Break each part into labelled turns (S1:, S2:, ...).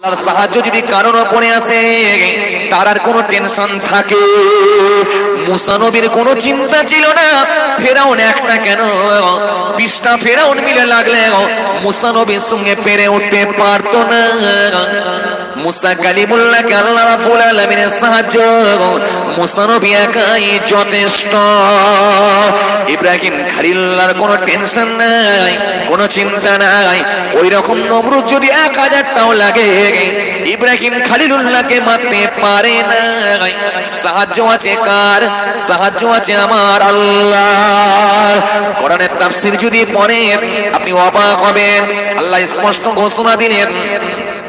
S1: আল্লাহর সাহায্য যদি কারোর উপরে আসে তার আর কোনো টেনশন থাকে। মুসা নবীর কোনো চিন্তা ছিল না, ফেরাউন একটা কেন 20টা ফেরাউন মিলে লাগলে মুসা নবীর সঙ্গে পেরে উঠতে পারতো না। মুসা কালিমুল্লাহকে আল্লাহ রাব্বুল আলামিনের সাহায্য, মুসা নবী একাই যথেষ্ট। ইব্রাহিম খলিলুল্লাহর কোনো টেনশন নাই, কোনো চিন্তা নাই। ওই রকম নমরুদ যদি 1000টাও লাগে ইব্রাহিম খলিলুল্লাহকে মারতে পারে না। সাহায্য আছে কার? সাহায্য আছে আমার আল্লাহ। কোরআনের তাফসীর যদি পড়েন আপনি অবাক হবেন। আল্লাহ স্পষ্ট ঘোষণা দিলেন,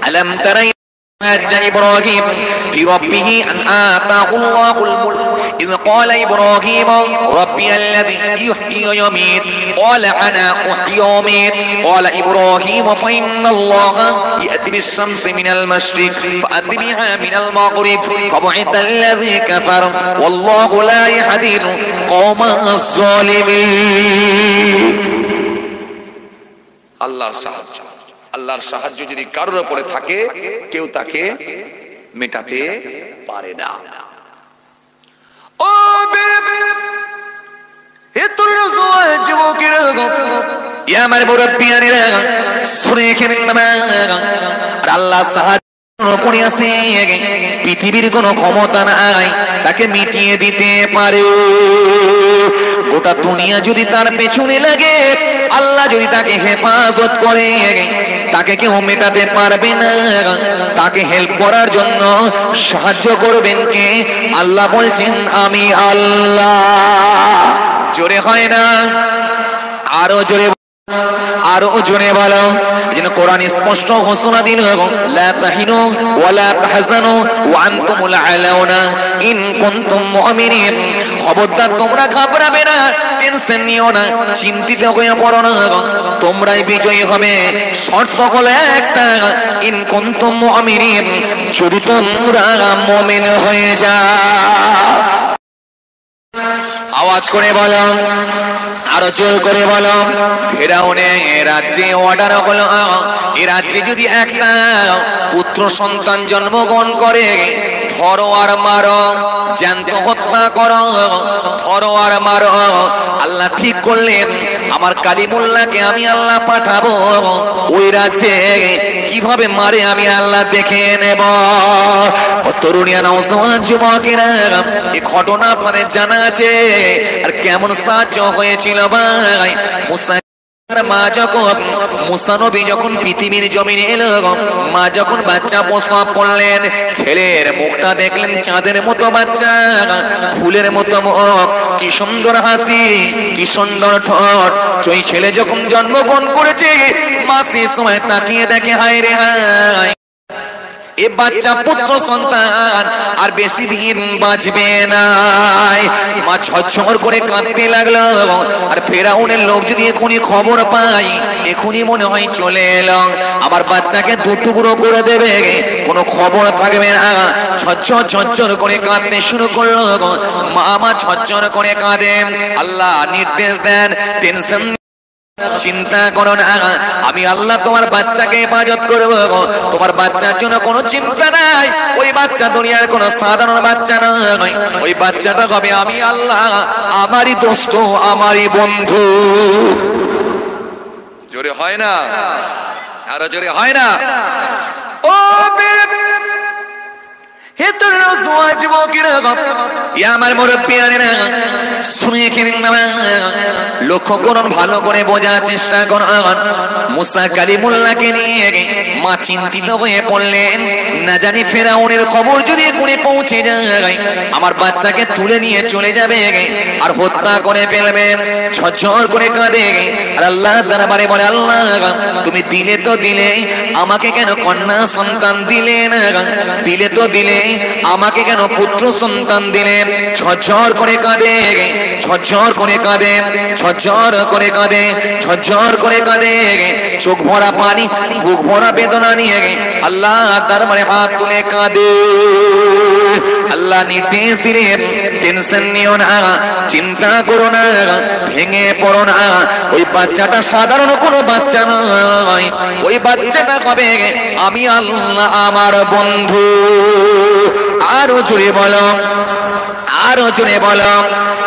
S1: আলাম তারাই إبراهيم في ربه أن آتاه الله الملك إذ قال إبراهيم ربي الذي يحيي ويميت قال أنا أحيي وأميت قال إبراهيم فإن الله يأتي بالشمس من المشرق فأت بها من المغرب فبعث الذي كفر والله لا يهدي القوم الظالمين। الله সাহায্য, আল্লাহর সাহায্য যদি কারোর উপরে থাকে কেউ তাকে মেটাতে পারে না। ও আমার মুরব্বিয়ানেরা শুনে খেলেন, আল্লাহ সাহায্য উপরে আছে, পৃথিবীর কোনো ক্ষমতা নাই তাকে মিটিয়ে দিতে পারে। গোটা দুনিয়া যদি তার পেছনে লাগে, আল্লাহ যদি তাকে হেফাজত করে, তাকে কেউ মেটাতে পারবে না। তাকে হেল্প করার জন্য সাহায্য করবেন কে? আল্লাহ বলছেন আমি আল্লাহ। জোরে হয় না? আরো জোরে, আরো জোরে বলো। যেন কোরআন স্পষ্ট ঘোষণা দিল, লা তাহিনু ওয়া লা তাহজানু ওয়া আনতুমুল আলাউনা ইন কুনতুম মুমিনিন। খবরদার তোমরা ঘাবড়াবে না, টেনশন নিও না, চিন্তিত হয়ে পড়ো না, তোমরাই বিজয়ী হবে। শর্ত হলো একটা, ইন কুনতুম মুমিনিন, যদি তোমরা মুমিন হয়ে যাও। আওয়াজ করে বলো, আরো জোর করে বলো। ফেরাউনের রাজ্যে অর্ডার হলো, এই রাজ্যে যদি একটা পুত্র সন্তান জন্মগ্রহণ করে ধরো আর মারো, জ্যান্ত হত্যা করো, ধরো আর মারো। আল্লাহ ঠিক করলেন আমার কালিমুল্লাহকে আমি আল্লাহ পাঠাবো ওই রাজ্যে, কিভাবে মারে আমি আল্লাহ দেখে নেব। তরুণিয়া নওজওয়ান যুবকেরা, এই ঘটনা আপনাদের জানা আছে। আর কেমন সাহায্য হয়েছিল ভাই? মা যখন মুসা নবী যখন পৃথিবীর জমিনে এলো, মা যখন বাচ্চা প্রসব করলেন, ছেলের মুখটা দেখলেন চাঁদের মতো, বাচ্চা ফুলের মতো মুখ, কি সুন্দর হাসি, কি সুন্দর ঠোঁট। ওই ছেলে যখন জন্মগ্রহণ করেছে, মা সে সময় তাকিয়ে দেখে হায় রে হায়, এ বাচ্চা পুত্র সন্তান আর বেশি দিন বাঁচবে না। মা ঝরঝর করে কাঁদতে লাগলো। আর ফেরাউনের লোক যদি এখনই খবর পাই, এখনই মনে হয় চলে এলো, আমার বাচ্চাকে দুটুকরো করে দেবে, কোনো খবর থাকবে না। ঝরঝর ঝরঝর করে কাঁদতে শুরু করলো। মা ঝরঝর করে কাঁদে। আল্লাহ নির্দেশ দেন, টেনশন চিন্তা করো না, আমি আল্লাহ তোমার বাচ্চাকে হেফাজত করবো। তোমার বাচ্চার জন্য কোনো চিন্তা নাই। ওই বাচ্চা দুনিয়ার কোনো সাধারণ বাচ্চা নয়, ওই বাচ্চাটা হবে আমি আল্লাহ, আমারই দোস্ত, আমারই বন্ধু। জোরে হয় না? আরো জোরে হয় না? ও আমার মুরব্বিয়ানেরা শুনে খেলেন, লক্ষ্য করুন, ভালো করে বোঝার চেষ্টা করুন। মুসা কালিমুল্লাহকে নিয়ে মা চিন্তিত হয়ে পড়লেন, না জানি ফেরাউনের খবর যদি এখনই পৌঁছে যায়, আমার বাচ্চাকে তুলে নিয়ে চলে যাবে আর হত্যা করে ফেলবে। ঝরঝর করে কাঁদে আর আল্লাহ দরবারে বলে, আল্লাহ তুমি দিলে তো দিলে, আমাকে কেন কন্যা সন্তান দিলে না? দিলে তো দিলে, আমাকে কেন পুত্র সন্তান দিলে? ঝরঝর করে কাঁদে, ঝরঝর করে কাঁদে, ঝরঝর করে কাঁদে, ঝরঝর করে কাঁদে। চোখ ভরা পানি, বুক ভরা বেদনা নিয়ে আল্লাহ দরবারে হাত তুলে কাঁদে। আল্লাহ নির্দেশ দিলেন, টেনশন নিও না, চিন্তা করো না, ভেঙে পড়ো না। ওই বাচ্চাটা সাধারণ কোনো বাচ্চা নয়, ওই বাচ্চাটা হবে আমি আল্লাহ আমার বন্ধু। আরো জোরে বলো, আরো জোরে বলো।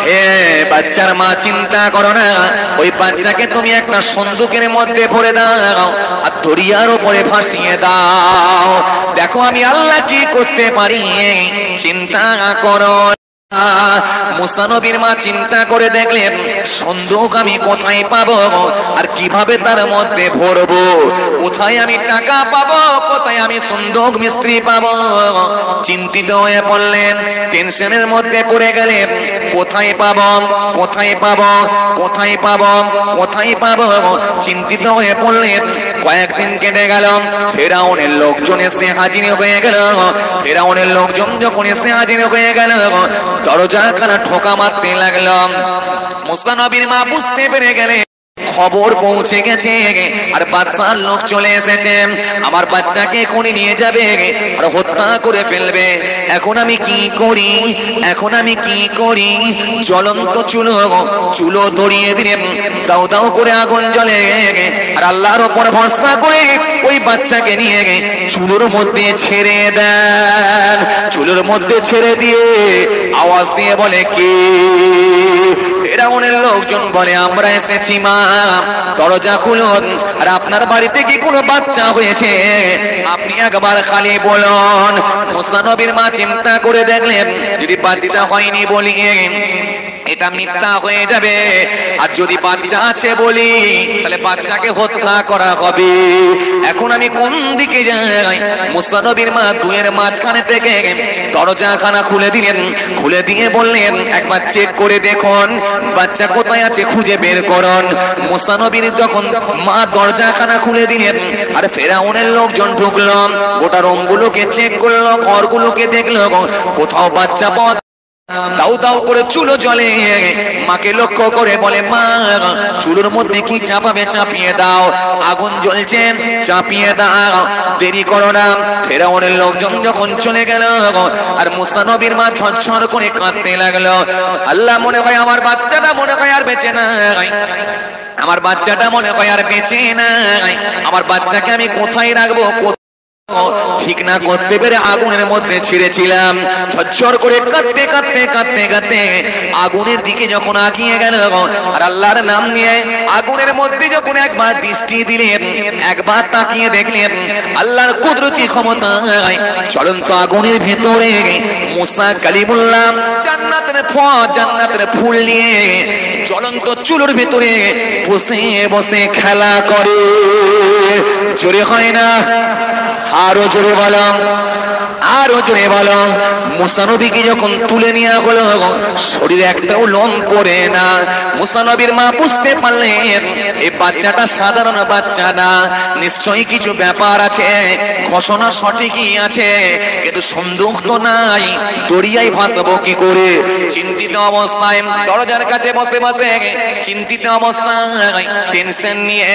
S1: হে বাচ্চার মা, চিন্তা করো না, ওই বাচ্চাকে তুমি একটা সন্দুকের মধ্যে ভরে দাও আর দরিয়ার উপরে ভাসিয়ে দাও। দেখো আমি আল্লাহ কি করতে পারি, চিন্তা করো। মুসা নবীর মা চিন্তা করে দেখলেন, সন্দুক আমি কোথায় পাবো আর কিভাবে তার মধ্যে ভরবো, কোথায় আমি টাকা পাবো, কোথায় আমি সন্দুক মিস্ত্রি পাবো। চিন্তিত হয়ে পড়লেন, টেনশনের মধ্যে পড়ে গেলেন, কোথায় পাবো, কোথায় পাবো, কোথায় পাবো, কোথায় পাবো। চিন্তিত হয়ে পড়লেন। কয়েকদিন কেটে গেল, ফেরাউনের লোকজন এসে হাজির হয়ে গেল। ফেরাউনের লোকজন যখন এসে হাজির হয়ে গেল, দরজাখানা ঠোকা মারতে লাগলো। মুসা নবীর মা বুঝতে পেরে গেলেন খবর পৌঁছে গেছে আর বাদশার লোক চলে এসেছে, আমার বাচ্চাকে এখনই নিয়ে যাবে আর হত্যা করে ফেলবে। এখন আমি কি করি, এখন আমি কি করি। জ্বলন্ত চুলো ধরিয়ে দিলেন, দাও দাও করে আগুন জ্বলে আর আল্লাহর উপর ভরসা করে ওই বাচ্চাকে নিয়ে চুলোর মধ্যে ছেড়ে দেন। চুলোর মধ্যে ছেড়ে দিয়ে আওয়াজ দিয়ে বলে, কে? ফেরাউনের লোকজন বলে, আমরা এসেছি মা, দরজা খুলুন। আর আপনার বাড়িতে কি কোনো বাচ্চা হয়েছে? আপনি একবার খালি বলুন। মুসা নবীর মা চিন্তা করে দেখলেন, যদি বাচ্চা হয়নি বলি এটা মিথ্যা হয়ে যাবে, আর যদি বাচ্চা আছে বলি তাহলে বাচ্চাকে হত্যা করা হবে। এখন আমি কোন দিকে যাই? মুসা নবীর মা দুয়ের মাঝখানে থেকে দরজাখানা খুলে দিলেন, খুলে দিয়ে বললেন, একবার চেক করে দেখুন বাচ্চা কোথায় আছে, খুঁজে বের করুন। মুসা নবীর যখন মা দরজাখানা খুলে দিলেন আর ফেরাউনের লোকজন ঢুকলো, গোটা রুমগুলোকে চেক করলো, ঘরগুলোকে দেখলো, কোথাও বাচ্চা পাওয়া। দাউ দাউ করে চুলো জ্বলে, মাকে লক্ষ্য করে বলে, মা চুলোর মধ্যে কি চাপাবে, চাপিয়ে দাও। আগুন জ্বলছে, চাপিয়ে দাও, দেরি করো না। ফেরাউনের লোকজন যখন চলে গেল আর মুসা নবীর মা ছটছট করে কাঁদতে লাগলো, আল্লাহ মনে হয় আমার বাচ্চাটা মনে হয় আর বেঁচে নাই, আমার বাচ্চাটা মনে হয় আর বেঁচে নাই, আমার বাচ্চাকে আমি কোথায় রাখবো, ঠিক না করতে পেরে আগুনের মধ্যে ছিঁড়েছিলাম। ঝরঝর করে কাঁদতে কাঁদতে কাঁদতে কাঁদতে আগুনের দিকে যখন আগিয়ে গেল আর আল্লাহর নাম নিয়ে আগুনের মধ্যে যখন একবার দৃষ্টি দিলেন, একবার তাকিয়ে দেখলেন আল্লাহর কুদরতি ক্ষমতায় জ্বলন্ত আগুনের ভেতরে মুসা কালিমুল্লাহ জান্নাতের ফুল নিয়ে জ্বলন্ত চুলোর ভেতরে বসে বসে খেলা করে। জোরে হয় না? আরো জোরে বলো, আরো জোরে বলো। মুসা নবীকে যখন তুলে নেওয়া হলো, শরীরে একটাও লোম পড়ে না। মুসা নবীর মা বুঝতে পারলেন এই বাচ্চাটা সাধারণ বাচ্চা না, নিশ্চয়ই কিছু ব্যাপার আছে, ঘোষণা সঠিকই আছে, কিন্তু সন্দেহ তো নাই, দরিয়ায় ভাসবো কি করে। চিন্তিত অবস্থায় দরজার কাছে বসে বসে, চিন্তিত অবস্থায় টেনশন নিয়ে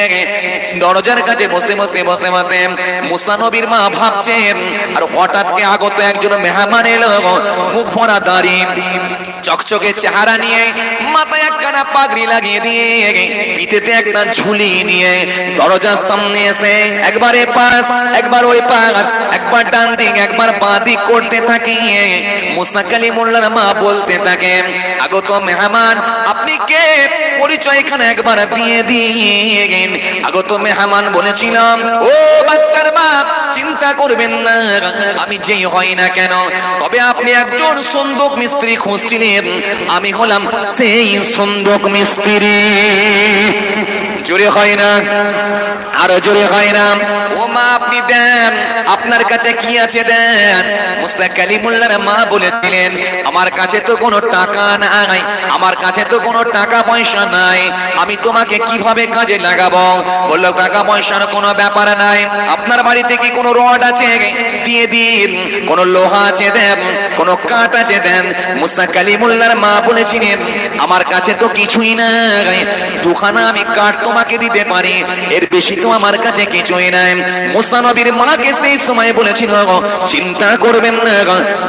S1: দরজার কাছে বসে বসে বসে বসে মুসা নবীর মা ভাবছেন। আর হঠাৎ কে আগত একজন মেহমান এলো, মুখ ভরা দাড়ি, চকচকে চেহারা নিয়ে, মাথায় একখানা পাগড়ি লাগিয়ে দিয়ে, পিঠেতে একটা ঝুলি নিয়ে দরজার সামনে এসে একবার এ পাশ একবার ওই পাশ, একবার ডান দিক একবার বাঁ দিক করতে থাকে। মুসা কালিমুল্লাহর মা বলতে থাকে, আগত মেহমান আপনি কে, পরিচয় এখানে একবার দিয়ে দিন। আগত মেহমান বলেছিলাম, ও বাচ্চার বাপ, চিন্তা করবেন না, আমি যেই হই না কেন, তবে আপনি একজন সন্দুক মিস্ত্রি খুঁজছিলেন, আমি হলাম সেই সন্দুক মিস্ত্রি। জোরে হয় না? আরো জোরে হয় না? ও মা আপনি দেন, আপনার কাছে কি আছে দেন। মুসা কালিমুল্লাহর মা বলেছিলেন, আমার কাছে তো কোনো টাকা নাই, আমার কাছে তো কোনো টাকা পয়সা নাই, আমি তোমাকে কিভাবে কাজে লাগাবো। বললো, টাকা পয়সার কোনো ব্যাপার নাই, আপনার বাড়িতে কি কোনো রড আছে দিয়ে দিন, কোনো লোহা আছে দেন, কোনো কাঠ আছে দেন। মুসা কালিমুল্লাহ কালিমুল্লাহর মা বলেছিলেন, আমার কাছে তো কিছুই নাই, দুখানা আমি কাঠ তোমাকে দিতে পারি, এর বেশি তো আমার কাছে কিছুই নাই। মুসা নবীর মাকে সেই সময় বলেছিল, চিন্তা করবেন না,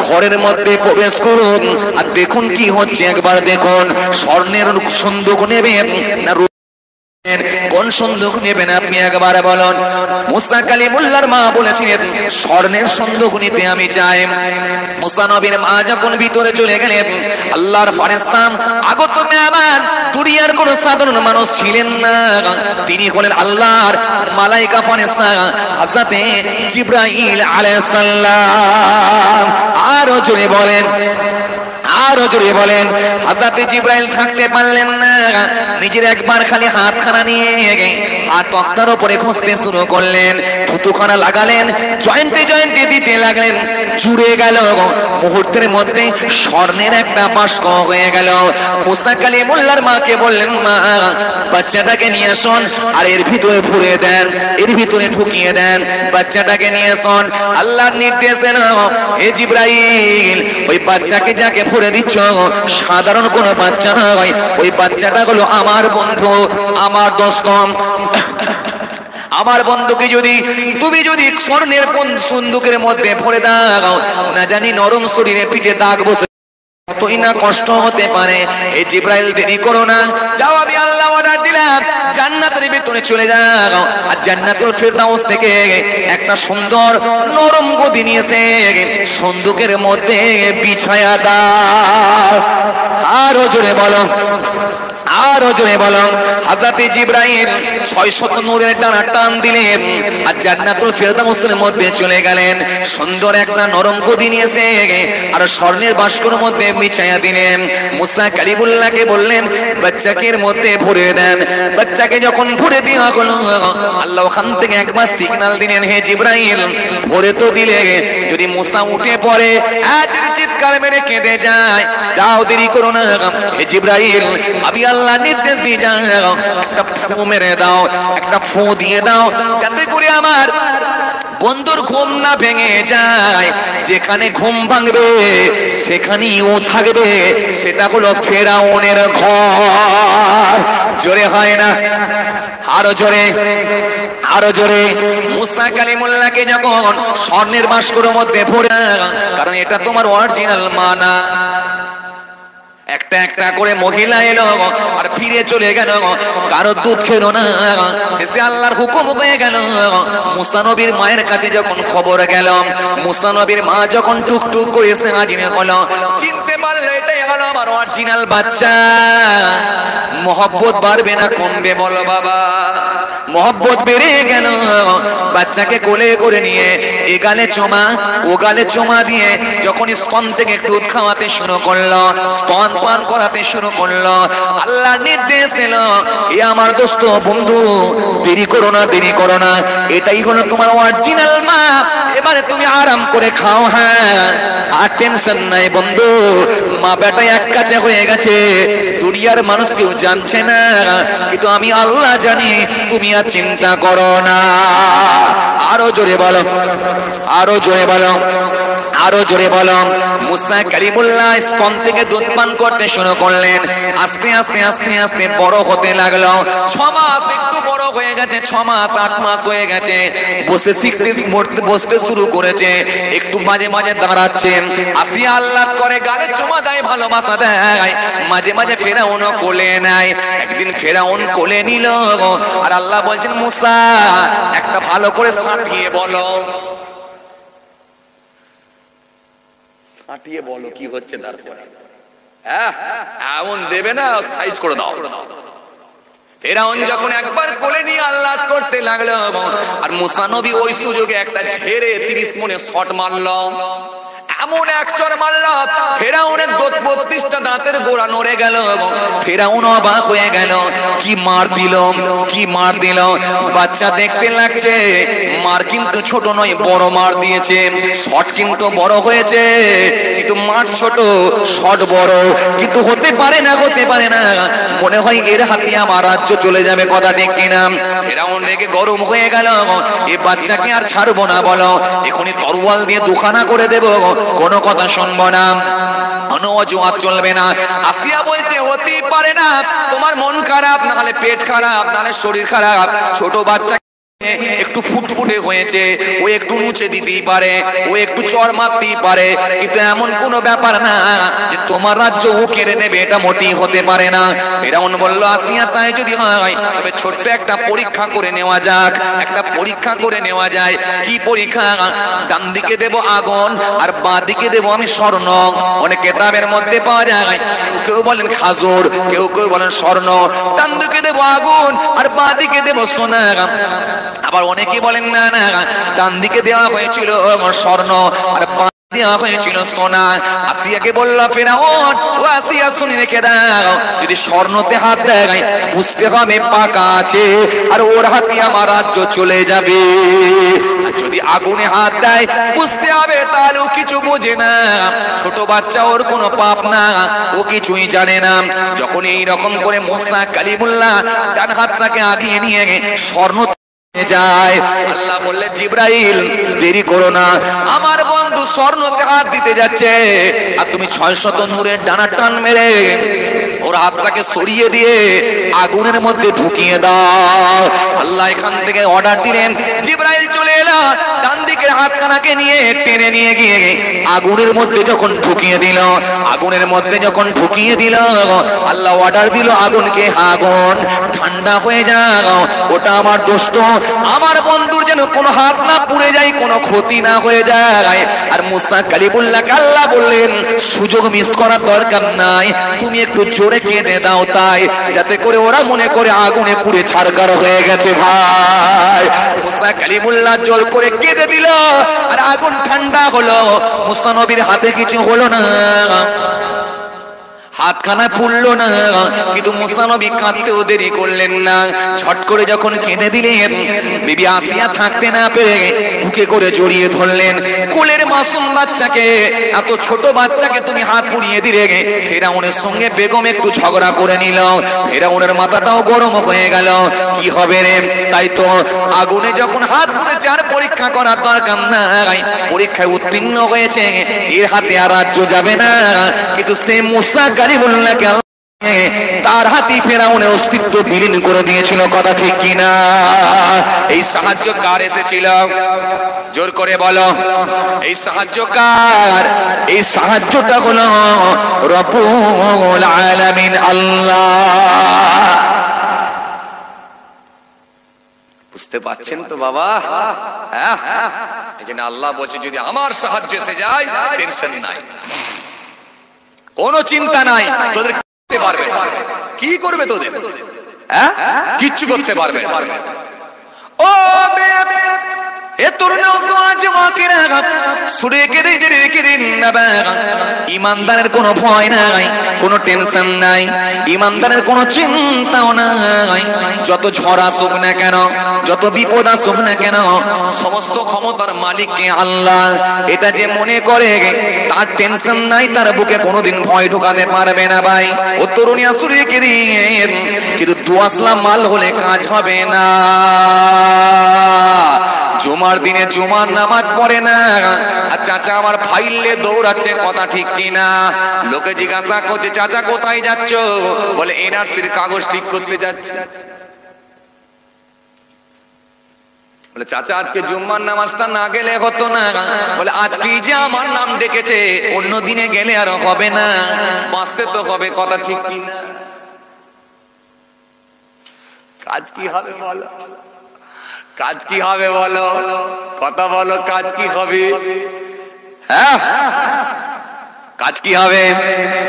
S1: ঘরের মধ্যে প্রবেশ করুন আর দেখুন কি হচ্ছে, একবার দেখুন। স্বর্ণের সন্দুক নেবেন না কোন সন্দুক নেবেন আপনি একবার বলুন। মুসা কালিমুল্লাহর মা বলেছিলেন, স্বর্ণের সন্দুক নিতে আমি চাই। মুসা নবীর মা যখন ভিতরে চলে গেলেন, আল্লাহর ফেরেশতা আগত মেহমান, দুনিয়ার কোন সাধারণ মানুষ ছিলেন না, তিনি হলেন আল্লাহর মালায়েকা ফেরেশতা হযরতে জিবরাইল আলাইহিস সালাম। আরো জোরে বলেন, আরো জোরে বলেন। হযরতে জিবরাইল থাকতে পারলেন না, নিজের একবার খালি হাতখানা নিয়ে হাত তক্তার উপরে ঘষতে শুরু করলেন, থুতুখানা লাগালেন, জয়েন্টে জয়েন্টে দিতে লাগলেন, জুড়ে গেল। মুহূর্তের মধ্যে স্বর্ণের একটা বাস্ক হয়ে গেল। মুসা কালিমুল্লাহর মাকে বললেন, মা বাচ্চাটাকে নিয়ে আসুন আর এর ভিতরে ভরে দেন, এর ভিতরে ঢুকিয়ে দেন, বাচ্চাটাকে নিয়ে আসুন। আল্লাহর নির্দেশে হে জিবরাইল, ওই বাচ্চাকে যাকে ভরে দিচ্ছ সাধারণ কোন বাচ্চা নয়, ওই বাচ্চাটা হলো আমার বন্ধু, আমার দোস্ত। আমার বন্ধুকে যদি তুমি যদি স্বর্ণের সন্দুকের মধ্যে ভরে দাও, না জানি নরম শরীরে পিঠে দাগ বসে কতই না কষ্ট হতে পারে। এই জিবরাইল দেরি করো না, যাও, আমি আল্লাহ অর্ডার দিলাম, জান্নাতের ভিতরে চলে যাও আর জান্নাতুল ফেরদাউস থেকে একটা সুন্দর নরম গদি নিয়েছে সন্দুকের মধ্যে বিছায়া দাও। আরো জোরে বলো, আরো জোরে বলো। হযরতে জিবরাইল 600 নূরের ডানা টান দিলেন আর জান্নাতুল ফেরদাউসের মধ্যে চলে গেলেন। সুন্দর একটা নরম গদি নিয়েছে আর স্বর্ণের বাস্কর মধ্যে বিছায়া দিলেন। মুসা কালিমুল্লাহকে বললেন, বাচ্চাকে এর মধ্যে ভরে দেন। বাচ্চাকে যখন ভরে দেওয়া হলো, আল্লাহ ওখান থেকে একবার সিগন্যাল দিলেন, হে জিবরাইল ভরে তো দিলে, যদি মুসা উঠে পড়ে আর চিৎকার মেরে কেঁদে যায়, যাও দেরি করো না। হে জিবরাইল, আমি আল্লাহ নির্দেশ দিয়ে যাও, একটা ফু মেরে দাও, একটা ফু দিয়ে দাও, যাতে করে আমার বন্ধুর ঘুম না ভেঙে যায়। যেখানে ঘুম ভাঙবে সেখানেই ও থাকবে, সেটা হলো ফেরাউনের ঘর। জোরে হয় না, আরো জোরে, আরো জোরে। মুসা কালিমুল্লাহকে যখন স্বর্ণের বাস্কর মধ্যে ভরে, কারণ এটা তোমার অরিজিনাল মানা, একটা একটা করে মহিলা এলো আর ফিরে চলে গেল, কারো দুধ খেলো না। শেষে আল্লাহর হুকুম হয়ে গেল। মুসা নবীর মায়ের কাছে যখন খবর গেল, মুসা নবীর মা যখন টুকটুক করেছে হাজির হলো, চিনতে পারলো এটাই হলো আমার অরিজিনাল বাচ্চা। মহব্বত বাড়বে না কমবে বলো বাবা? মহব্বত বেড়ে গেল। বাচ্চাকে কোলে করে নিয়ে এ গালে চোমা ও গালে চোমা দিয়ে যখন স্তন থেকে দুধ খাওয়াতে শুরু করলো, স্তন পান করাতে শুরু করলো, আল্লাহ নির্দেশ এলো, এ আমার দোস্ত বন্ধু, দেরি করো না, দেরি করো না, এটাই হলো তোমার অরিজিনাল মা, এবারে তুমি আরাম করে খাও। হ্যাঁ, আর টেনশন নাই বন্ধু, মা বেটা এক কাছে হয়ে গেছে, দুনিয়ার মানুষ কেউ জানছে না, কিন্তু আমি আল্লাহ জানি, তুমি আর চিন্তা করো না। আরো জোরে বলো, আরো জোরে বলো, আরো জোরে বলো। মুসা কালিমুল্লাহ স্তন থেকে দুধ পান করতে শুরু করলেন। আস্তে আস্তে আস্তে আস্তে বড় হতে লাগলো। 6 মাস একটু বড় হয়ে গেছে, 6 মাস 8 মাস হয়ে গেছে। বসে শিখতে বসতে শুরু করেছে, একটু মাঝে মাঝে দাঁড়াচ্ছে, আসিয়া আল্লাহ করে গালে চুমা দেয়, ভালোবাসা দেয়, মাঝে মাঝে ফেরাউন কোলে নেয়। একদিন ফেরাউন কোলে নিল আর আল্লাহ বলছেন, মুসা একটা ভালো করে সাঁটিয়ে বলো, সাঁটিয়ে বলো কি হচ্ছে তারপরে। এমন দেবে না, সাইজ করে দাও। ফেরাউন যখন একবার কোলে নিয়ে আল্লাহ করতে লাগলো, আর মুসা নবী ওই সুযোগে একটা ঝেড়ে 30 মনে শট মারলো, এমন এক চড় মারল, ফেরাউনের 32টা দাঁতের গোড়া নড়ে গেল। ফেরাউন অবাক হয়ে গেল, কি মার দিল, কি মার দিল। বাচ্চা দেখতে লাগছে, মার কিন্তু ছোট নয়, বড় মার দিয়েছে। শট কিন্তু বড় হয়েছে, কিন্তু মার ছোট, শট বড়। কিন্তু হতে পারে না, হতে পারে না, মনে হয় এর হাতে আমার রাজ্য চলে যাবে, কথা ঠিক কিনা। ফেরাউন রেগে গরম হয়ে গেল, এ বাচ্চাকে আর ছাড়বো না, বলো এখনই তরোয়াল দিয়ে দুখানা করে দেবো, কোনো কথা শুনবো না, কোনো অজুহাত চলবে না। আসিয়া বলছে হতেই পারে না, তোমার মন খারাপ, নাহলে পেট খারাপ, নাহলে শরীর খারাপ, ছোট বাচ্চা একটু ফুটফুটে হয়েছে, ও একটু মুছে দিতেই পারে, ও একটু চড় মারতেই পারে, কিন্তু এমন কোনো ব্যাপার না যে তোমার রাজ্য ও কেড়ে নেবে, এটা মোটেই হতে পারে না। ফিরআউন বলল আসিয়া তাই যদি হয় তবে ছোট্ট একটা পরীক্ষা করে নেওয়া যাক, একটা পরীক্ষা করে নেওয়া যায়। কি পরীক্ষা? ডান দিকে দেব আগুন আর বাঁ দিকে দেব আমি স্বর্ণ। অনেক কিতাবের মধ্যে পাওয়া যায়, কেউ বলেন খাজুর, কেউ কেউ বলেন স্বর্ণ। ডান দিকে দেব আগুন আর বাঁ দিকে দেব সোনা। আবার অনেকে বলেন না না, ডান দিকে দেওয়া হয়েছিল স্বর্ণ আর দেওয়া হয়েছিল সোনা। আসিয়াকে বলল ফিরআউন, ও আসিয়া শুনে রেখে দাও, যদি স্বর্ণতে হাত দেয় বুঝতে হবে পাকা আছে আর ওর হাতে আমার রাজ্য চলে যাবে, আর যদি আগুনে হাত দেয় বুঝতে হবে তাহলে ও কিছু বোঝে না, ছোট বাচ্চা, ওর কোনো পাপ না, ও কিছুই জানে না। যখন এই রকম করে মুসা কালিমুল্লাহ ডান হাতটাকে আগিয়ে নিয়ে স্বর্ণ যায়, আল্লাহ বললে জিবরাইল দেরি করো না, আমার বন্ধু স্বর্ণতে হাত দিতে যাচ্ছে, আর তুমি 600 নূরের ডানা টান মেরে ওর হাতটাকে সরিয়ে দিয়ে আগুনের মধ্যে ঢুকিয়ে দাও। আল্লাহ এখান থেকে অর্ডার দিলেন, জিবরাইল চলে এলো, ডান দিকের হাতখানাকে নিয়ে টেনে নিয়ে গিয়ে আগুনের মধ্যে যখন ঢুকিয়ে দিল, আগুনের মধ্যে যখন ঢুকিয়ে দিল, আল্লাহ অর্ডার দিল আগুনকে, আগুন ঠান্ডা হয়ে যাও, ওটা আমার দোস্ত, আমার বন্ধুর যেন কোনো হাত না পুড়ে যায়, কোনো ক্ষতি না হয়ে যায়। আর মুসা কালিমুল্লাহকে আল্লাহ বললেন সুযোগ মিস করার দরকার নাই, তুমি একটু জোরে কেঁদে দাও, তাই যাতে করে ওরা মনে করে আগুনে পুড়ে ছারখার হয়ে গেছে। ভাই মুসা কালিমুল্লাহ জোর করে কেঁদে দিল, আর আগুন ঠান্ডা হলো, মুসা নবীর হাতে কিছু হলো না, হাতখানা পুড়লো না, কিন্তু মুসা নবী কাঁদতেও দেরি করলেন না। ছট করে যখন কেঁদে দিলেন, বিবি আসিয়া থাকতে না পেরে বুকে করে জড়িয়ে ধরলেন। কোলের মাসুম বাচ্চাকে, এত ছোট বাচ্চাকে তুমি হাত পুড়িয়ে দিলে। ফিরআউনের সঙ্গে বেগম একটু ঝগড়া করে নিল, ফিরআউনের মাথাটাও গরম হয়ে গেল, কি হবে রে? তাই তো আগুনে যখন হাত পুড়েছে আর পরীক্ষা করার দরকার নাই, পরীক্ষায় উত্তীর্ণ হয়েছে, এর হাতে আর রাজ্য যাবে না। কিন্তু সে মুসা কালিমুল্লাহকে তার হাতে ফিরআউনের অস্তিত্ব বিলীন করে দিয়েছিল, কথা ঠিক কিনা? এই সাহায্য কার এসেছিল? জোর করে বলো, এই সাহায্য কার? এই সাহায্যটা হলো রব্বুল আলামিন আল্লাহ। বুঝতে পারছেন তো বাবা? হ্যাঁ, এই জন্য আল্লাহ বলছে যদি আমার সাহায্য এসে যায় টেনশন নাই, কোনো চিন্তা নাই, তোদের করতে পারবে, কি করবে তোদের? হ্যাঁ, কিচ্ছু করতে পারবে না। ও এ তোর ইমানদারের কোনো ভয় নাই, কোনো টেনশন নাই, ইমানদারের কোনো চিন্তাও নাই। যত ঝড় আসুক না কেন, যত বিপদ আসুক না কেন, সমস্ত ক্ষমতার মালিককে আল্লাহ, এটা যে মনে করে তার টেনশন নাই, তার বুকে কোনোদিন ভয় ঢোকাতে পারবে না। ভাই ও তরুণী আসুরিকে দিয়ে, কিন্তু দুয়াসলা মাল হলে কাজ হবে না। জুমার দিনে জুমার নামাজ পড়ে না, আর চাচা আমার ফাইলে দৌড়াচ্ছে, কথা ঠিক কিনা? লোকে জিজ্ঞাসা করছে চাচা কোথায় যাচ্ছ? বলে এনআরসির কাগজ ঠিক করতে যাচ্ছে। বলে চাচা আজকে জুম্মার নামাজটা না গেলে হতো না? বলে আজকেই যে আমার নাম ডেকেছে, অন্য দিনে গেলে আর হবে না, বাঁচতে তো হবে, কথা ঠিক কিনা? কাজ কি হবে বলো, কাজ কি হবে বলো, কথা বলো, কাজ কি হবে? হ্যাঁ, কাজ কি হবে?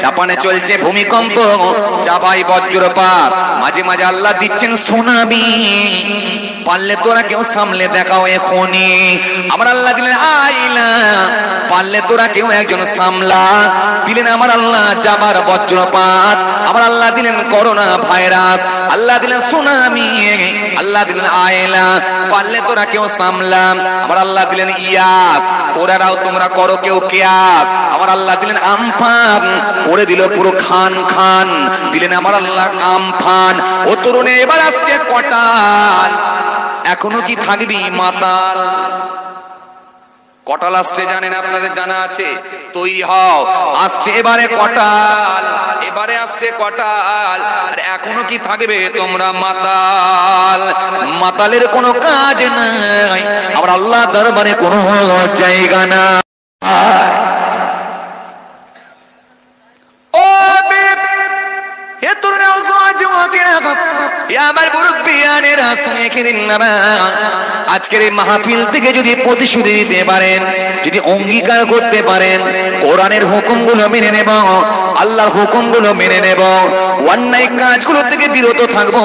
S1: জাপানে চলছে ভূমিকম্প, চাপাই বজ্রপাত, মাঝে মাঝে আল্লাহ দিচ্ছেন সুনামি, পারলে তোরা কেউ সামলে দেখাও এখনই। আমার আল্লাহ দিলেন আইলা, পারলে তোরা কেউ একজন সামলা, দিলেন আমার আল্লাহ জাবার বজ্রপাত, আমার আল্লাহ দিলেন করোনা ভাইরাস, আল্লাহ দিলেন সুনামি, আল্লাহ দিলেন আইলা, পারলে তোরা কেউ সামলা, আমার আল্লাহ দিলেন ইয়াস, ওরাও তোমরা করো কেউ কেয়াস, আমার আল্লাহ দিলেন আমফান, পড়ে দিল পুরো খান খান, দিলেন আমার আল্লাহ আমফান। ও তরুণে এবার আসছে কটাল, এখনো কি থাকবি মাতাল? কটাল আসছে জানেন, আপনাদের জানা আছে? তৈরি হও, আসছে এবারে কটাল, এবারে আসছে কটাল। আর এখনো কি থাকবে তোমরা মাতাল? মাতালের কোনো কাজ নাই, আবার আল্লাহ দরবারে কোনো জায়গা না। ও হে তরুণ আমার মুরব্বিয়ানেরা শুনে খেলেন না, আজকের এই মাহফিল থেকে যদি প্রতিশ্রুতি দিতে পারেন, যদি অঙ্গীকার করতে পারেন কোরআনের হুকুমগুলো মেনে নেব, আল্লাহর হুকুমগুলো মেনে নেব, অন্যায় কাজগুলো থেকে বিরত থাকবো,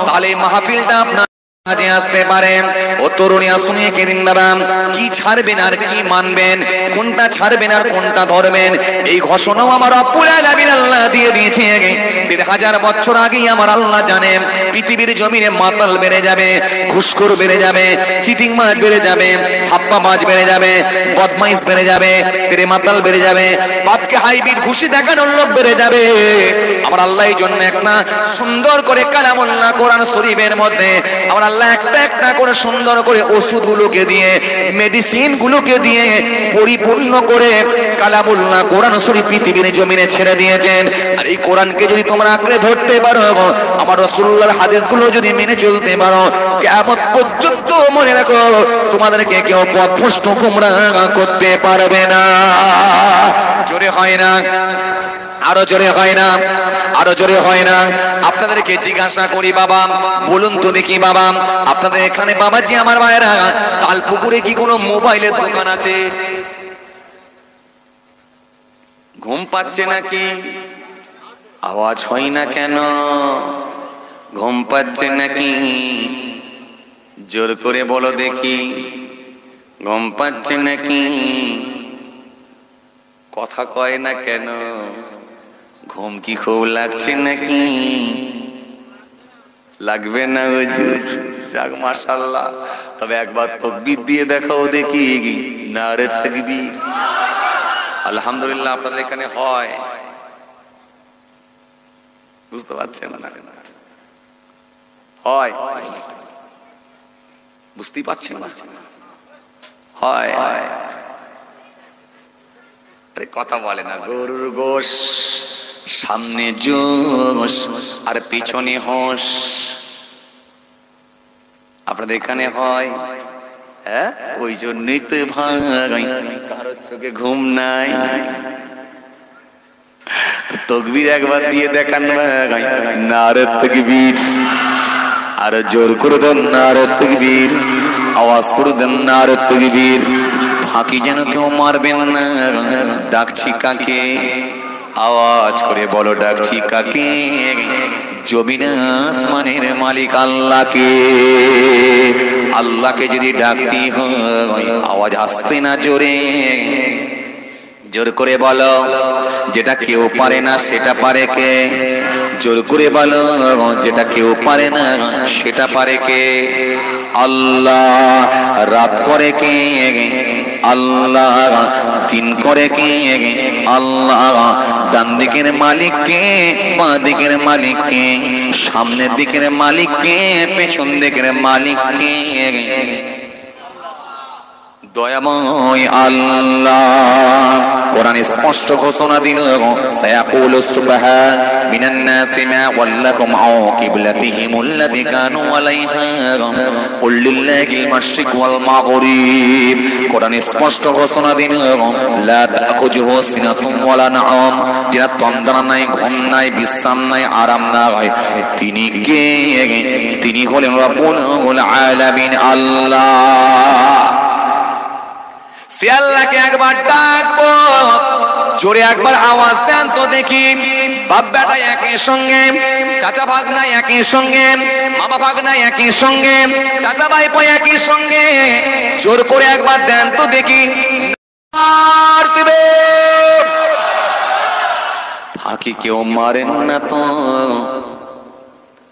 S1: তাহলে এই মাহফিলটা আপনার কাজে আসতে পারে। ও তরুণী শুনিয়ে কেদিন বাবা, কি ছাড়বেন আর কি মানবেন, কোনটা ছাড়বেন আর কোনটা ধরবেন, এই ঘোষণাও আমার রব্বুল আলামিন আল্লাহ দিয়ে দিয়েছে। ১,৫০০ বছর আগেই আমার আল্লাহ জানেন পৃথিবীর জমিনে মাতাল বেড়ে যাবে, ঘুষখোর বেড়ে যাবে, চিটিং মাছ বেড়ে যাবে, হাপ্পা মাছ বেড়ে যাবে, বদমাইশ বেড়ে যাবে, তেরে মাতাল বেড়ে যাবে, বাপকে হাইব্রিড ঘুষি দেখানোর লোক বেড়ে যাবে। আমার আল্লাহ এই জন্য একটা সুন্দর করে কালামুল্লাহ কোরআন শরীফের মধ্যে আমার আল্লাহ একটা একটা করে সুন্দর করে ওষুধগুলোকে দিয়ে, মেডিসিন গুলোকে দিয়ে পরিপূর্ণ করে কালামুল্লাহ কোরআন শরীফ পৃথিবীর জমিনে ছেড়ে দিয়েছেন। আর এই কোরআনকে যদি তোমরা আঁকড়ে ধরতে পারো, আমার রাসূলুল্লাহর হাদিসগুলো যদি মেনে চলতে পারো, কিয়ামত পর্যন্ত মনে রাখো তোমাদেরকে কেউ পথভ্রষ্ট গোমরাহ করতে পারবে না। জোরে হয় না? আরো জোরে হয় না? আরো জোরে হয় না? আপনাদেরকে জিজ্ঞাসা করি বাবা, বলুন তো দেখি বাবা, আপনাদের এখানে বাবাজি আমার ভাইরা তালপুকুরে কি কোনো মোবাইলের দোকান আছে? ঘুম পাচ্ছে নাকি? আওয়াজ হয় না কেন? ঘুম পাচ্ছে নাকি? জোর করে বলো দেখি, ঘুম পাচ্ছে নাকি? কথা কয় না কেন? ঘুম কি খুব লাগছে নাকি? লাগবে না হুজুর? যাক মাশাআল্লাহ, তবে একবার তাকবীর দিয়ে দেখাও দেখি, নারে তাকবীর। আলহামদুলিল্লাহ। আপনাদের এখানে হয়? বুঝতে পারছেন না? হয়? বুঝতেই পারছেন না? হয়। আরে কথা বলে না। গরুর গোশ, সামনে জোশ আর পিছনে হোশ। আপনাদের এখানে হয়? হ্যাঁ, ওই জন্যই তো ভাই কারোর চোখে ঘুম নাই। তাকবীর একবার দিয়ে দেখান ভাই, নারে তাকবীর। আর জোর করে দেন নারে তাকবীর, আওয়াজ করে দেন নারে তাকবীর। ফাঁকি যেন কেউ মারবেন না। ডাকছি কাকে? আওয়াজ করে বলো, ডাকছি কাকে? জমিন আসমানের মালিক আল্লাহকে। আল্লাহকে যদি ডাকতে হয় আওয়াজ আসতে না জোরে, জোর করে বলো। যেটা কেউ পারে না সেটা পারে কে? জোর করে বলো। যেটা কেউ পারে না সেটা পারে কে? আল্লাহ। রাত করে কে? আল্লাহ। দিন করে কে? আল্লাহ। ডান দিকের মালিক কে? বাঁ দিকের মালিক কে? সামনের দিকের মালিক কে? পেছন দিকের মালিক কে? দয়াময় আল্লাহ। কোরআনে স্পষ্ট ঘোষণা দিল, সায়াকুলু সুবহান মিনান নাসি মা ওয়াল্লাকুম আন কিবলাতিহিমুল্লাতী কানু আলাইহা কুল লিল্লাহিল মাশরিক ওয়াল মাগরিব। কোরআনে স্পষ্ট ঘোষণা দিল, লা তাখুযুহু সিনাতুম ওয়ালা নাওম। যার তন্দ্রা নাই, ঘুম নাই, বিশ্রাম নাই, আরাম নাই, তিনি কে? তিনি হলেন রব্বুল আলামিন আল্লাহ। সে আল্লাহকে একবার ডাকবো, জোরে একবার আওয়াজ দেন তো দেখি। বাপ বেটা একই সঙ্গে, চাচা ভাগনা একই সঙ্গে, মামা ভাগনা একই সঙ্গে, চাচা ভাইপো একই সঙ্গে, জোর করে একবার দেন তো দেখি। ফাঁকি কেউ মারেন না তো?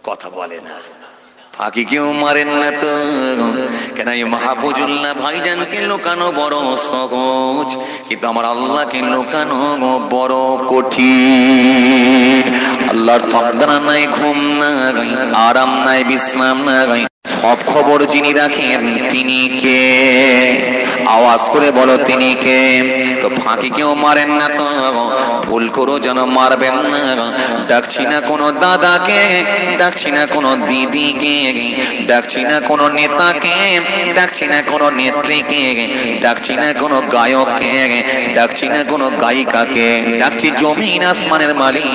S1: কথা বলে না। ফাঁকি কেউ মারেন না তো? কেন এই মাহফুজুল্লাহ ভাইজানকে লুকানো বড় সহজ, কিন্তু আমার আল্লাহকে লুকানো বড় কঠিন। আল্লাহর তকদানা নাই, ঘুম নাই, আরাম নাই, বিশ্রাম নাই, সব খবর যিনি রাখেন তিনি কে? আওয়াজ করে বলো তিনি কে? তো ফাঁকি কেউ মারেন না, তো ভুল করো যেন মারবেন না। ডাকছি না কোনো দাদাকে, ডাকছি না কোনো দিদিকে, ডাকছি না কোনো নেতাকে, ডাকছি না কোনো নেত্রীকে, ডাকছি না কোনো গায়ককে, ডাকছি না কোনো গায়িকাকে, ডাকছি জমিন আসমানের মালিক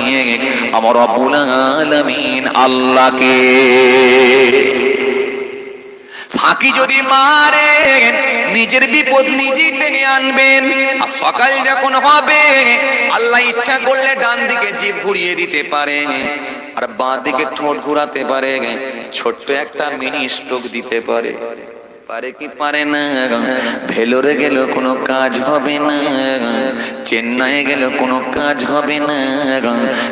S1: আমার রব্বুল আলামিন আল্লাহকে। ফাঁকি যদি মারেন নিজের বিপদ নিজেই টেনে আনবেন। আর সকাল যখন হবে আল্লাহ ইচ্ছা করলে ডান দিকে জিভ ঘুরিয়ে দিতে পারে আর বাঁ দিকে ঠোঁট ঘুরাতে পারে, ছোট্ট একটা মিনি স্ট্রোক দিতে পারে। পারে কি পারে না? ভেলোরে গেল কোনো কাজ হবে না, চেন্নাই গেল কোনো কাজ হবে না,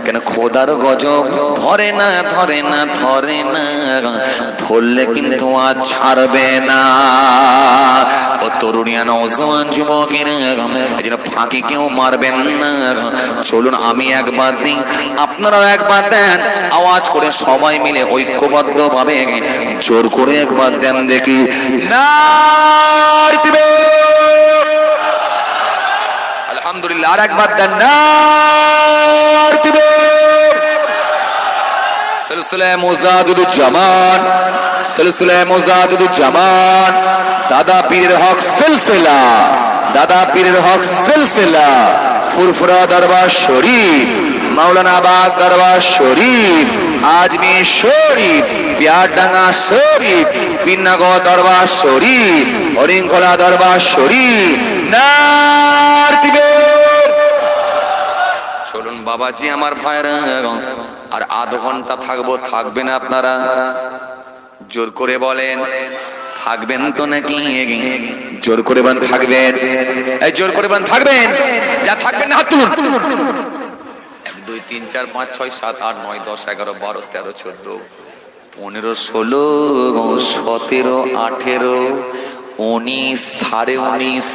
S1: কেন খোদার গজব ধরে না, ধরে না, ধরে না, ধরলে কিন্তু আজ ছাড়বে না। ও তরুণিয়া নওজোয়ান যুবকেরা, এই জন্য ফাঁকি কেউ মারবেন না। চলুন আমি একবার দিই, আপনারাও একবার দেন, আওয়াজ করে সবাই মিলে ঐক্যবদ্ধ ভাবে জোর করে একবার দেন দেখি। আলহামদুলিল্লাহ, আর একবার দেন। সিলসিলায়ে মুজাহিদুজ্জামান, সিলসিলায়ে মুজাহিদুজ্জামান, দাদা পীরের হক সিলসিলা, দাদা পীরের হক সিলসিলা, ফুরফুরা দরবার শরীফ, মাওলানা আবাদ দরবার শরীফ, আজমির শরীফ, পিয়ারডাঙ্গা শরীফ, পীরনগর দরবার শরীফ, হরিংখোলা দরবার শরীফ। নার দিবেন। চলুন বাবাজি আমার ভাইরা, আর আধ ঘন্টা থাকবো, থাকবেন আপনারা? জোর করে বলেন থাকবেন তো নাকি? জোর করে বলেন থাকবেন। এই জোর করে বলেন থাকবেন। যা থাকবেন না হাত তুলুন। 1 2 3 4 5 6 7 8 9 10 11 12 13 14 15 16 17 18 19 19.5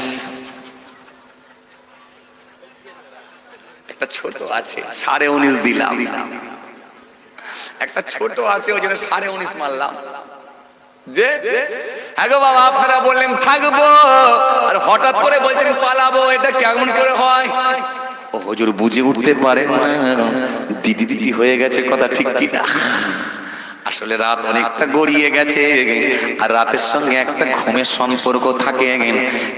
S1: একটা ছোট আছে 19.5 দিলাম, একটা ছোট আছে ওই জন্য 19.5 মারলাম। যে হ্যাঁ গো বাবা আপনারা বললেন থাকবো আর হঠাৎ করে বলছেন পালাবো, এটা কেমন করে হয়? ও হুজুর বুঝে উঠতে পারেন না, দিদি দিদি হয়ে গেছে কথা ঠিক কিনা? আসলে রাত অনেকটা গড়িয়ে গেছে আর রাতের সঙ্গে একটা ঘুমের সম্পর্ক থাকে,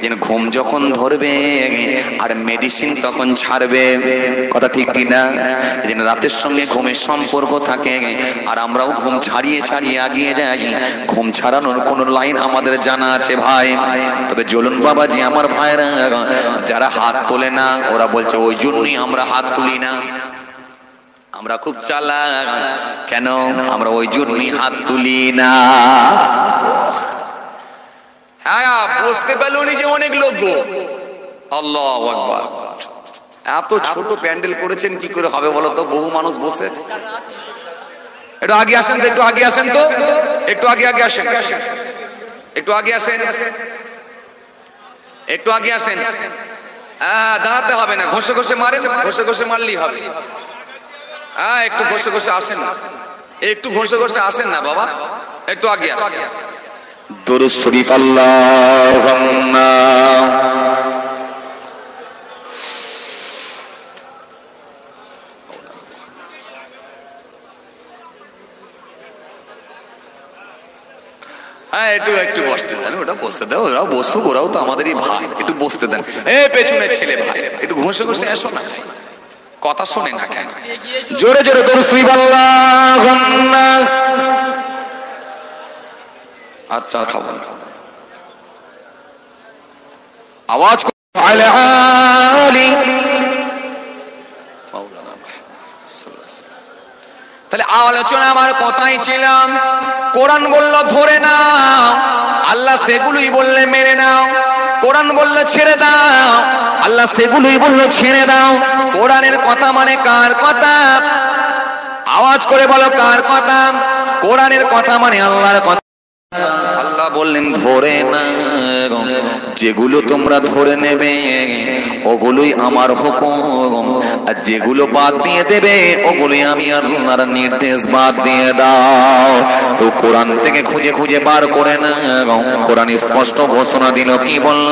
S1: যেন ঘুম যখন ধরবে আর মেডিসিন তখন ছাড়বে, কথা ঠিক কিনা? যেন রাতের সঙ্গে ঘুমের সম্পর্ক থাকে আর আমরাও ঘুম ছাড়িয়ে ছাড়িয়ে এগিয়ে যাই। ঘুম ছাড়ানোর কোন লাইন আমাদের জানা আছে ভাই? তবে জ্বলুন বাবাজি আমার ভাইরা, যারা হাত তোলে না ওরা বলছে ওই জন্যই আমরা হাত তুলি না। আমরা খুব চালাক, কেন? আমরা ওই জন্যই হাত তুলি না। হ্যাঁ বুঝতে পারলুনি যে অনেক লোক গো। আল্লাহু আকবার। এত ছোট প্যান্ডেল করেছেন কি করে হবে বলো তো? বহু মানুষ বসে। একটু আগে আসেন তো, একটু আগে আসেন তো, একটু আগে আগে আসেন, একটু আগে আসেন, একটু আগে আসেন। হ্যাঁ দাঁড়াতে হবে না, ঘষে ঘষে মারেন, ঘষে ঘষে মারলেই হবে। হ্যাঁ একটু ঘষে ঘষে আসেন না, একটু ঘষে ঘষে আসেন না বাবা, একটু আগে আসেন। দুরূদ শরীফ আল্লাহুম্মা হ্যাঁ একটু একটু বসতে দেন, ওটা বসতে দাও, ওরাও বসুক, ওরাও তো আমাদেরই ভাই, একটু বসতে দেন। এই পেছনের ছেলে ভাই একটু ঘষে ঘষে এসো না, কথা শোনে না কেন? জোরে জোরে দুরূদ শরীফ আল্লাহুম্মা। আচ্ছা খাবো না, আওয়াজ আলা আলি মাওলানা। তাহলে আলোচনা আমার কথাই ছিলাম, কোরআন বলল ধরে নাও, আল্লাহ সেগুলোই বললে মেনে নাও। কোরআন বলল ছেড়ে দাও, আল্লাহ সেগুলোই বলল ছেড়ে দাও। কোরআনের কথা মানে কার কথা? আওয়াজ করে বলো কার কথা? কোরআনের কথা মানে আল্লাহর কথা। আল্লাহ বললেন ধরে না, যেগুলো তোমরা ধরে নেবে ওগুলোই আমার হুকুম, আর যেগুলো বাদ দিয়ে দেবে ওগুলোই আমি আল্লাহর নির্দেশ। বাদ দিয়ে দাও। তো কোরআন থেকে খুঁজে খুঁজে বার করে না, কোরআন স্পষ্ট ঘোষণা দিল। কি বলল?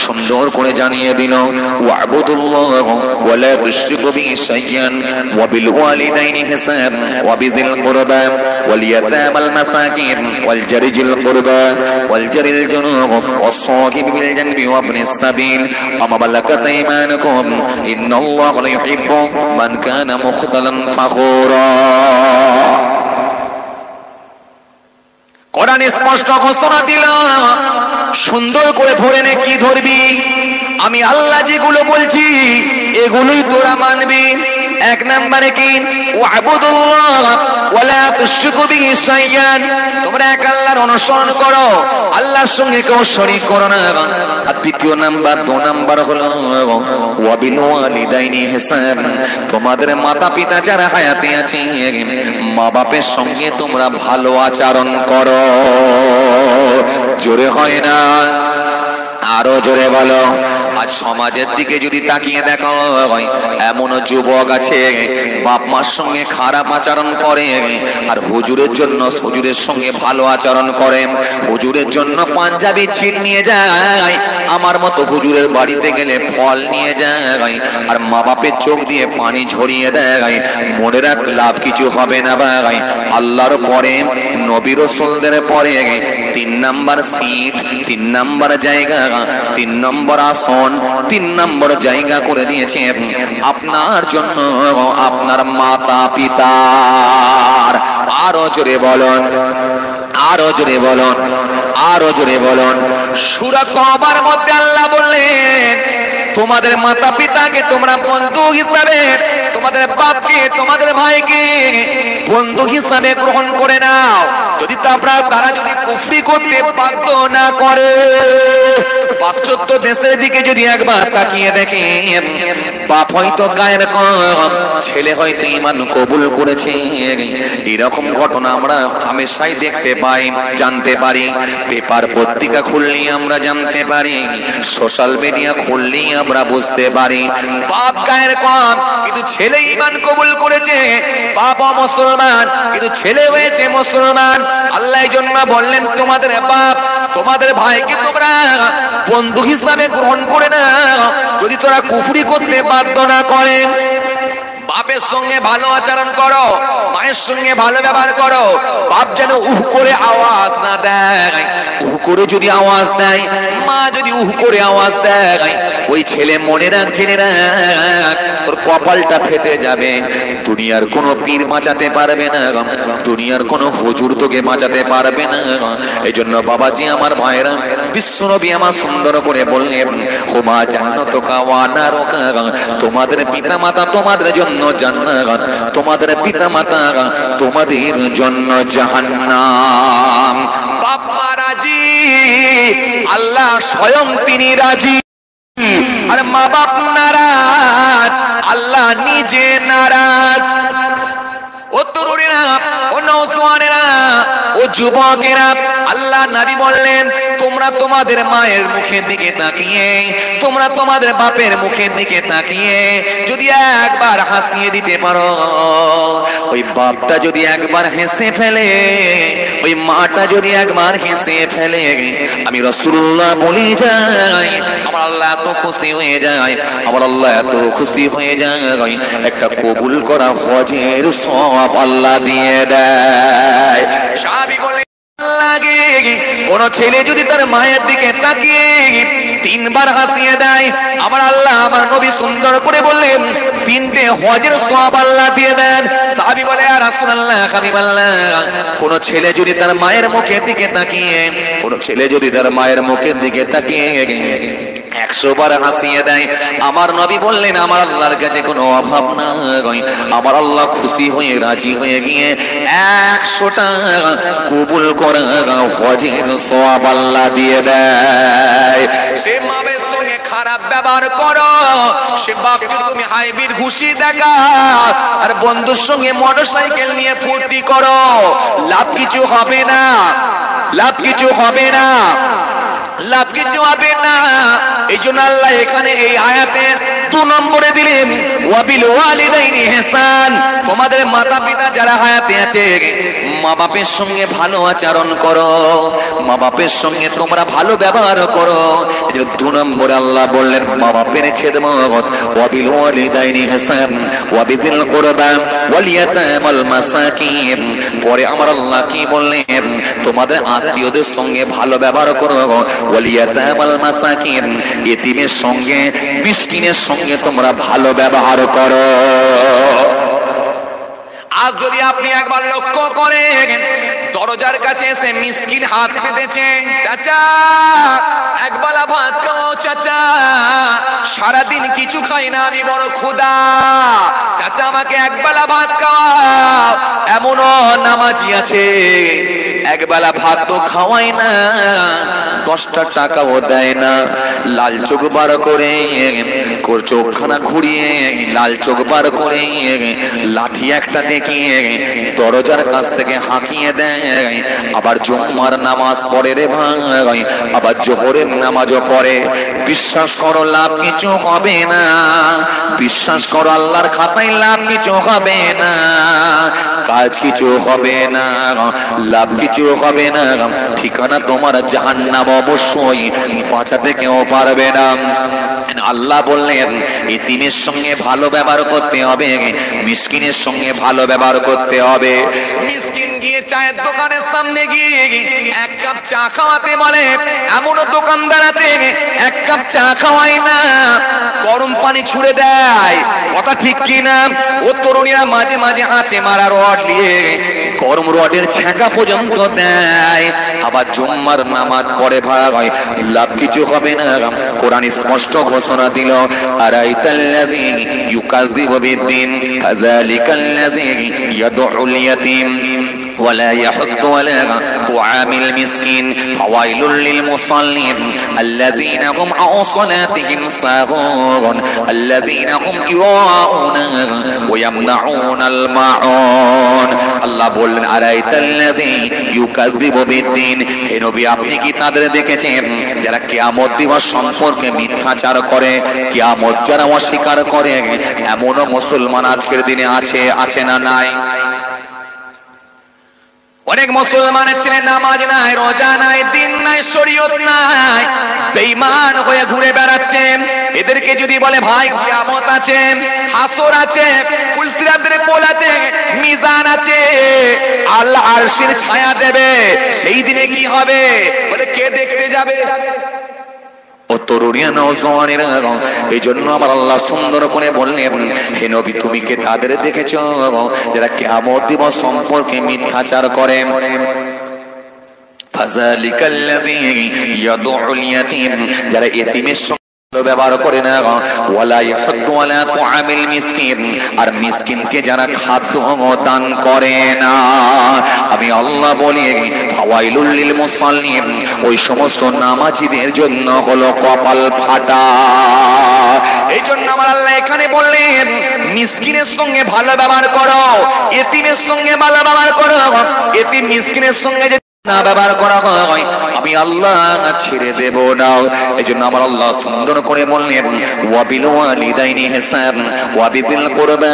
S1: সুন্দর করে জানিয়ে দিল, ওয়াবুদুল্লাহ ওয়ালা তুশরিকু বিহি শাইআন ওয়া বিল ওয়ালিদাইনি ইহসান ওয়া বিযিল কুরবা ওয়াল ইয়াতামাল মাসাকিন ওয়াল জারিজিল কুরবা ওয়াল জারিল জুনুব ওয়াস সাহিব বিল জানবি ওয়া ইবনিস সাবিল ওয়া মা মালাকাত আইমানুকুম ইন্নাল্লাহা লা ইউহিব্বু মান কানা মুখতালান ফাখুরা। কোরআন স্পষ্ট ঘোষণা দিল, সুন্দর করে ধরে নে। কি ধরবি? আমি আল্লাহ যেগুলো বলছি এগুলোই তোরা মানবি। এক নম্বরে কি? ওয়াবুদুল্লাহ ওয়ালা তুশরিকু বিহি শাইআন, তোমরা এক আল্লাহর অনুসরণ করো, আল্লাহর সঙ্গে কেউ শরীক করো না। আর দ্বিতীয় নাম্বার, 2 নাম্বার হলো ওয়া বিল ওয়ালিদাইনি ইহসান, তোমাদের মাতা পিতা যারা হায়াতে আছে মা বাপের সঙ্গে তোমরা ভালো আচরণ করো। জোরে হয় না? আরো জোরে বলো। আজ সমাজের দিকে যদি তাকিয়ে দেখো, এমন যুবক আছে বাপ মার সঙ্গে খারাপ আচরণ করে, আর হুজুরের জন্য হুজুরের সঙ্গে ভালো আচরণ করে। হুজুরের জন্য পাঞ্জাবি ছিট নিয়ে যায়, আমার মতো হুজুরের বাড়িতে গেলে ফল নিয়ে যায়, আর মা বাপের চোখ দিয়ে পানি ঝরিয়ে দেয়। মনে রাখ, লাভ কিছু হবে না ভাই। আল্লাহর পরে, নবী রাসূলদের পরে 3 নাম্বার সিট, 3 নাম্বার জায়গা, 3 নম্বর আসন, 3 নম্বর জায়গা করে দিয়েছে আপনার জন্য আপনার মাতা পিতার। আরো জোরে বলুন, আরো জোরে বলুন, আরো জোরে বলুন। সূরা তওবার মধ্যে আল্লাহ বললেন, তোমাদের মাতা পিতাকে তোমরা বন্ধু হিসাবে, তোমাদের বাপকে তোমাদের ভাইকে বন্ধু হিসাবে গ্রহণ করে নাও, যদি তারা যদি কুফরি করতে বাধ্য না করে। পাশ্চাত্য দেশের দিকে যদি একবার তাকিয়ে দেখে, বাপ হয়তো গায়ের কম, ছেলে হয়তো ঈমান কবুল করেছে, এরকম ঘটনা আমরা হামেশাই দেখতে পাই, জানতে পারি। পেপার পত্রিকা খুললেই আমরা জানতে পারি, সোশ্যাল মিডিয়া খুললেই আমরা বুঝতে পারি। বাপ গায়ের কম কিন্তু ছেলে ঈমান কবুল করেছে, বাপ মুসলমান কিন্তু ছেলে হয়েছে মুসলমান। আল্লাহ জন্য বললেন, তোমাদের বাপ তোমাদের ভাইকে তোমরা বন্ধু হিসাবে গ্রহণ করে না, যদি তোরা কুফরি করতে বাধ্য না করে। বাপের সঙ্গে ভালো আচরণ করো, মায়ের সঙ্গে ভালো ব্যবহার করো। বাপ যেন উহ করে আওয়াজ না দেয়, উহ করে যদি আওয়াজ দেয়, মা যদি উহ করে আওয়াজ দেয়, ওই ছেলে মনে রাখ, জেনে রাখ, তোর কপালটা ফেটে যাবে। দুনিয়ার কোনো পীর বাঁচাতে পারবে না, দুনিয়ার কোনো হুজুর তোকে বাঁচাতে পারবে না। এই জন্য বাবাজি আমার ভাইরা, বিশ্বনবী আমার সুন্দর করে বললেন, হুমা জান্নাতুকা ওয়া নারুকা, তোমাদের পিতা মাতা তোমাদের জন্য জান্নাত, তোমাদের পিতা মাতা তোমাদের জন্য জাহান্নাম। বাপ মা রাজি, আল্লাহ স্বয়ং তিনি রাজি। আর মা বাপ নারাজ, আল্লাহ নিজে নারাজ। ও তরুণেরা, ও নওজওয়ানেরা, ও যুবকেরা, আল্লাহ নবী বললেন, তোমরা তোমাদের মায়ের মুখের দিকে তাকিয়ে, তোমরা তোমাদের বাপের মুখের দিকে তাকিয়ে যদি একবার হাসিয়ে দিতে পারো, ওই বাপটা যদি একবার হেসে ফেলে, ওই মাটা যদি একবার হেসে ফেলে, আমি রাসূলুল্লাহ বলি যাই, আমার আল্লাহ এত খুশি হয়ে যায়, আমার আল্লাহ এত খুশি হয়ে যায়, একটা কবুল করা হজের সওয়াব আল্লাহ দিয়ে দেয়। সাহাবী বলে, লাগে কোন ছেলে যদি তার মায়ের দিকে তাকিয়ে 3 বার হাসিয়ে দেয়, আমার আল্লাহ, আমার নবী সুন্দর করে বললেন, 3টে হজের সওয়াব আল্লাহ দিয়ে দেন। সাহাবী বলে, ইয়া রাসূলুল্লাহ, হাবিবাল্লাহ, কোন ছেলে যদি তার মায়ের মুখের দিকে তাকিয়ে, কোন ছেলে যদি তার মায়ের মুখের দিকে তাকিয়ে 100 বার হাসিয়ে দেয়, আমার নবী বললেন, আমার আল্লাহর কাছে কোনো অভাব নাই, আমার আল্লাহ খুশি হয়ে রাজি হয়ে গিয়ে 100টা কবুল করা হজের সওয়াব আল্লাহ দিয়ে দেয়। সে মায়ের সঙ্গে খারাপ ব্যবহার করো, সে বাপকে তুমি হাইব্রিড ঘুষি দেখা, আর বন্ধুর সঙ্গে মোটরসাইকেল নিয়ে ফুর্তি করো, লাভ কিছু হবে না। লাভ কিছু হবে না, লাভ কিছু হবে না। এই জন্য আল্লাহ এখানে এই আয়াতে 2 নম্বরে দিলেন ওয়াবিল ওয়ালিদাইনি ইহসান। তোমাদের মাতা পিতা যারা হায়াতে আছে মা বাপের সঙ্গে ভালো আচরণ করো, মা বাপের সঙ্গে তোমরা ভালো ব্যবহার করো। এই যে 2 নম্বরে আল্লাহ বললেন মা বাপের খেদমত, ওয়াবিল ওয়ালিদাইনি ইহসান ওয়াবিদিল কুরবা ওয়াল ইয়াতামাল মাসাকিন। পরে আমার আল্লাহ কি বললেন? তোমাদের আত্মীয়দের সঙ্গে ভালো ব্যবহার করো, ওয়াল ইয়াতামাল মাসাকিন, এতিমের সঙ্গে মিসকিনের সঙ্গে তোমরা ভালো ব্যবহার করো। আজ যদি আপনি একবার লক্ষ্য করেন, দরজার কাছে এসে মিসকিন হাত পেতেছে, চাচা একবেলা ভাত খাও, চাচা সারাদিন কিছু খাই না আমি বড় ক্ষুধা, চাচা আমাকে একবেলা ভাত খাও। এমনও নামাজি আছে একবেলা ভাত তো খাওয়াই না, 10টা টাকাও দেয় না, লাল চোখ বার করে চোখখানা ঘুরিয়ে লাল চোখ বার করে লাঠি একটা দেখিয়ে দরজার কাছ থেকে হাঁকিয়ে দেয়। আবার জুম্মার নামাজ পড়ে রে ভাই, আবার জোহরের নামাজও পড়ে। বিশ্বাস করো লাভ কিছু হবে না, বিশ্বাস করো আল্লাহর খাতায় লাভ কিছু হবে না, কাজ কিছু হবে না, লাভ কিছু হবে না, ঠিকানা তোমার জাহান্নাম, অবশ্যই বাঁচাতে কেউ পারবে না। আল্লাহ বললেন এতিমের সঙ্গে ভালো ব্যবহার করতে হবে, মিসকিনের সঙ্গে ভালো ব্যবহার করতে হবে। মিসকিন গিয়ে চায়ের দোকানের সামনে গিয়ে 1 কাপ চা খাওয়াতে বলে, এমনও দোকানদার আছে 1 কাপ চা খাওয়াই না, গরম পানি ছুড়ে দেয়। কথা ঠিক কি না? ও তরুণীরা মাঝে মাঝে আছে মারা রড নিয়ে গরম রডের ছ্যাঁকা পর্যন্ত দেয়। আবার জুম্মার নামাজ পড়ে ভাই, লাভ কিছু হবে না। কোরআন স্পষ্ট ঘোষণা দিল, আরাইতাল্লাযী ইউকাযযিবু বিদ্দীন ফাযালিকাল্লাযী ইয়াদউল ইয়াতীম ولا يحض على طعام المسكين فويل للمصلين الذين هم عن صلاتهم ساهون الذين هم يراءون ويمنعون الماعون। আল্লাহ বললেন আরাইতাল্লাযী ইউকাযযিবু বিদ্দীন, হে নবী আপনি কি তাদের দেখেছেন যারা কিয়ামত দিবস সম্পর্কে মিথ্যাচার করে, কিয়ামত যারা অস্বীকার করে? এমনও মুসলমান আজকের দিনে আছে না নাই? অনেক মুসলমানের ছেলে নামাজ নাই, রোজা নাই, দিন নাই, শরীয়ত নাই, বেঈমান হয়ে ঘুরে বেড়াচ্ছে। এদেরকে যদি বলে ভাই কিয়ামত আছে, হাসর আছে, পুলসিরাতের পোল আছে, মিজান আছে, আল্লাহ আরশের ছায়া দেবে, সেই দিনে কি হবে? বলে কে দেখতে যাবে? ও তরুণীরা নওজওয়ানেরা, এই জন্য আমার আল্লাহ সুন্দর করে বললেন হে নবী তুমি কে তাদের দেখেছো যারা কিয়ামত দিবস সম্পর্কে মিথ্যাচার করে? ফাযালিকাল্লাযী ইয়াদউল ইয়াতীম, যারা এতিমের ব্যবহার করে না, ওয়ালা ইয়াহুদ্দু আলা তুআমিল মিসকিন, আর মিসকিনকে যারা খাদ্য দান করে না। আমি আল্লাহ বলি ফাওয়াইলুল লিল মুসাল্লিন, ওই সমস্ত নামাজীদের জন্য হলো কপাল ফাটা। এই জন্য আমার আল্লাহ এখানে বললেন মিসকিনের সঙ্গে ভালো ব্যবহার করো, এতিমের সঙ্গে ভালো ব্যবহার করো। এতিম মিসকিনের সঙ্গে না ব্যবহার করা হয় আমি আল্লাহ ছেড়ে দেব না। এই জন্য আমার আল্লাহ সুন্দর করে বললেন ওয়াবিল ওয়ালিদাইনি ইহসান ওয়াবিদিল কুরবা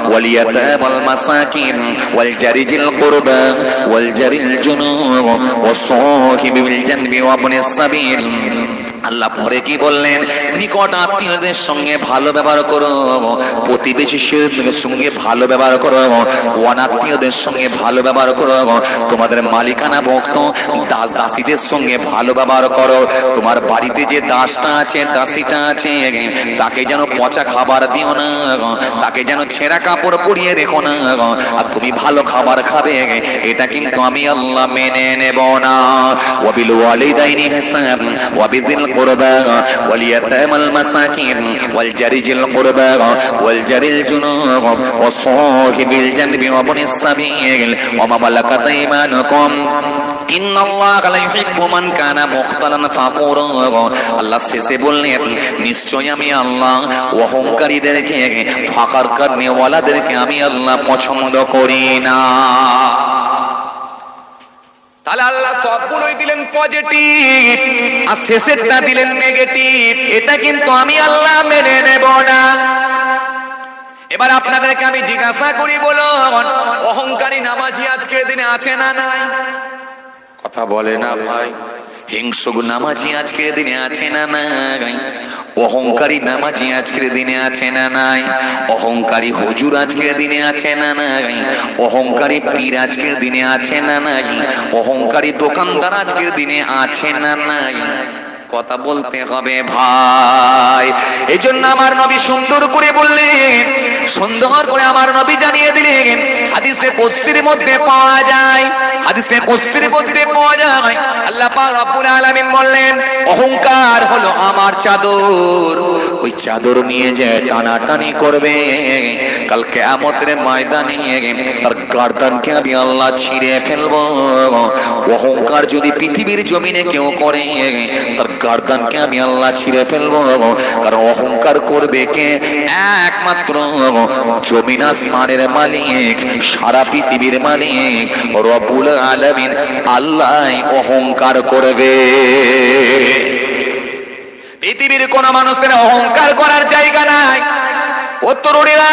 S1: ওয়াল ইয়াতামাল মাসাকিন ওয়াল জারিজিল কুরবা ওয়াল জারিল জুনুব ওয়াসাহিবিল জানবি ওয়া ইবনিস সাবিল। আল্লাহ পরে কি বললেন? নিকট আত্মীয়দের সঙ্গে ভালো ব্যবহার করো, প্রতিবেশীদের সঙ্গে ভালো ব্যবহার করো, অনাত্মীয়দের সঙ্গে ভালো ব্যবহার করো, তোমাদের মালিকানা ভক্ত দাস দাসীদের সঙ্গে ভালো ব্যবহার করো। তোমার বাড়িতে যে দাসটা আছে দাসীটা আছে তাকে যেন পচা খাবার দিও না, তাকে যেন ছেঁড়া কাপড় পরিয়ে রেখো না, আর তুমি ভালো খাবার খাবে এটা কিন্তু আমি আল্লাহ মেনে নেব না। ওয়াবিল ওয়ালিদাইনি ইহসান ওয়াবিদিল কুরবা ওয়াল ইয়াতামাল মাসাকিন ওয়াল জারিজিল কুরবা ওয়াল জারিল জুনুব ওয়াসাহিবিল জানবি ওয়া ইবনিস সাবিল ওয়া মা মালাকাত আইমানুকুম ইন্নাল্লাহা লা ইউহিব্বু মান কানা মুখতালান ফাকুরা। আল্লাহ শেষে বললেন নিশ্চয়ই আমি আল্লাহ অহংকারীদেরকে ফাকার করনেওয়ালাদেরকে আমি আল্লাহ পছন্দ করি না। তাহলে আল্লাহ সবগুলোই দিলেন পজিটিভ আর শেষেরটা দিলেন নেগেটিভ। এটা কিন্তু আমি আল্লাহ মেনে নেব না। এবার আপনাদেরকে আমি জিজ্ঞাসা করি, বলুন অহংকারী নামাজি আজকের দিনে আছে না নাই? কথা বলে না ভাই। হিংসুক নামাজি আজকের দিনে আছে না নাই? অহংকারী নামাজি আজকের দিনে আছে না নাই? অহংকারী হুজুর আজকের দিনে আছে না নাই? অহংকারী পীর আজকের দিনে আছে না নাই? অহংকারী দোকানদার আজকের দিনে আছে না নাই? কথা বলতে হবে ভাই। এই জন্য আমার নবী সুন্দর করে বললেন, সুন্দর করে আমার নবী জানিয়ে দিলেন, হাদিসে কুদসির মধ্যে পাওয়া যায়, হাদিসে কুদসির মধ্যে পাওয়া যায় আল্লাহ পাক রব্বুল আলামিন বললেন, অহংকার হলো আমার চাদর, ওই চাদর নিয়ে যে টানাটানি করবে কাল কিয়ামতের ময়দানে তার গর্দানকে আমি আল্লাহ ছিঁড়ে ফেলবো। অহংকার যদি পৃথিবীর জমিনে কেউ করে তার গর্দানকে আমি আল্লাহ ছিঁড়ে ফেলবো। কারণ অহংকার করবে কে? একমাত্র জমিন আসমানের মালিক, সারা পৃথিবীর মালিক রব্বুল আলামিন আল্লাহ অহংকার করবে। পৃথিবীর কোন মানুষের অহংকার করার জায়গা নাই। ও তরুণীরা,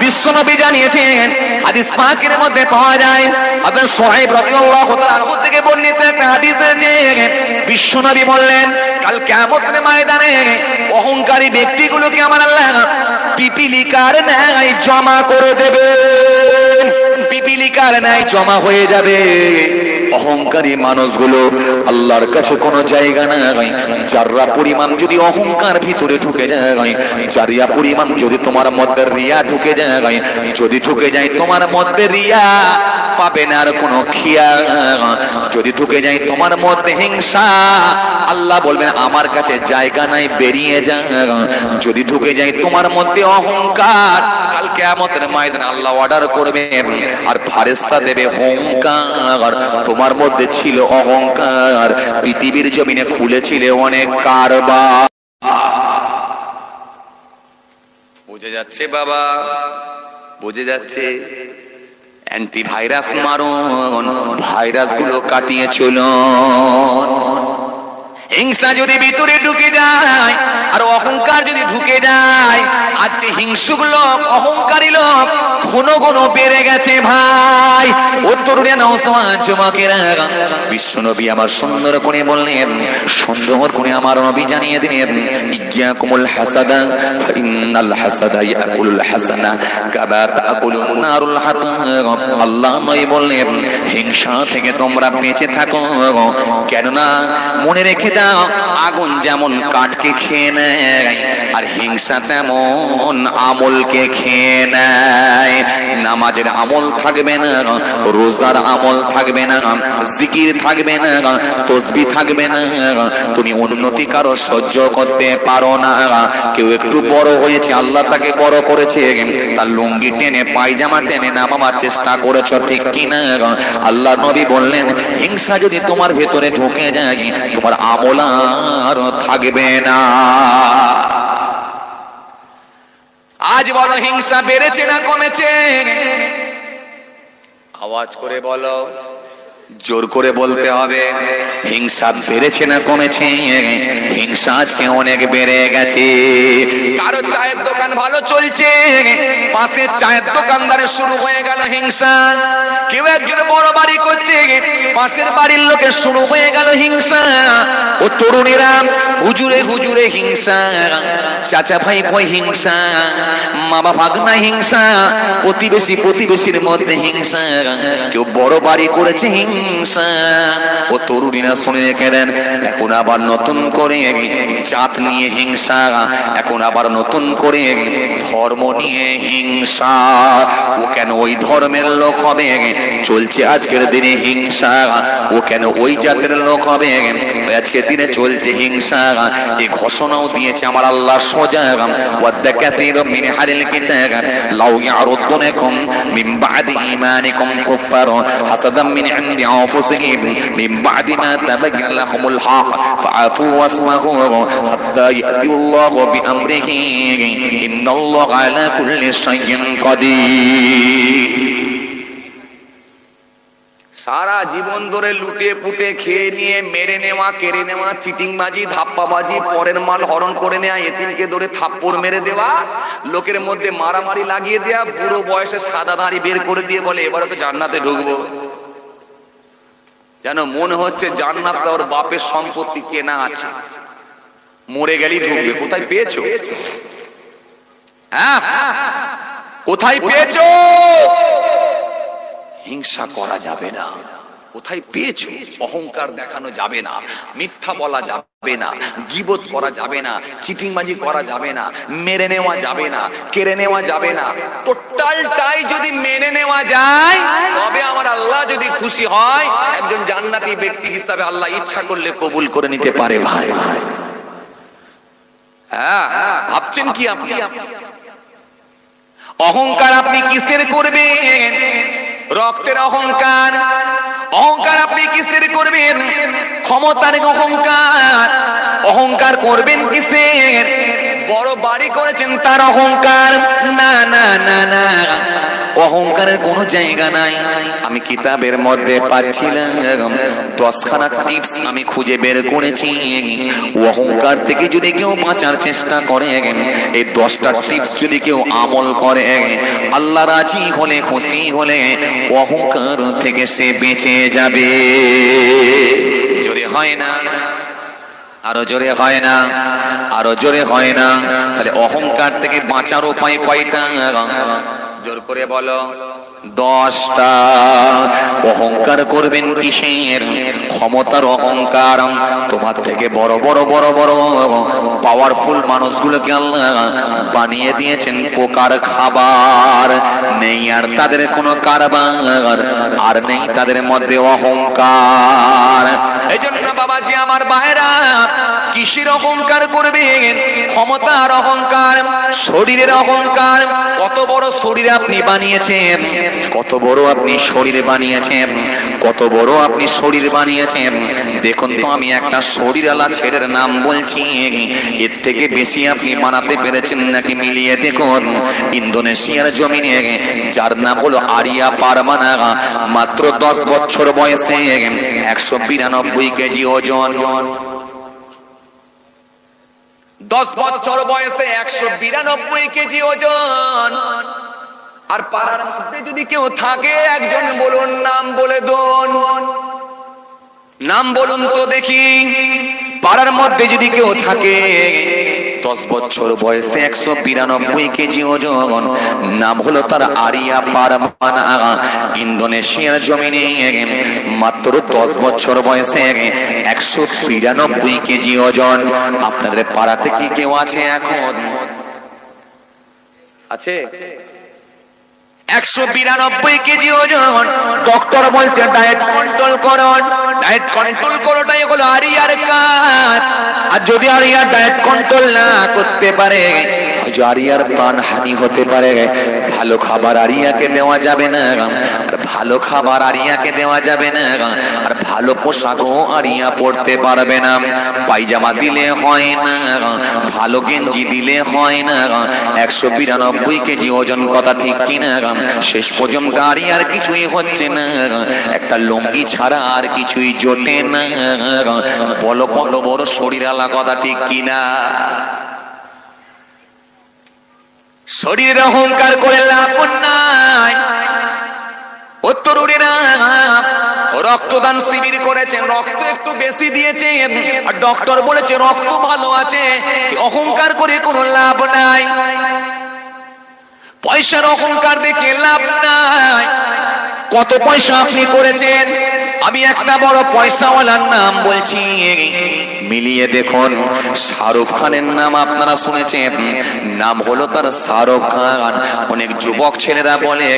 S1: বিশ্বনবী জানিয়েছেন, হাদিস পাকের মধ্যে পাওয়া যায়, হযরত সুহাইব রাদিয়াল্লাহু তাআলা আনহু থেকে বর্ণিত একটা হাদিসে যে বিশ্বনবী বললেন, কাল কিয়ামতের ময়দানে অহংকারী ব্যক্তিগুলোকে আমার আল্লাহ পিপিলিকার ন্যায় জমা করে দেবেন। পিপিলিকার ন্যায় জমা হয়ে যাবে। অহংকারী মানুষগুলো আল্লাহর কাছে কোনো জায়গা নাই। যারা পরিমাণ যদি অহংকার ভিতরে ঢুকে যায়, যারিয়া পরিমাণ যদি তোমার মধ্যে রিয়া ঢুকে যায়, যদি ঢুকে যায় তোমার মধ্যে রিয়া, পাবে না আর কোনো খিয়া। যদি ঢুকে যায় তোমার মধ্যে হিংসা, আল্লাহ বলবেন আমার কাছে জায়গা নাই, বেরিয়ে যা। যদি ঢুকে যায় তোমার মধ্যে অহংকার, কাল কিয়ামতের ময়দানে আল্লাহ অর্ডার করবে আর ফেরেশতা দেবে হুঙ্কার, তোমার মধ্যে ছিল অহংকার, পৃথিবীর জমিনে খুলেছিলে অনেক কারবার। বুঝে যাচ্ছে বাবা? বুঝে যাচ্ছে? অ্যান্টিভাইরাস মারুন, ভাইরাস গুলো কাটিয়ে চলুন। হিংসা যদি ভিতরে ঢুকে যায় আর অহংকার যদি ঢুকে যায়, আজকে হিংসুক লোক, অহংকারী লোক ঘন ঘন বেড়ে গেছে ভাই। ও তরুণী নওজওয়ান যুবকেরা, বিশ্বনবী আমার সুন্দর করে বললেন, সুন্দর করে আমার নবী জানিয়ে দিলেন, ইয়াকুমুল হাসাদা ফাইন্নাল হাসাদা ইয়াকুলুল হাসানা কামা তাকুলুন নারুল হাতাব। আল্লাহ নবী বললেন, হিংসা থেকে তোমরা বেঁচে থাকো, কেননা মনে রেখে দাও, আগুন যেমন কাঠকে খেয়ে নেয় আর হিংসা তেমন আমলকে খেয়ে নেয়। নামাজের আমল থাকবে না, রোজার আমল থাকবে না, জিকির থাকবে না, তাসবিহ থাকবে না, তুমি উন্নতি কারো সহ্য করতে পারো না। কেউ একটু বড় হয়েছে, আল্লাহ তাকে বড় করেছে, তার লুঙ্গি টেনে পায়জামা টেনে নামাবার চেষ্টা করেছো, ঠিক কিনা? আল্লাহ নবী বললেন, হিংসা যদি তোমার ভেতরে ঢুকে যায় তোমার আমল আর থাকবে না। আজ বলো, হিংসা বেড়েছে না কমেছে? আওয়াজ করে বলো, জোর করে বলতে হবে। হিংসা বেড়েছে না কমেছে? হিংসা আজকে অনেক বেড়ে গেছে। কারো চায়ের দোকান ভালো চলছে, পাশে চায়ের দোকানদারের শুরু হয়ে গেল হিংসা। কেউ একজন বড় বাড়ি করছে, পাশের বাড়ির লোকের শুরু হয়ে গেল হিংসা। ও তরুণীরা, হুজুরে হুজুরে হিংসা, চাচা ভাই ভাই হিংসা, মামা ভাগনা হিংসা, প্রতিবেশী প্রতিবেশীর মধ্যে হিংসা। কেউ বড় বাড়ি করেছে হিংসা। ও তরুণীরা শুনে রেখে দেন, এখন আবার নতুন করে জাত নিয়ে হিংসা, এখন আবার নতুন করে ধর্ম নিয়ে হিংসা। ও কেন ওই ধর্মের লোক হবে, চলছে আজকের দিনে হিংসা। ও কেন ওই জাতের লোক হবে, আজকের দিনে চলছে হিংসা। এই ঘোষণাও দিয়েছে আমার আল্লাহ সোজা, ওয়াদ্দা কাসীরুম মিন আহলিল কিতাব লাউ ইয়ারুদ্দুনাকুম মিন বা'দি ঈমানিকুম কুফারা হাসাদাম মিন ইনদি আনফুসিহিম মিন বা'দি মা তাবাyyana লাহুমুল হক ফাআফু ওয়াসমাহু হাত্তা ইয়াতিল্লাহু বিআমরিহি ইন্নাল্লাহা আলা কুল্লি শাইইন কাদির। সারা জীবন ধরে লুটে পুটে খেয়ে নিয়ে মেরে নেওয়া, কেড়ে নেওয়া, চিটিংবাজি, ধাপ্পাবাজি, পরের মাল হরণ করে নেওয়া, এতিমকে ধরে থাপ্পড় মেরে দেওয়া, লোকের মধ্যে মারামারি লাগিয়ে দেওয়া, বুড়ো বয়সে সাদা দাড়ি বের করে দিয়ে বলে এবারে তো জান্নাতে ঢুকবো। যেন মনে হচ্ছে জান্নাত ওর বাপের সম্পত্তি কেনা আছে, মরে গেলেই ঢুকবে। কোথায় পেয়েছো? হ্যাঁ, কোথায় পেয়েছো? হিংসা করা যাবে না। কোথায় পেয়েছো? অহংকার দেখানো যাবে না, মিথ্যা বলা যাবে না, গীবত করা যাবে না, চিটিংবাজি করা যাবে না, মেরে নেওয়া যাবে না, কেড়ে নেওয়া যাবে না। টোটালটাই যদি মেনে নেওয়া যায় তবে আমার আল্লাহ যদি খুশি হয়, একজন জান্নাতি ব্যক্তি হিসাবে আল্লাহ ইচ্ছা করলে কবুল করে নিতে পারে। ভাই হ্যাঁ, ভাবছেন কি আপনি? অহংকার আপনি কিসের করবেন? রক্তের অহংকার। অহংকার আপনি কিসের করবেন? ক্ষমতার অহংকার। অহংকার করবেন কিসের? বড় বাড়ি করেছেন তার অহংকার? না না না না, অহংকারের কোনো জায়গা নাই। আমি কিতাবের মধ্যে পাচ্ছিলাম 10খানা টিপস আমি খুঁজে বের করেছি। অহংকার থেকে যদি কেউ বাঁচার চেষ্টা করে, এই 10টা টিপস যদি কেউ আমল করে, আল্লাহ রাজি হলে, খুশি হলে অহংকার থেকে সে বেঁচে যাবে। জোরে হয় না? আরো জোরে হয় না? আরো জোরে হয় না? তাহলে অহংকার থেকে বাঁচার উপায় কয়টা? জোর করে বলো। 10টা। অহংকার করবেন কিসের? ক্ষমতার অহংকার। তোমার থেকে বড় বড় বড় বড় পাওয়ারফুল মানুষগুলোকে আল্লাহ বানিয়ে দিয়েছেন পোকার খাবার। নেই আর তাদের কোনো কারবার, আর নেই তাদের মধ্যে অহংকার। এই জন্য বাবাজি আমার ভাইরা, কিসের অহংকার করবেন? ক্ষমতার অহংকার, শরীরের অহংকার। কত বড় শরীর আপনি বানিয়েছেন, কত বড় আপনি শরীরে বানিয়েছেন, কত বড় আপনি শরীর বানিয়েছেন। দেখুন তো, আমি একটা শরীরওয়ালা ছেলের নাম বলছি, এর থেকে বেশি আপনি বানাতে পেরেছেন নাকি? মিলিয়ে দেখুন। ইন্দোনেশিয়ার জমিনে যার নাম হলো আরিয়া পারমানা, মাত্র 10 বছর বয়সে 192 কেজি ওজন। 10 বছর বয়সে 192 কেজি ওজন। আর পাড়ার মধ্যে যদি কেউ থাকে, একজন বলুন, নাম বলে দোন, নাম বলুন তো দেখি। পাড়ার মধ্যে যদি কেউ থাকে 10 বছর বয়সে 192 কেজি ওজন, নাম হলো তার আরিয়া পারমানা। ইন্দোনেশিয়ার জমিনে মাত্র 10 বছর বয়সে 192 কেজি ওজন। আপনাদের পাড়াতে কি কেউ আছে এখন? আছে? 192 কেজি ওজন। ডক্টর বলছে ডায়েট কন্ট্রোল করো, ডায়েট কন্ট্রোল করাটাই হলো আরিয়ার কাজ। আর যদি আরিয়া ডায়েট কন্ট্রোল না করতে পারে, আরিয়ার প্রাণহানি হতে পারে। ভালো খাবার আরিয়াকে দেওয়া যাবে না, আর ভালো খাবার আরিয়াকে দেওয়া যাবে না, আর ভালো পোশাকও আরিয়া পরতে পারবে না। পায়জামা দিলে হয় না, ভালো গেঞ্জি দিলে হয় না। 192 কেজি ওজন, কথা ঠিক কিনা? শেষ পর্যন্ত আরিয়ার কিছুই হচ্ছে না, একটা লুঙ্গি ছাড়া আর কিছুই জোটে না। বলো কত বড় শরীরওয়ালা, কথা ঠিক কিনা? শরীরের অহংকার করে লাভ নাই। উত্তরুড়েরা রক্তদান শিবির করেছেন, রক্ত একটু বেশি দিয়েছেন, আর ডক্টর বলেছে রক্ত ভালো আছে। অহংকার করে কোনো লাভ নাই। পয়সার অহংকার দেখে লাভ নাই। কত পয়সা আপনি করেছেন? আমি একটা বড় পয়সাওয়ালার নাম বলছি, মিলিয়ে দেখুন। শাহরুখ খানের নাম আপনারা শুনেছেন, নাম হলো তার শাহরুখ খান। অনেক যুবক ছেলেরা বলে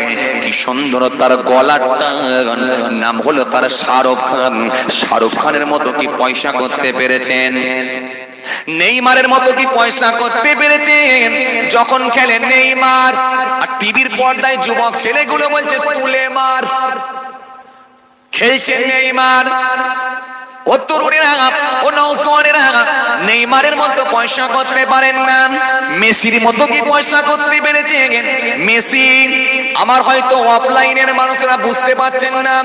S1: কি সুন্দর তার গলাটা, নাম হলো তার শাহরুখ খান। শাহরুখ খানের মতো কি পয়সা করতে পেরেছেন? নেইমারের মতো কি পয়সা করতে পেরেছেন? যখন খেলে নেইমার, আর টিভির পর্দায় যুবক ছেলেগুলো বলছে তুলে মার, খেলছে নেইমার। ও তরুণেরা, ও নওজওয়ানেরা, নেইমারের মতো পয়সা করতে পারেন না। মেসির মতো কি পয়সা করতে পেরেছেন? মেসি আমার হয়তো অফলাইনের মানুষরা বুঝতে পারছেন না,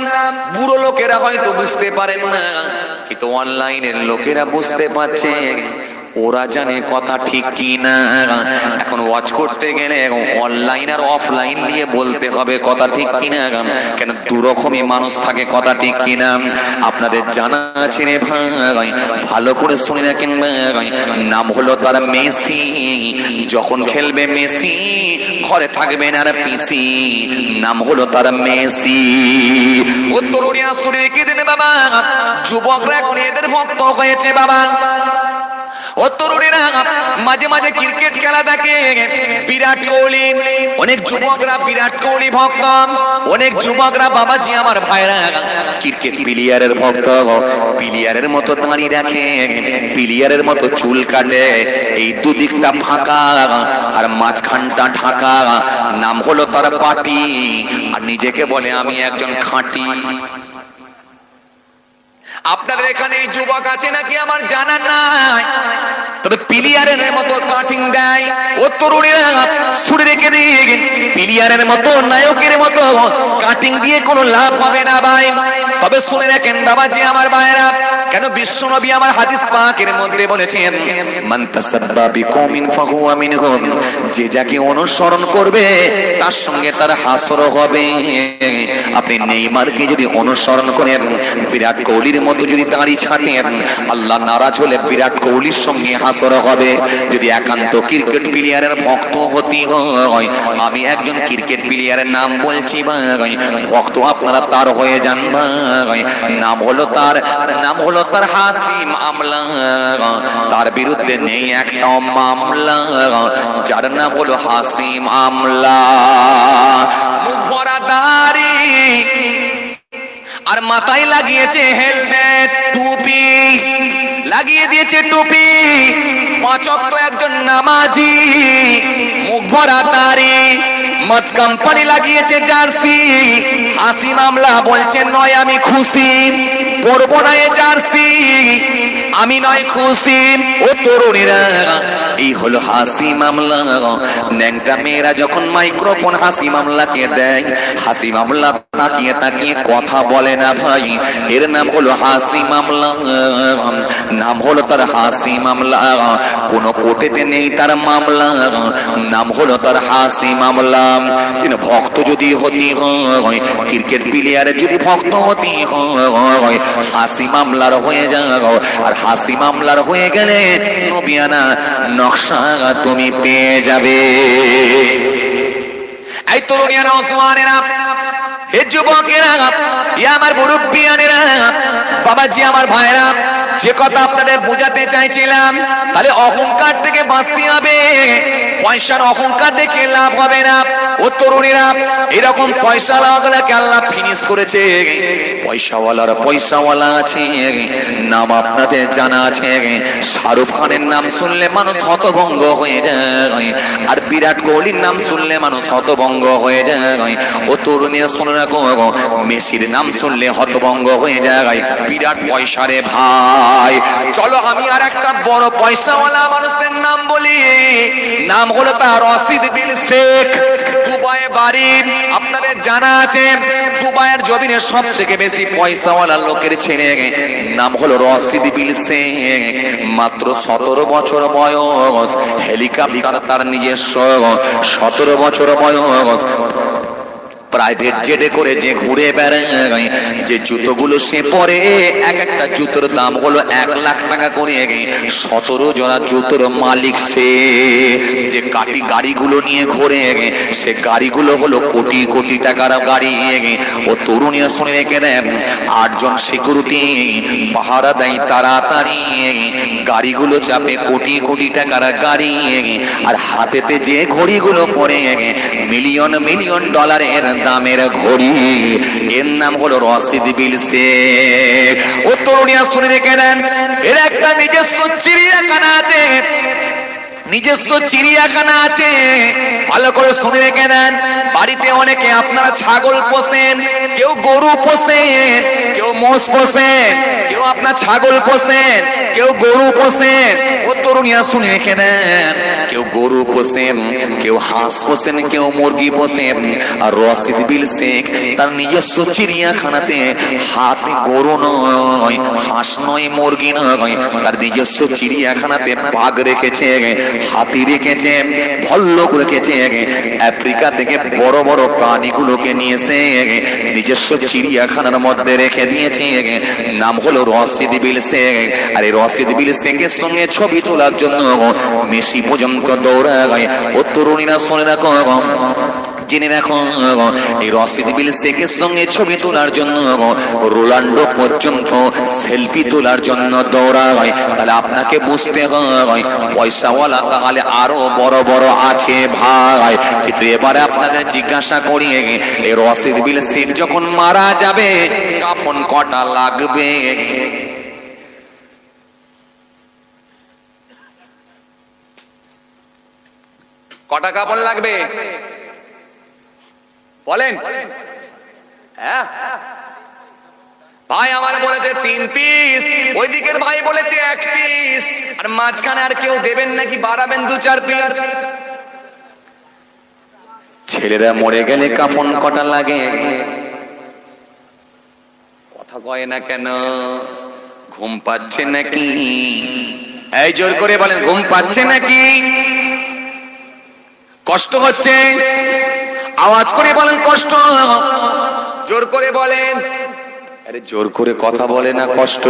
S1: বুড়ো লোকেরা হয়তো বুঝতে পারেন না, কিন্তু অনলাইনের লোকেরা বুঝতে পারছে, ওরা জানে কথা ঠিক কি না। এখন ওয়াচ করতে গেলে অনলাইন আর অফলাইন নিয়ে বলতে হবে কথা ঠিক কিনা, কেন দুরকমই মানুষ থাকে, কথা ঠিক কিনা আপনাদের জানা আছে রে ভাই, ভালো করে শুনে রাখেন ভাই। নাম হলো তার মেসি, যখন খেলবে মেসি ঘরে থাকবে না আর পিসি, নাম হলো তার মেসি। ও তরুণীরা শুনে রেখে দেন বাবা, যুবকরা এখন এদের ভক্ত হয়েছে বাবা। ও তরুণীরা মাঝে মাঝে ক্রিকেট খেলা দেখে, বিরাট কোহলি, অনেক যুবকরা বিরাট কোহলি ভক্ত, অনেক যুবকরা বাবাজি আমার ভাইরা ক্রিকেট প্লেয়ারের ভক্ত, প্লেয়ারের মতো দাঁড়িয়ে রাখে, প্লেয়ারের মতো চুল কাটে, এই দুদিকটা ফাঁকা আর মাঝখানটা ঢাকা, নাম হলো তার পাটি, আর নিজেকে বলে আমি একজন খাঁটি। আপনাদের এখানে এই যুবক আছে নাকি আমার জানা নাই, তবে প্লেয়ারের মতো কাটিং দেয়। ও তরুণীরা শুনে রেখে দিন, প্লেয়ারের মতো নায়কের মতো কাটিং দিয়ে কোনো লাভ হবে না ভাই। তবে শুনে রাখেন বাবাজি আমার ভাইরা, কেন বিশ্বনবী আমার হাদিস পাকের মধ্যে বলেছেন, মান তাসাব্বা বিকওমিন ফাহুয়া মিনহুম, যে যাকে অনুসরণ করবে তার সঙ্গে তার হাসর হবে। আপনি নেইমারকে যদি অনুসরণ করেন, বিরাট কোহলির মতো যদি দাড়ি ছাঁটেন, আল্লাহ নারাজ হলে বিরাট কোহলির সঙ্গে হাসর হবে। যদি একান্ত ক্রিকেট প্লেয়ারের ভক্ত হতে হয়, আমি একজন ক্রিকেট প্লেয়ারের নাম বলছি ভাই, ভক্ত আপনারা তার হয়ে যান ভাই। নাম হলো তার হাসিম আমলা, তার বিরুদ্ধে নেই একটা মামলা, যার নাম হলো হাসিম আমলা। মুখ ভরা দাড়ি আর মাথায় লাগিয়েছে হেলমেট, টুপি লাগিয়ে দিয়েছে, টুপি, 5 ওয়াক্ত একজন নামাজি, মুখ ভরা দাড়ি, মদ কোম্পানি লাগিয়েছে জার্সি, হাসিম আমলা বলছে নয় আমি খুশি, পরবো না এ জার্সি, আমি নয় খুশি। ও তরুণীরা, এই হলো হাসিম আমলা। ন্যাংটা মেয়েরা যখন মাইক্রোফোন হাসিম আমলাকে দেয়, হাসিম আমলা তাকিয়ে তাকিয়ে কথা বলে না ভাই, এর নাম হলো হাসিম আমলা, নাম হলো তার হাসিম আমলা। কোন কোর্টেতে নেই তার মামলা, নাম হলো তার হাসিম আমলা। তিনি ভক্ত যদি হতে হয়, ক্রিকেট প্লেয়ারের যদি ভক্ত হতে হয়, হাসিম আমলার হয়ে যাও, আর হাসিম আমলার হয়ে গেলে নবিয়ানা নকশা তুমি পেয়ে যাবে। এই তরুণীরা, ওসমানেরা, হে যুবকেরা, আমার মুরব্বিয়ানেরা, বাবাজি আমার ভাইরা, যে কথা আপনাদের বোঝাতে চাইছিলাম, তাহলে অহংকার থেকে বাঁচতে হবে, পয়সার অহংকার দেখে লাভ হবে না। ও তরুণীরা, এরকম পয়সা লাগাকে আল্লাহ ফিনিশ করেছে, পয়সাওয়ালার পয়সাওয়ালা আছে, নাম আপনাদের জানা আছে। শাহরুখ খানের নাম শুনলে মানুষ হতভঙ্গ হয়ে যায়, আর বিরাট কোহলির নাম শুনলে মানুষ হতভঙ্গ হয়ে যায়। ও তরুণীরা শুনে রাখো, মেসির নাম শুনলে হতভঙ্গ হয়ে যায়, বিরাট পয়সারে ভাই। চলো আমি আর একটা বড় পয়সাওয়ালা মানুষের নাম বলি, নাম হলো তার রশিদ বিন শেখ, দুবাই বাড়ি। আপনাদের জানা আছে দুবাইয়ের জমিনে সব থেকে বেশি পয়সাওয়ালা লোকের ছেলে, নাম হলো রশিদ বিন শেখ। মাত্র 17 বছর বয়স, হেলিকপ্টার তার নিজস্ব, 17 বছর বয়স, প্রাইভেট জেটে করে যে ঘুরে বেড়ায়, যে জুতোগুলো সে পরে, এক একটা জুতোর দাম হলো 1 লাখ টাকা করে, 17 জোড়া জুতোর মালিক সে। যে কাটি গাড়িগুলো নিয়ে ঘোরে, সে গাড়িগুলো হলো কোটি কোটি টাকার গাড়ি। ও তরুণীরা শুনে রেখে দেন, 8 জন সিকিউরিটি পাহারা দেয় তাড়াতাড়ি, গাড়িগুলো চাপে কোটি কোটি টাকার গাড়ি, আর হাতেতে যে ঘড়িগুলো পরে, মিলিয়ন মিলিয়ন ডলারের দামের ঘড়ি, এর নাম হলো রশিদ বিন শেখ। ও তরুণীরা শুনে রেখে দেন, এর একটা নিজস্ব চিড়িয়াখানা আছে, নিজস্ব চিড়িয়াখানা আছে, ভালো করে শুনে রেখে দেন। বাড়িতে অনেকে আপনারা ছাগল পোষেন, কেউ গরু পোষেন, কেউ মোষ পোষেন, কেউ আপনার ছাগল পোষেন, কেউ গরু পোষেন। ও তরুণিয়া শুনে রেখে দেন, কেউ গরু পোষেন, কেউ হাঁস পোষেন, কেউ মুরগি পোষেন। আর রশিদ বিল শেখ তার নিজস্ব চিড়িয়াখানাতে হাতে গরু নয়, হাঁস নয়, মুরগি নয়, তার নিজস্ব চিড়িয়াখানাতে বাঘ রেখেছে, হাতি রেখেছে, ভল্লুক রেখেছে। আফ্রিকা থেকে বড় বড় প্রাণীগুলোকে নিয়ে এসে নিজস্ব চিড়িয়াখানার মধ্যে রেখে দিয়েছে। নাম হলো রশিদ বিল শেখ। আর এই রশিদ বিল শেখের সঙ্গে ছবি তোলার জন্য মেসি পর্যন্ত দৌড়ায়। ও তরুণীরা শুনে রাখো, জেনে রাখো, এই রশিদ বিল শেখের সঙ্গে ছবি তোলার জন্য রোনাল্ডো পর্যন্ত সেলফি তোলার জন্য দৌড়ায়। তাহলে আপনাকে বুঝতে হয় পয়সাওয়ালা তাহলে আরো বড় বড় আছে ভাই। কিন্তু এবারে আপনাদের জিজ্ঞাসা করি, এই রশিদ বিল শেখ যখন মারা যাবে কাফন কটা লাগবে? কটা কাপড় লাগবে বলেন? হ্যাঁ ভাই আমার বলেছে 3 পিস, ওই দিকের ভাই বলেছে 1 পিস, আর মাঝখানে আর কেউ দেবেন নাকি বাড়াবেন 2-4 পিস? ছেলেরা মরে গেলে কাফন কটা লাগে? কথা কয় না কেন? ঘুম পাচ্ছে নাকি? এই জোর করে বলেন, ঘুম পাচ্ছে নাকি? কষ্ট হচ্ছে? আওয়াজ করে বলেন কষ্ট। জোর করে বলেন। আরে জোর করে কথা বলে না, কষ্ট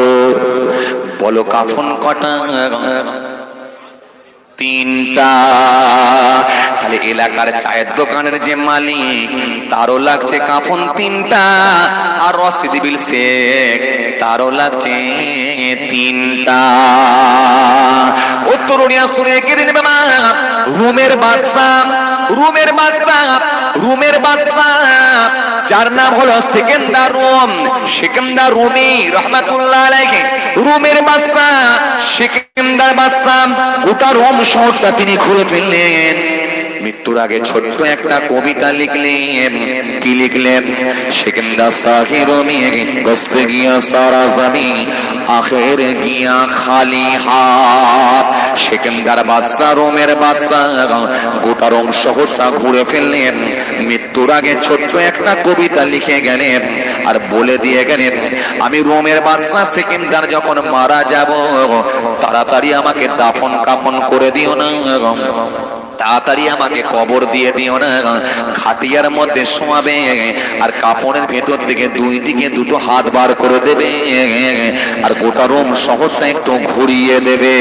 S1: বলো। কাফন কটা? 3টা। তাহলে এলাকার চায়ের দোকানের যে মালিক তারও লাগছে কাফন 3টা, আর রশিদ বিল শেখ তারও লাগছে 3টা। ও তরুণিয়া শুনে কেঁদে নেবে মা। রুমের বাদশা, রুমের বাদশা, রুমের বাদশা যার নাম হলো সিকান্দার রুম, সিকান্দার রুমি রহমাতুল্লাহ আলাইহি। রুমের বাদশা সিকান্দার বাদশা গোটা রোম শহরটা তিনি ঘুরে ফেললেন। মৃত্যুর আগে ছোট্ট একটা কবিতা লিখলেন। কি লিখলেন? সিকান্দার শাহি রুমি গস্তে গিয়া সারা জামি, আখের গিয়া খালি হাত। সিকান্দার বাদশা, রোমের বাদশা গোটা রোম শহরটা ঘুরে ফেললেন। মৃত্যুর আগে ছোট্ট একটা কবিতা লিখে গেলেন আর বলে দিয়ে গেলেন, আমি রোমের বাদশা সিকান্দার যখন মারা যাব তাড়াতাড়ি আমাকে দাফন কাফন করে দিও না, তাড়াতাড়ি আমাকে কবর দিয়ে দিও না। খাটিয়ার মধ্যে শোয়াবে আর কাফনের ভেতর থেকে 2 দিকে 2টো হাত বার করে দেবে আর গোটা রোম শহরটা একটু ঘুরিয়ে দেবে।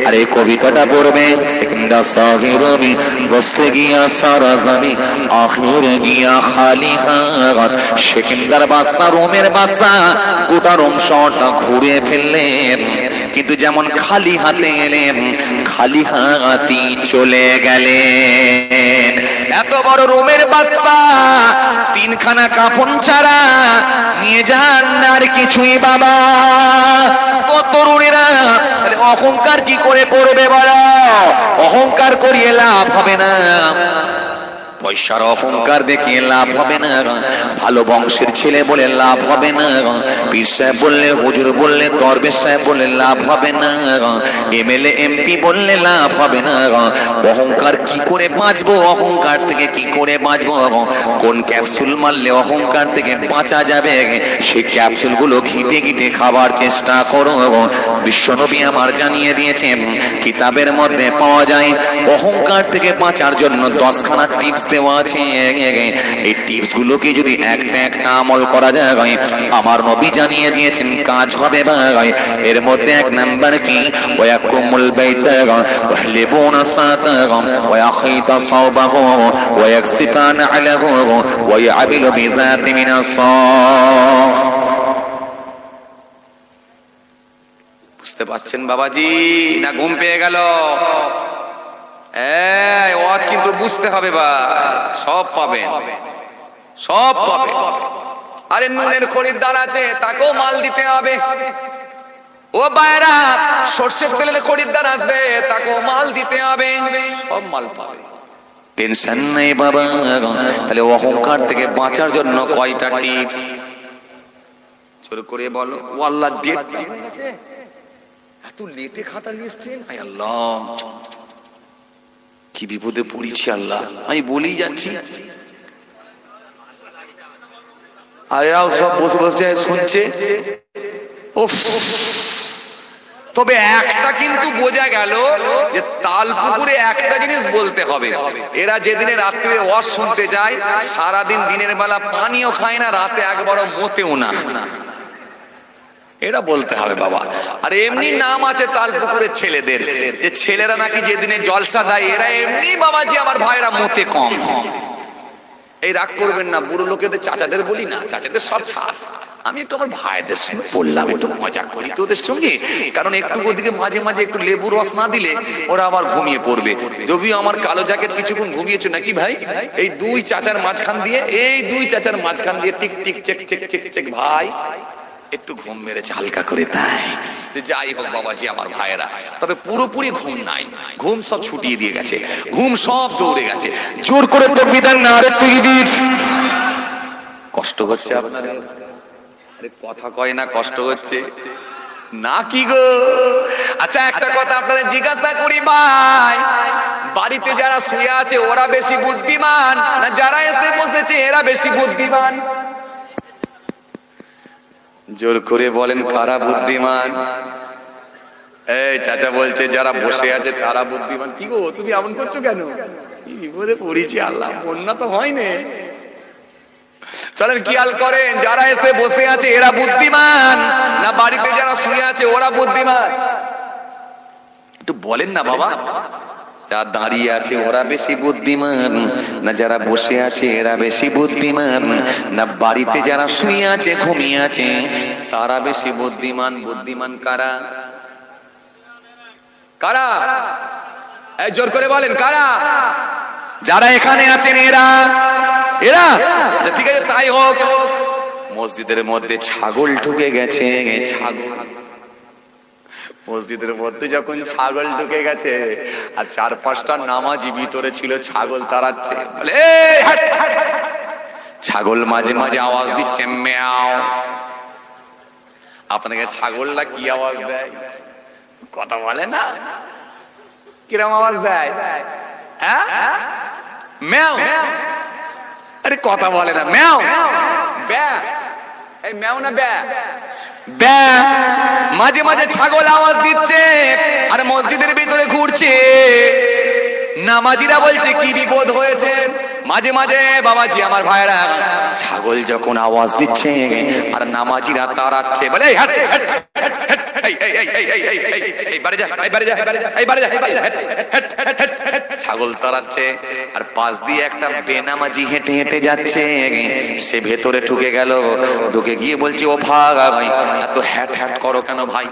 S1: আর এই কবিতাটা পড়বে, সিকান্দার শাহি রুমি বসতে গিয়া সারা জামি, আখির গিয়া খালি হাত। সিকান্দার বাদশা, রোমের বাদশা গোটা রোম শহরটা ঘুরিয়ে ফেললেন, কিন্তু যেমন খালি হাতে এলেন খালি হাতি চলে গেলেন। এত বড় রোমের বাদশা 3খানা কাফন ছাড়া নিয়ে যান আর কিছুই বাবা। তো তরুণেরা অহংকার কি করে করবে বলো? অহংকার করিয়ে লাভ হবে না, পয়সার অহংকার দেখিয়ে লাভ হবে না, ভালো বংশের ছেলে বলে লাভ হবে না, পীর সাহেব বললে, হুজুর বললে, দরবেশ সাহেব বললে লাভ হবে না, এমএলএ এমপি বললে লাভ হবে না। অহংকার কি করে বাঁচবো? অহংকার থেকে কি করে বাঁচবো? কোন ক্যাপসুল মারলে অহংকার থেকে বাঁচা যাবে সেই ক্যাপসুল গুলো ঘিটে ঘিটে খাবার চেষ্টা করো। বিশ্বনবী আমার জানিয়ে দিয়েছেন, কিতাবের মধ্যে পাওয়া যায় অহংকার থেকে বাঁচার জন্য 10খানা টিপস দেওয়া আছে। এই টিপস গুলোকে যদি একটা একটা আমল করা যায় আমার নবী জানিয়ে দিয়েছেন কাজ হবে ভাই। এর মধ্যে 1 নাম্বার কি? ওয়াকুমুল বাইতা ওয়াহলিবুনা সাতাগা ওয়াখিতা সাওবাহু ওয়ায়াকসিকানা আলাহু ওয়ায়াবিলু বিযাতি মিনাস সাহ। বুঝতে পারছেন বাবাজি না ঘুম পেয়ে গেল? ওয়াজ কিন্তু বুঝতে হবে বা, সব পাবেন, সব পাবেন। আরে নুনের খরিদ্দার আছে, তাকেও মাল দিতে হবে। ও বাইরা সরষের তেলের খরিদ্দার আসবে, তাকেও মাল দিতে হবে। সব মাল পাবে। টেনশন নেই বাবা। তাহলে অহংকার থেকে বাঁচার জন্য কয়টা টিপস শুরু করে বলো। ও আল্লাহ, ডেট এত লেটে খাতা লিখছেন, হায় আল্লাহ কি বিপদে পড়েছি আল্লাহ। আমি বলেই যাচ্ছি, আর এরাও সব বসে বসে শুনছে। তবে একটা কিন্তু বোঝা গেল যে তালপুকুরে একটা জিনিস বলতে হবে, এরা যেদিনে রাত্রে ওয়াজ শুনতে যায় সারাদিন দিনের বেলা পানিও খায় না, রাতে একবারও মোতেও না, এটা বলতে হবে বাবা। আর এমনি নাম আছে তালপুকুরের ছেলেদের, যে ছেলেরা নাকি যেদিনে জলসা দেয় এরা এমনি বাবাজি আমার ভাইরা মোতে কম। এই রাগ করবেন না, বুড়ো লোকেদের চাচাদের বলি না, চাচাদের সব ছাড়, আমি একটু আমার ভাইদের সঙ্গে বললাম, একটু মজা করি তো ওদের সঙ্গে, কারণ একটু ওদিকে মাঝে মাঝে একটু লেবু রস না দিলে ওরা আবার ঘুমিয়ে পড়বে। যদিও আমার কালো জ্যাকেট কিছুক্ষণ ঘুমিয়েছো নাকি ভাই, এই দুই চাচার মাঝখান দিয়ে, এই দুই চাচার মাঝখান দিয়ে টিক টিক চেক চেক চেক চেক ভাই একটু ঘুম মেরেছে হালকা করে, তাই যে যাই হোক বাবাজি আমার ভাইয়েরা। তবে পুরোপুরি ঘুম নাই, ঘুম সব ছুটিয়ে দিয়ে গেছে, ঘুম সব দৌড়ে গেছে। জোর করে তো বিধান না, আরে তাকবীর। কষ্ট হচ্ছে আপনাদের? আরে কথা কয় না, কষ্ট হচ্ছে না কি গো? আচ্ছা একটা কথা আপনাদের জিজ্ঞাসা করি ভাই, বাড়িতে যারা শুয়ে আছে ওরা বেশি বুদ্ধিমান না যারা এসে বসেছে এরা বেশি বুদ্ধিমান? জোর করে বলেন কারা বুদ্ধিমান? এই চাচা বলছে যারা বসে আছে তারা বুদ্ধিমান। কি গো তুমি এমন করছো কেন? কি বিপদে পড়েছি আল্লাহ, বন্যা তো হয়নি। চলেন খেয়াল করেন, যারা এসে বসে আছে এরা বুদ্ধিমান না বাড়িতে যারা শুয়ে আছে ওরা বুদ্ধিমান? একটু বলেন না বাবা। যারা দাঁড়িয়ে আছে ওরা বেশি বুদ্ধিমান না যারা বসে আছে এরা বেশি বুদ্ধিমান না বাড়িতে যারা শুয়ে আছে ঘুমিয়ে আছে তারা বেশি বুদ্ধিমান? বুদ্ধিমান কারা? কারা? এই জোর করে বলেন কারা? যারা এখানে আছেন এরা, এরা। আচ্ছা ঠিক আছে তাই হোক, মসজিদের মধ্যে ছাগল ঢুকে গেছে, ছাগল মসজিদের মধ্যে যখন ছাগল ঢুকে গেছে আর 4-5টা নামাজি ভিতরে ছিল ছাগল তাড়াচ্ছে, বলে ছাগল মাঝে মাঝে আওয়াজ দিচ্ছে ম্যাও। আপনাকে ছাগলটা কি আওয়াজ দেয়? কথা বলে না, কিরম আওয়াজ দেয়? ম্যাও। আরে কথা বলে না, ম্যাও ব্যা। এই ম্যাও না ব্যা? ব্যা। মাঝে মাঝে ছাগল আওয়াজ দিচ্ছে আর মসজিদের ভিতরে ঘুরছে। নামাজিরা বলছে কি বিপদ হয়েছে? মাঝে মাঝে বাবাজি আমার ভাইরা ছাগল যখন আওয়াজ দিচ্ছে আর নামাজিরা তাড়াচ্ছে, বলে ছাগল তাড়াচ্ছে আর পাশ দিয়ে একটা বেনামাজি হেঁটে হেঁটে যাচ্ছে, সে ভেতরে ঢুকে গেল, ঢুকে গিয়ে বলছে ও ভাই এত হ্যাট হ্যাট করো কেন ভাই?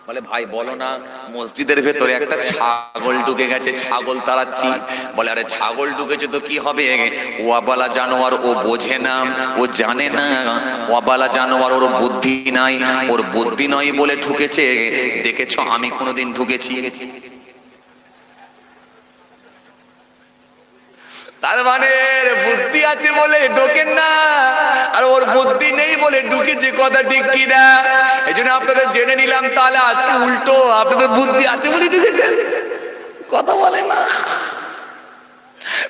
S1: বলে ভাই বলো না মসজিদের ভেতরে একটা ছাগল ঢুকে গেছে, ছাগল তাড়াচ্ছি। বলে আরে ছাগল ঢুকেছে তো কি হবে, ওয়াবালা জানোয়ার, ও বোঝে না, ও জানে না, ওয়াবালা জানোয়ার, ওর বুদ্ধি নাই, ওর বুদ্ধি নয় বলে ঢুকেছে। দেখেছো আমি কোনোদিন ঢুকেছি? তার মানে বুদ্ধি আছে বলে ঢোকেন না, আর ওর বুদ্ধি নেই বলে ঢুকেছে। কথা ঠিক কিনা? এই জন্য আপনাদের জেনে নিলাম তাহলে আজকে উল্টো, আপনাদের বুদ্ধি আছে বলে ঢুকেছেন। কথা বলে না,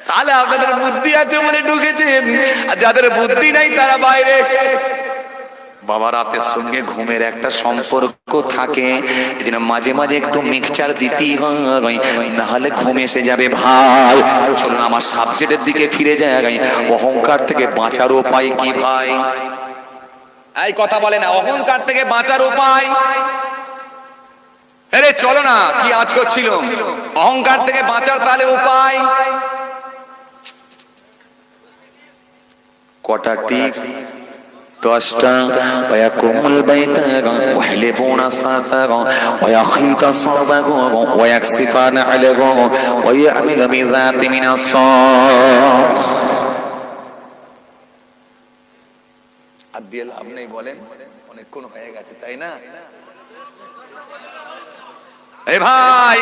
S1: তাহলে আপনাদের বুদ্ধি আছে বলে ঢুকেছেন, আর যাদের বুদ্ধি নাই তারা বাইরে। বাবা রাতের সঙ্গে ঘুমের একটা সম্পর্ক থাকে, এই জন্য মাঝে মাঝে একটু মিক্সচার দিতেই হয়, না হলে ঘুম এসে যাবে ভাই। চলুন আমার সাবজেক্টের দিকে ফিরে যায়। অহংকার থেকে বাঁচার উপায় কি ভাই? এই কথা বলে না, অহংকার থেকে বাঁচার উপায়। আরে চলো না, কি আজ করছিল? অহংকার থেকে বাঁচার তাহলে উপায় কটা টিপস? 10টা। ওয়াকুমুল বাইতা ওয়াহলিবুনা সাতাগা ওয়াখিতা সাদাগা ওয়াকসিফানা আলাগা ওয়ায়ামিলু বিযাতি মিনাস সাখ। আদিল আপনি বলেন, অনেকক্ষণ হয়ে গেছে তাই না? এই ভাই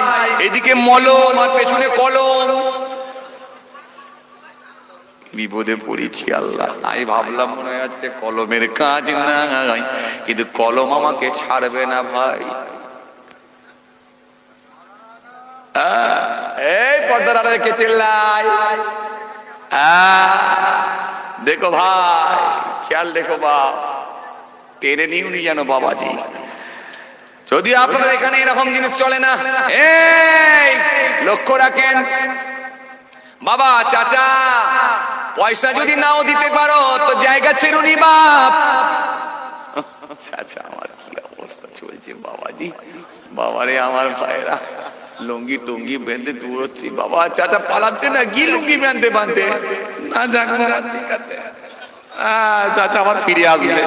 S1: এদিকে মলম আর পেছনে কলম, বিপদে পড়েছি আল্লাহ। আমি ভাবলাম মনে হয় আজকে কলমের কাজ নাই, কিন্তু কলম আমাকে ছাড়বে না ভাই। এই পর্দার আড়ালে কে চিল্লায়? দেখো ভাই, খেয়াল দেখো বাপ, টেনে নিউনি যেন বাবাজি। যদি আপনাদের এখানে এরকম জিনিস চলে না, এই লক্ষ্য রাখেন বাবা চাচা, পয়সা যদি নাও দিতে পারো তো জায়গা ছেড়ুনি বাপ। চাচা আমার কি অবস্থা চলছে বাবাজি, বাবারে আমার ভাইরা লুঙ্গি টুঙ্গি বেঁধে দৌড়চ্ছি, বাবা চাচা পালাচ্ছে না কি লুঙ্গি বেঁধে বাঁধতে না, যাক বাবা ঠিক আছে, চাচা আবার ফিরে আসবে।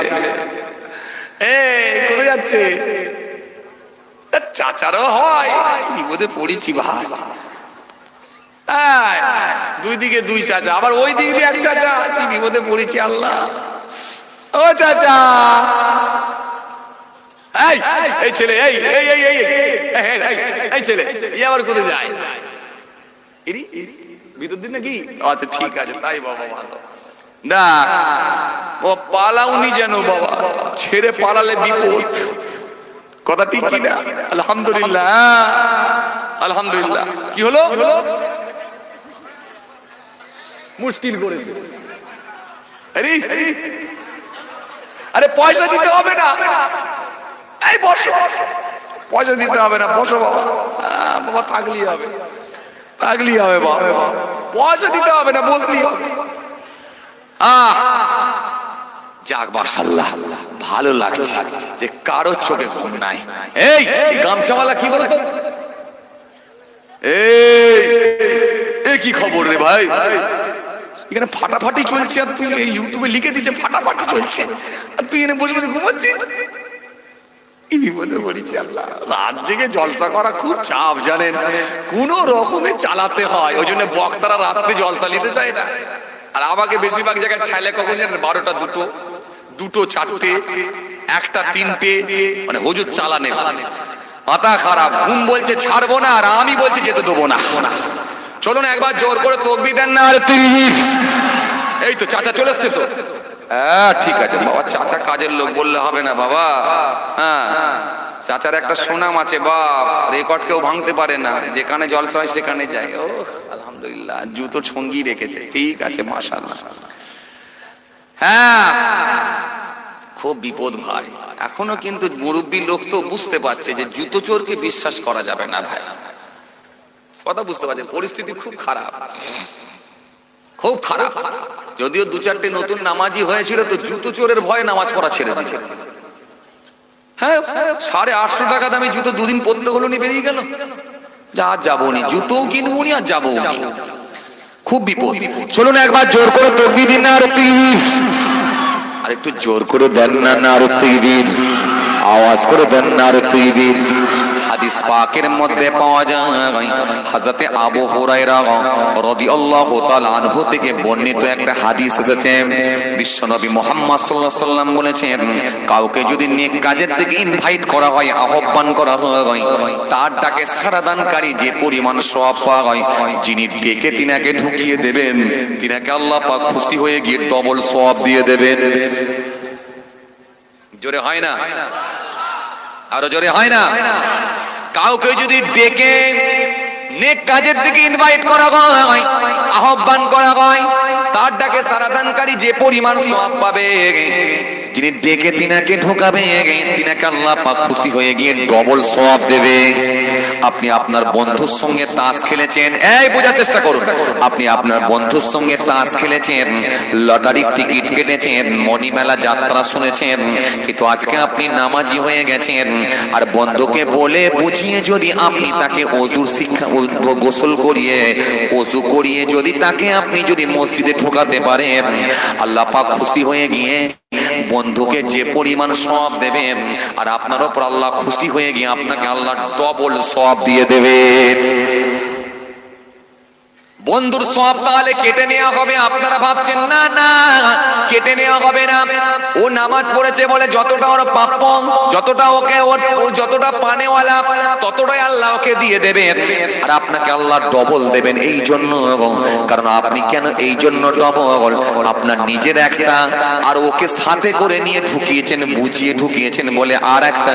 S1: এই কোথায় যাচ্ছে? চাচারও হয়, বিপদে পড়েছি ভাই। দুই দিকে দুই চাচা, আবার ওই দিক দিয়ে এক চাচা, কি বিপদে পড়েছি আল্লাহ। ও চাচা, এই ছেলে, এই ছেলে ই আবার কোথায় যায়? ভিতর দিন নাকি? আচ্ছা ঠিক আছে, তাই বাবা ভালো না, ও পালাউনি যেন বাবা, ছেড়ে পালালে বিপদ। কথা ঠিক কি না? আলহামদুলিল্লাহ, আলহামদুলিল্লাহ। কি হলো? মুশকিল করেছে। আরে পয়সা দিতে হবে না, এই বসো, পয়সা দিতে হবে না, বসো বাবা। বাবা থাকলেই হবে, থাকলেই হবে বাবা, পয়সা দিতে হবে না, বসলেই হবে। যাক মাশাআল্লাহ, ভালো লাগছে যে কারোর চোখে ঘুম নাই। এই গামছাওয়ালা কি বলতো? এই কি খবর রে ভাই? এখানে ফাটাফাটি চলছে আর তুই ইউটিউবে লিখে দিচ্ছে ফাটাফাটি চলছে, আর তুই এনে বসে বসে ঘুমাচ্ছিস। কি বিপদে পড়েছি আল্লাহ। রাত জেগে জলসা করা খুব চাপ জানেন, কোন রকমে চালাতে হয়, ওই জন্য বক্তারা রাত্রে জলসা নিতে চায় না। আর আমাকে বেশিরভাগ জায়গায় ঠেলে কখন জানেন? 12টা 2টো, 2টো 4টে, 1টা 3টে, মানে হুজুর চালানে মাথা খারাপ। ঘুম বলছে ছাড়বো না, আর আমি বলছি যেতে দেবো না। চলুন একবার জোর করে তকবীর দেন না। আর এই তো চাচা চলে এসছে তো, হ্যাঁ ঠিক আছে বাবা, চাচা কাজের লোক বললে হবে না বাবা। হ্যাঁ, চাচার একটা সুনাম আছে বাপ, রেকর্ড কেউ ভাঙতে পারে না, যেখানে জলসা হয় সেখানে যায়। ও আলহামদুলিল্লাহ, জুতো সঙ্গী রেখেছে, ঠিক আছে মাশাআল্লাহ। হ্যাঁ, খুব বিপদ ভাই। এখনো কিন্তু মুরব্বী লোক তো বুঝতে পারছে যে জুতো চোরকে বিশ্বাস করা যাবে না ভাই, কথা বুঝতে পারছে। পরিস্থিতি খুব খারাপ, খুব খারাপ। যদিও 2-4টে নতুন নামাজি হয়েছিল তো জুতো চোরের ভয়ে নামাজ পড়া ছেড়ে দিয়েছে। হ্যাঁ, 850 টাকা দামি জুতো 2 দিন পরতে হলো নি, বেরিয়ে গেল। যা যাবো নি, জুতোও কিনবো নি আর যাবো নি, খুব বিপদ। চলুন একবার জোর করে তকবীর দিন না, আর একটু জোর করে দেন না, আর তাকবীর আওয়াজ করে দেন না, আর তাকবীর। হাদিস পাকের মধ্যে পাওয়া যায় হযরতে আবু হুরায়রা রাদিয়াল্লাহু তাআলা আনহু থেকে বর্ণিত একটা হাদিস এসেছে। বিশ্বনবী মুহাম্মদ সাল্লাল্লাহু আলাইহি সাল্লাম বলেছেন, কাউকে যদি নেক কাজের দিকে ইনভাইট করা হয়, আহ্বান করা হয়, তার ডাকে সাড়াদানকারী যে পরিমাণ সওয়াব পাওয়া হয়, যিনি ডেকে তিনাকে ঢুকিয়ে দেবেন, তিনাকে আল্লাহ পাক খুশি হয়ে গিয়ে ডবল সওয়াব দিয়ে দেবেন। জোরে হয় না? আরো জোরে হয় না? কাউকে যদি ডেকে নেক কাজের দিকে ইনভাইট করা হয়, আহ্বান করা হয়, তার ডাকে সাড়াদানকারী যে পরিমাণ সওয়াব পাবে, যিনি ডেকে তিনাকে ঢোকাবে, তিনাকে আল্লাহ পাক খুশি হয়ে গিয়ে ডবল সওয়াব দেবে। আপনি আপনার বন্ধুর সঙ্গে তাস খেলেছেন, এই বোঝার চেষ্টা করুন, আপনি আপনার বন্ধুর সঙ্গে তাস খেলেছেন, লটারির টিকিট কেটেছেন, মণিমেলা যাত্রা শুনেছেন, কিন্তু আজকে আপনি নামাজি হয়ে গেছেন, আর বন্ধুকে বলে বুঝিয়ে যদি আপনি তাকে ওযুর শিক্ষা, গোসল করিয়ে, ওযু করিয়ে যদি তাকে আপনি যদি মসজিদে ঢোকাতে পারেন, আল্লাহ পাক খুশি হয়ে গিয়ে বন্ধুকে যে পরিমাণ সওয়াব দেবেন, আর আপনার উপর আল্লাহ খুশি হয়ে গিয়ে আপনাকে আল্লাহ ডবল সওয়াব দিয়ে দেবে। বন্ধুর সওয়াব তাহলে কেটে নেওয়া হবে? আপনারা ভাবছেন না না কেটে নেওয়া হবে না। ও নামাজ পড়েছে বলে যতটা ওর প্রাপ্য, যতটা ওকে ও যতটা পানেওয়ালা ততটাই আল্লাহ ওকে দিয়ে দেবেন, আর আপনাকে আল্লাহ ডবল দেবেন। এই জন্য, কারণ আপনি কেন এই জন্য ডবল, আপনার নিজের একটা আর ওকে সাথে করে নিয়ে ঢুকিয়েছেন, বুঝিয়ে ঢুকিয়েছেন বলে আর একটা,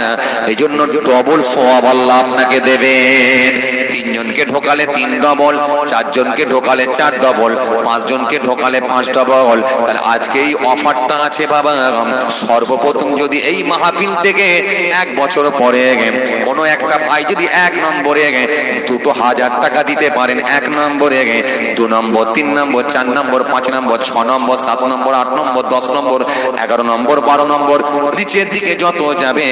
S1: এই জন্য ডবল সওয়াব আল্লাহ আপনাকে দেবেন। 3 জনকে ঢোকালে 3 ডবল, 4 জনকে ঢোকালে 4 ডবল, 5 জনকে ঢোকালে 5 ডবল। তাহলে আজকে এই অফারটা আছে বাবা। সর্বপ্রথম যদি এই মাহফিল থেকে 1 বছর পরে কোনো একটা ভাই যদি 1 নম্বরে 2000 টাকা দিতে পারেন, 1 নম্বরে 2 নম্বর, 3 নম্বর, 4 নম্বর, 5 নম্বর, 6 নম্বর, 7 নম্বর, 8 নম্বর, 10 নম্বর, 11 নম্বর, 12 নম্বর, নিচের দিকে যত যাবে,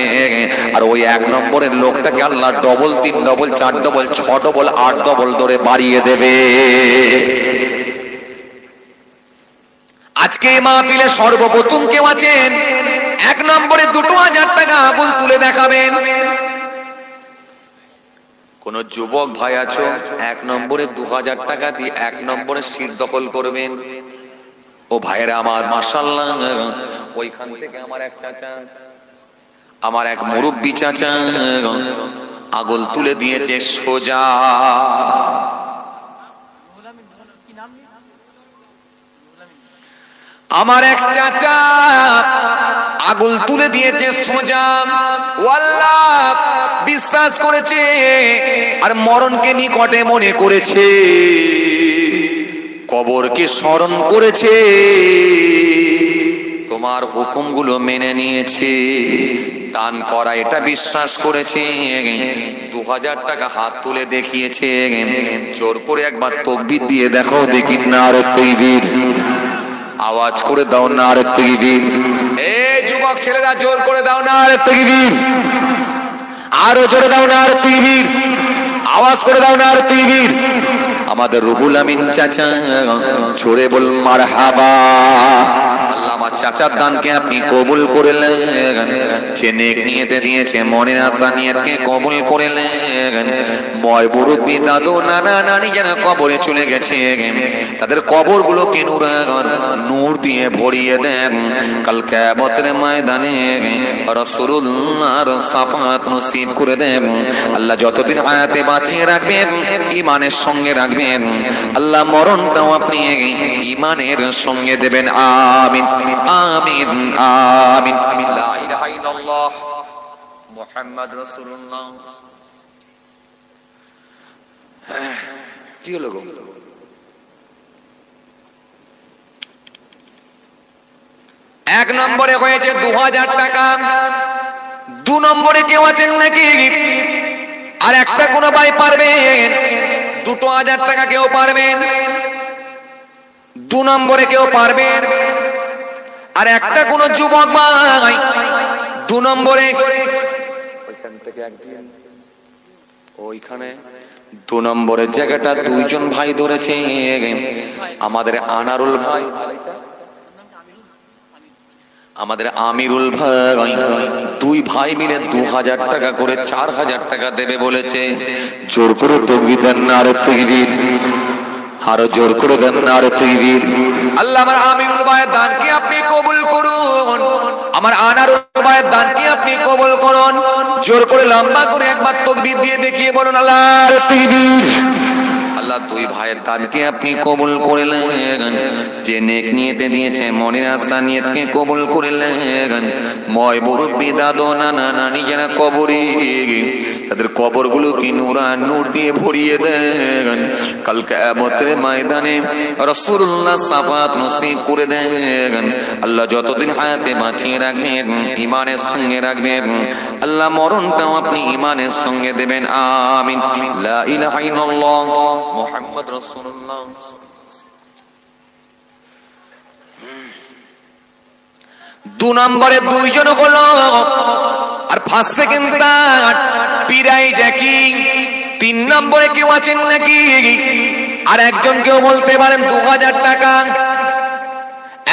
S1: আর ওই 1 নম্বরের লোকটাকে Allah double, 3 double, 4 double, 6 double, 8 double ধরে বাড়িয়ে দেবে। আজকে মাহফিলে সর্বপ্রথম কেউ আছেন 1 নম্বরে 2000 টাকা আগুল তুলে দেখাবেন? কোন যুবক ভাই আছো 1 নম্বরে 2000 টাকা দিয়ে 1 নম্বরে সিট দখল করবেন? ও ভাইরা আমার, মাশাআল্লাহ, ওইখান থেকে আমার এক চাচা, আমার এক মুরব্বি চাচা আগুল তুলে দিয়েছে সোজা। আমার এক চাচা আগুল তুলে দিয়েছে সোজা। আল্লাহ বিশ্বাস করেছে আর মরণকে নিকটে মনে করেছে, কবরকে স্মরণ করেছে, তোমার হুকুমগুলো মেনে নিয়েছে, দান করা এটা বিশ্বাস করেছে। 2000 টাকা হাত তুলে দেখিয়েছে। জোর করে একবার তাকবীর দিয়ে দেখো দেখি, নারে তাকবীর, আওয়াজ করে দাও নারে তাকবীর। এই যুবক ছেলেরা জোর করে দাও নারে তাকবীর, আরো জোরে দাও নারে তাকবীর, আওয়াজ করে দাও নারে তাকবীর। আমাদের রুহুল আমিন চাচা জোরে বল মারহাবা। আল্লাহ আমার চাচার দানকে আপনি কবুল করলেন, যে নেক নিয়তে দিয়েছে মনের আশা নিয়তকে কবুল করলেন। ময় মুরব্বি দাদু নানা নানি যেন কবরে চলে গেছে, তাদের কবরগুলোকে নূর দিয়ে ভরিয়ে দেন। কাল কিয়ামতের ময়দানে রাসূলুল্লাহর শাফাআত নসিব করে দেন। আল্লাহ যতদিন হায়াতে বাঁচিয়ে রাখবেন, ঈমানের সঙ্গে রাখবেন, আল্লাহ মরণটাও আপনি ঈমানের সঙ্গে দেবেন। আমিন আমিন আমিন। লা ইলাহা ইল্লাল্লাহ মুহাম্মদ রাসূলুল্লাহ। কি হলো গো? 1 নম্বরে হয়েছে 2000 টাকা। 2 নম্বরে কেউ আছেন নাকি? আর একটা কোন ভাই পারবেন? 2000 টাকা কেউ পারবেন? 2 নম্বরে কেউ পারবেন? আর একটা কোন যুবক ভাই 2 নম্বরে? ওইখান থেকে একদিন ওইখানে 2 নম্বরের জায়গাটা 2 জন ভাই ধরেছে। আমাদের আনারুল ভাই, আমাদের আমিরুল ভাই, 2 ভাই মিলে 2000 টাকা করে 4000 টাকা দেবে বলেছে। জোর করে তাকবীর দেন নারে তাকবীর, আরো জোর করে দেন নারে তাকবীর। আল্লাহ আমার আমিরুল ভাইয়ের দানকে আপনি কবুল করুন, আমার আনারুল ভাইয়ের দানকে আপনি কবুল করুন। জোর করে লম্বা করে একবার তাকবীর দিয়ে দেখিয়ে বলুন আল্লাহর তাকবীর। আল্লাহ 2 ভাইয়ের দানকে আপনি কবুল করলেন, যে নেক নিয়তে দিয়েছে মনের আশা নিয়তকে কবুল করলেন। ময় মুরব্বি দাদু নানা নানি যারা কবরে, তাদের কবরগুলোকে নূর দিয়ে ভরিয়ে দেন। কাল কিয়ামতের ময়দানে রাসূলুল্লাহ শাফাআত নসিব করে দেন। আল্লাহ যতদিন হায়াতে বাঁচিয়ে রাখবেন, ঈমানের সঙ্গে রাখবেন, আল্লাহ মরণটাও আপনি ঈমানের সঙ্গে দেবেন। আমিন। লা ইলাহা ইল্লাল্লাহ মুহাম্মদ রাসূলুল্লাহ। 2 নম্বরে 2 জন হলো, আর 1 সেকেন্ড পিরাই জ্যাকি। 3 নম্বরে কেউ আছেন নাকি? আর একজন কেউ বলতে পারেন 2000 টাকা,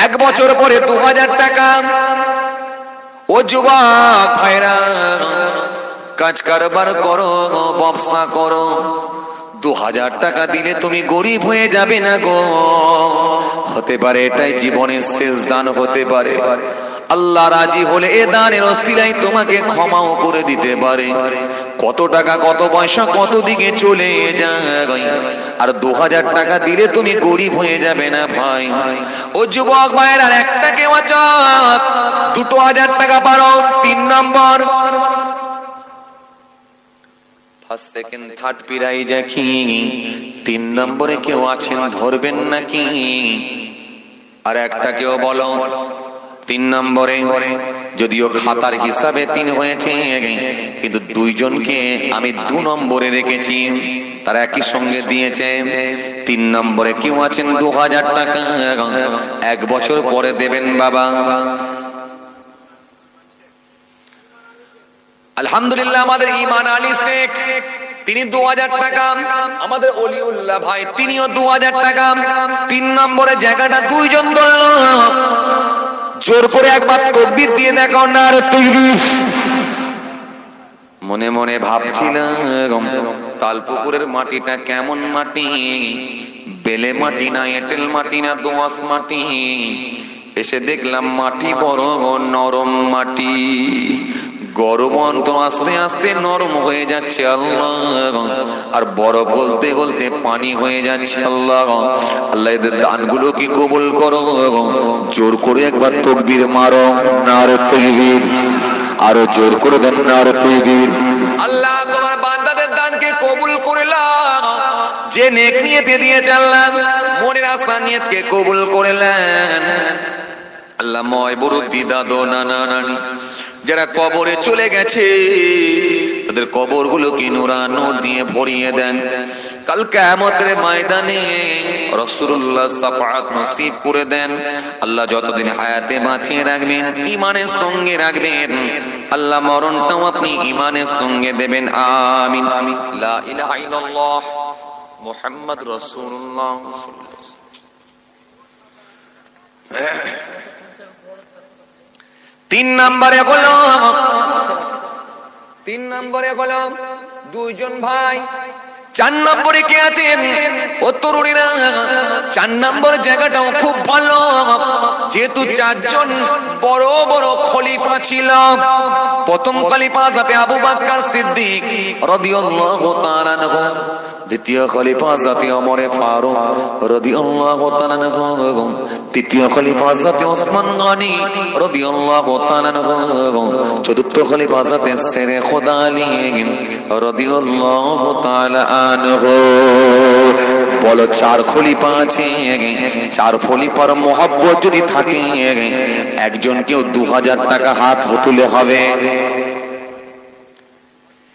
S1: 1 বছর পরে 2000 টাকা। ও যুবক ভাইরা, কাজ কারবার করো, ব্যবসা করো, 2000 টাকা দিলে তুমি গরিব হয়ে যাবে না গো। হতে পারে এটাই জীবনের শেষ দান হতে পারে। আল্লাহ রাজি হলে এ দানের ওসিলায় তোমাকে ক্ষমাও করে দিতে পারে। কত টাকা কত পয়সা কত দিকে চলে যায়, আর 2000 টাকা দিলে তুমি গরিব হয়ে যাবে না ভাই। ও যুবক ভাইয়ের আর একটা কেউ আছো 2000 টাকা পারো 3 নম্বর, ফার্স্ট সেকেন্ড থার্ড পিরাই দেখি 3 নম্বরে কেউ আছেন ধরবেন নাকি? আর একটা কেউ বলো 3 নম্বরে, যদিও খাতার হিসাবে 3 হয়েছে কিন্তু 2 জনকে আমি 2 নম্বরে রেখেছি, তারা একই সঙ্গে দিয়েছে। 3 নম্বরে কেউ আছেন 2000 টাকা 1 বছর পরে দেবেন বাবা। আলহামদুলিল্লাহ আমাদের ইমান আলী শেখ তিনি 2000 টাকা, আমাদের অলিউল্লাহ ভাই তিনিও 2000 টাকা। 3 নম্বরে জায়গাটা 2 জন ধরল, জোর করে একবার তাকবীর দিয়ে দেখো না আর তাকবীর। মনে মনে ভাবছিলাম তালপুকুরের মাটিটা কেমন মাটি, বেলে মাটি না এঁটেল মাটি না দোআঁশ মাটি। এসে দেখলাম মাটি বড় নরম মাটি, গরম অন্তর আস্তে আস্তে নরম হয়ে যাচ্ছে আল্লাহ, আর বড় বলতে বলতে পানি হয়ে যাচ্ছে আল্লাহ। আল্লাহ এদের দানগুলো কি কবুল করো। জোর করে একবার তাকবীর মারো না আর তাকবীর, আরো জোর করে দেন না আর তাকবীর। আল্লাহ তোমার বান্দাদের দানকে কবুল করলাম, যে নেক নিয়তে দিয়েছে আল্লাহ মনের আশা নিয়তকে কবুল করলেন। আল্লাহ ময় মুরব্বি দাদু নানা নানি যারা কবরে চলে গেছে তাদের কবর গুলোকে নূরানুর দিয়ে ভরিয়ে দেন। কাল কিয়ামতের ময়দানে রাসূলুল্লাহ শাফাআত নসিব করে দেন। আল্লাহ যতদিন হায়াতে বাঁচিয়ে রাখবেন ঈমানের সঙ্গে রাখবেন, আল্লাহ মরণটাও আপনি ঈমানের সঙ্গে দেবেন। আমিন। লা ইলাহা ইল্লাল্লাহ মুহাম্মদ রাসূলুল্লাহ সাল্লাল্লাহু আলাইহি ওয়াসাল্লাম। 3 নম্বরে হলো 2 জন ভাই। 4 নম্বরে কে আছেন? ও তরুণীরা 4 নম্বর জায়গাটাও খুব ভালো, যেহেতু 4 জন বড় বড় খলিফা ছিল। প্রথম খলিফা হযরত আবু বকর সিদ্দিক রাদিয়াল্লাহু তাআলা আনহু, দ্বিতীয় খলিফা হযরত ওমর ফারুক রাদিয়াল্লাহু তাআলা আনহু, তৃতীয় খলিফা হযরত ওসমান গনি রাদিয়াল্লাহু তাআলা আনহু, চতুর্থ খলিফা হযরত শেরে খোদা আলী রাদিয়াল্লাহু তাআলা আনহু। বলো 4 খলিফা আছে, 4 খলিফার মহব্বত যদি থাকে একজন কেউ 2000 টাকা হাত তুলে হবে।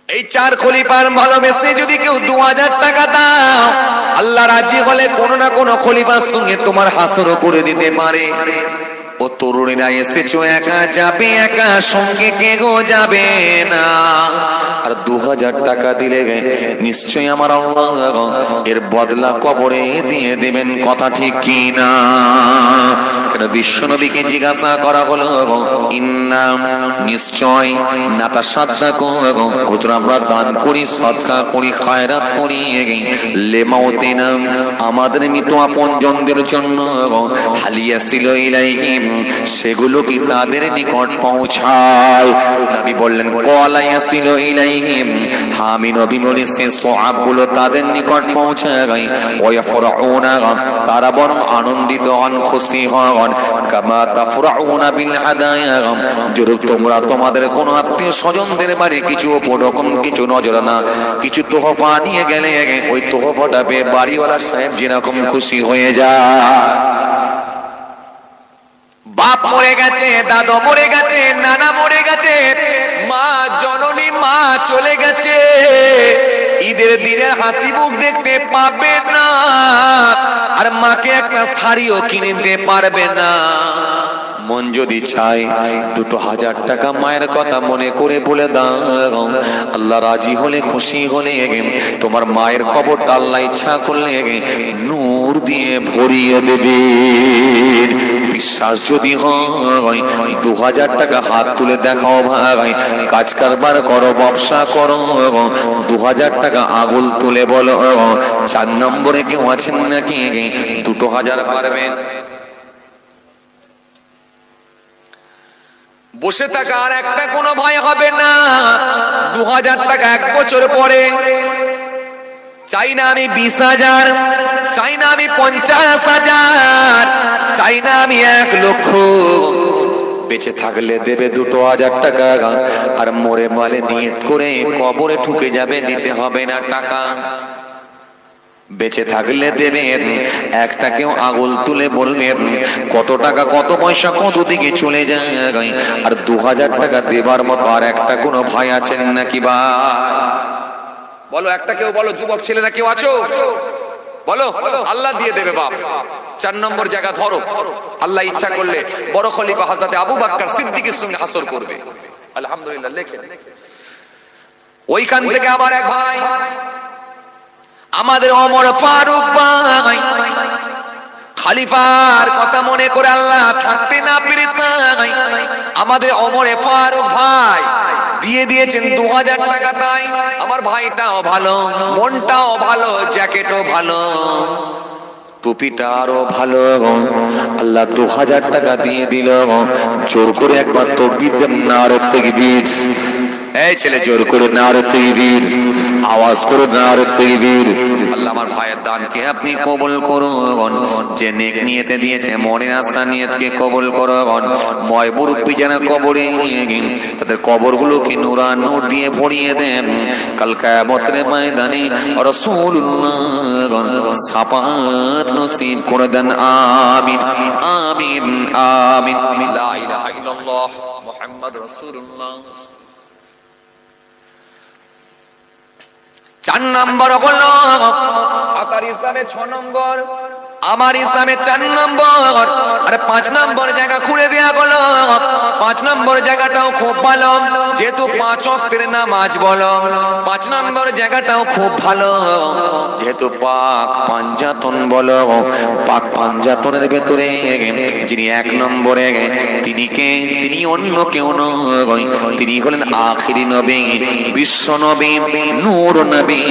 S1: এই 4 খলিফার ভালোবেসে যদি কেউ 2000 টাকা দাও, আল্লাহ রাজি হলে কোন না কোন খলিফার সঙ্গে তোমার হাসরও করে দিতে পারে। ও তরুণীরা এসেছো একা যাবে, একা সঙ্গে কেউ যাবে না। আর 2000 টাকা দিলে নিশ্চয়ই আমার আল্লাহ এর বদলা কবরে দিয়ে দেবেন, কথা ঠিক কি না? কেন বিশ্বনবীকে জিজ্ঞাসা করা হলো ইন্না নিশ্চয় নাতা সাদদাকু, হুজুর আমরা দান করি সদকা করি খায়রাত করি লেমাউতিনা আমাদের মৃত আপনজনদের জন্য, হালিয়াসিল ইলাইহিম সেগুলো কি তাদের নিকট পৌঁছায়? নবী বললেন কলায়াসিল ইলাইহিম, আমি নবী বলেছেন সওয়াবগুলো তাদের নিকট পৌঁছায়। ওয়াফরাউনা তারা বরং আনন্দিত হন খুশি হন, কামা তাফরাউনা বিল হাদায়া যেরকম তোমরা তোমাদের কোন আত্মীয় স্বজনদের বাড়ি কিছু ওরকম কিছু নজরানা কিছু তোহফা নিয়ে গেলে ওই তোহফাটা পেয়ে বাড়িওয়ালা সাহেব যেরকম খুশি হয়ে যায়। বাপ মরে গেছে, দাদা মরে গেছে, নানা মরে গেছে, মা জননী মা চলে গেছে, ঈদের দিনের হাসি মুখ দেখতে পাবে না, আর মাকে একটা শাড়িও কিনে দিতে পারবে না। মন যদি চায় 2000 টাকা মায়ের কথা মনে করে বলে দাও, আল্লাহ রাজি হলে খুশি হলে তোমার মায়ের কবরটা আল্লাহ ইচ্ছা করলে নূর দিয়ে ভরিয়ে দেবে। বিশ্বাস যদি হয় 2000 টাকা হাত তুলে দেখাও ভাই, কাজ কারবার করো, ব্যবসা করো, 2000 টাকা আগুল তুলে বলো 4 নম্বরে কেউ আছেন নাকি 2000 পারবেন? বসে থাকা আর একটা কোনো ভয় হবে না। 2000 টাকা 1 বছর পরে, চাই না আমি 20,000, চাই না আমি 50,000, চাই না আমি 1 লক্ষ, বেঁচে থাকলে দেবে 2000 টাকা, আর মরে মালে নিয়ত করে কবরে ঢুকে যাবে, দিতে হবে না টাকা। বেঁচে থাকলে দেবেন, একটা কেউ আগুল তুলে বলবেন কত টাকা কত পয়সা কত দিকে চলে যায়, আর 2000 টাকা দেবার মতো আর একটা কোনো ভাই আছেন নাকি? বা বলো, একটা কেউ বলো, যুবক ছেলেরা কেউ আছো? বলো, আল্লাহ দিয়ে দেবে বাপ। 4 নম্বর জায়গা ধরো, আল্লাহ ইচ্ছা করলে বড় খলিফা হযরত আবু বকর সিদ্দিকের সঙ্গে হাসর করবে। আলহামদুলিল্লাহ, লেখেন। ওইখান থেকে আবার এক ভাই, আমাদের ওমর ফারুক ভাই, খলিফার কথা মনে করে আল্লাহ থাকতে না পেরে তাই আমাদের ওমর ফারুক ভাই দিয়ে দিয়েছেন 2000 টাকা। তাই আমার ভাইটাও ভালো, মনটাও ভালো, জ্যাকেটও ভালো, টুপিটা আরো ভালো, আল্লাহ 2000 টাকা দিয়ে দিল। জোর করে একবার তাকবীর দেন, নারে তাকবীর। এই ছেলে, জোর করে নারে তাকবীর, আওয়াজ করে নারে তাকবীর। আল্লাহ আমার ভাইয়ের দানকে আপনি কবুল করুন, যে নেক নিয়তে দিয়েছে মনের আশা নিয়তকে কবুল করুন। ময় মুরব্বি যারা কবরে, তাদের কবরগুলোকে নূর দিয়ে ভরিয়ে দেন। কাল কিয়ামতের ময়দানে রাসূলুল্লাহ সাফাত নসিব করে দেন। আমিন আমিন আমিন। লা ইলাহা ইল্লাল্লাহ মুহাম্মাদুর রাসূলুল্লাহ। 4 নম্বর হলো আপনার ইসলামে 6 নম্বর, আমার ইসলামে 4 নম্বর, আর 5 নম্বর জায়গা খুলে দেয়া হলো। 5 নম্বর জায়গাটাও খুব ভালো, যেহেতু 5 ওয়াক্তের নামাজ বলো। 5 নম্বর জায়গাটাও খুব ভালো, যেহেতু পাক পাঞ্জাতন বলো। পাক পাঞ্জাতনের ভেতরে যিনি 1 নম্বরে, তিনি কে? তিনি অন্য কেউ নয়, তিনি হলেন আখিরি নবী, বিশ্ব নবী, নূর নবী,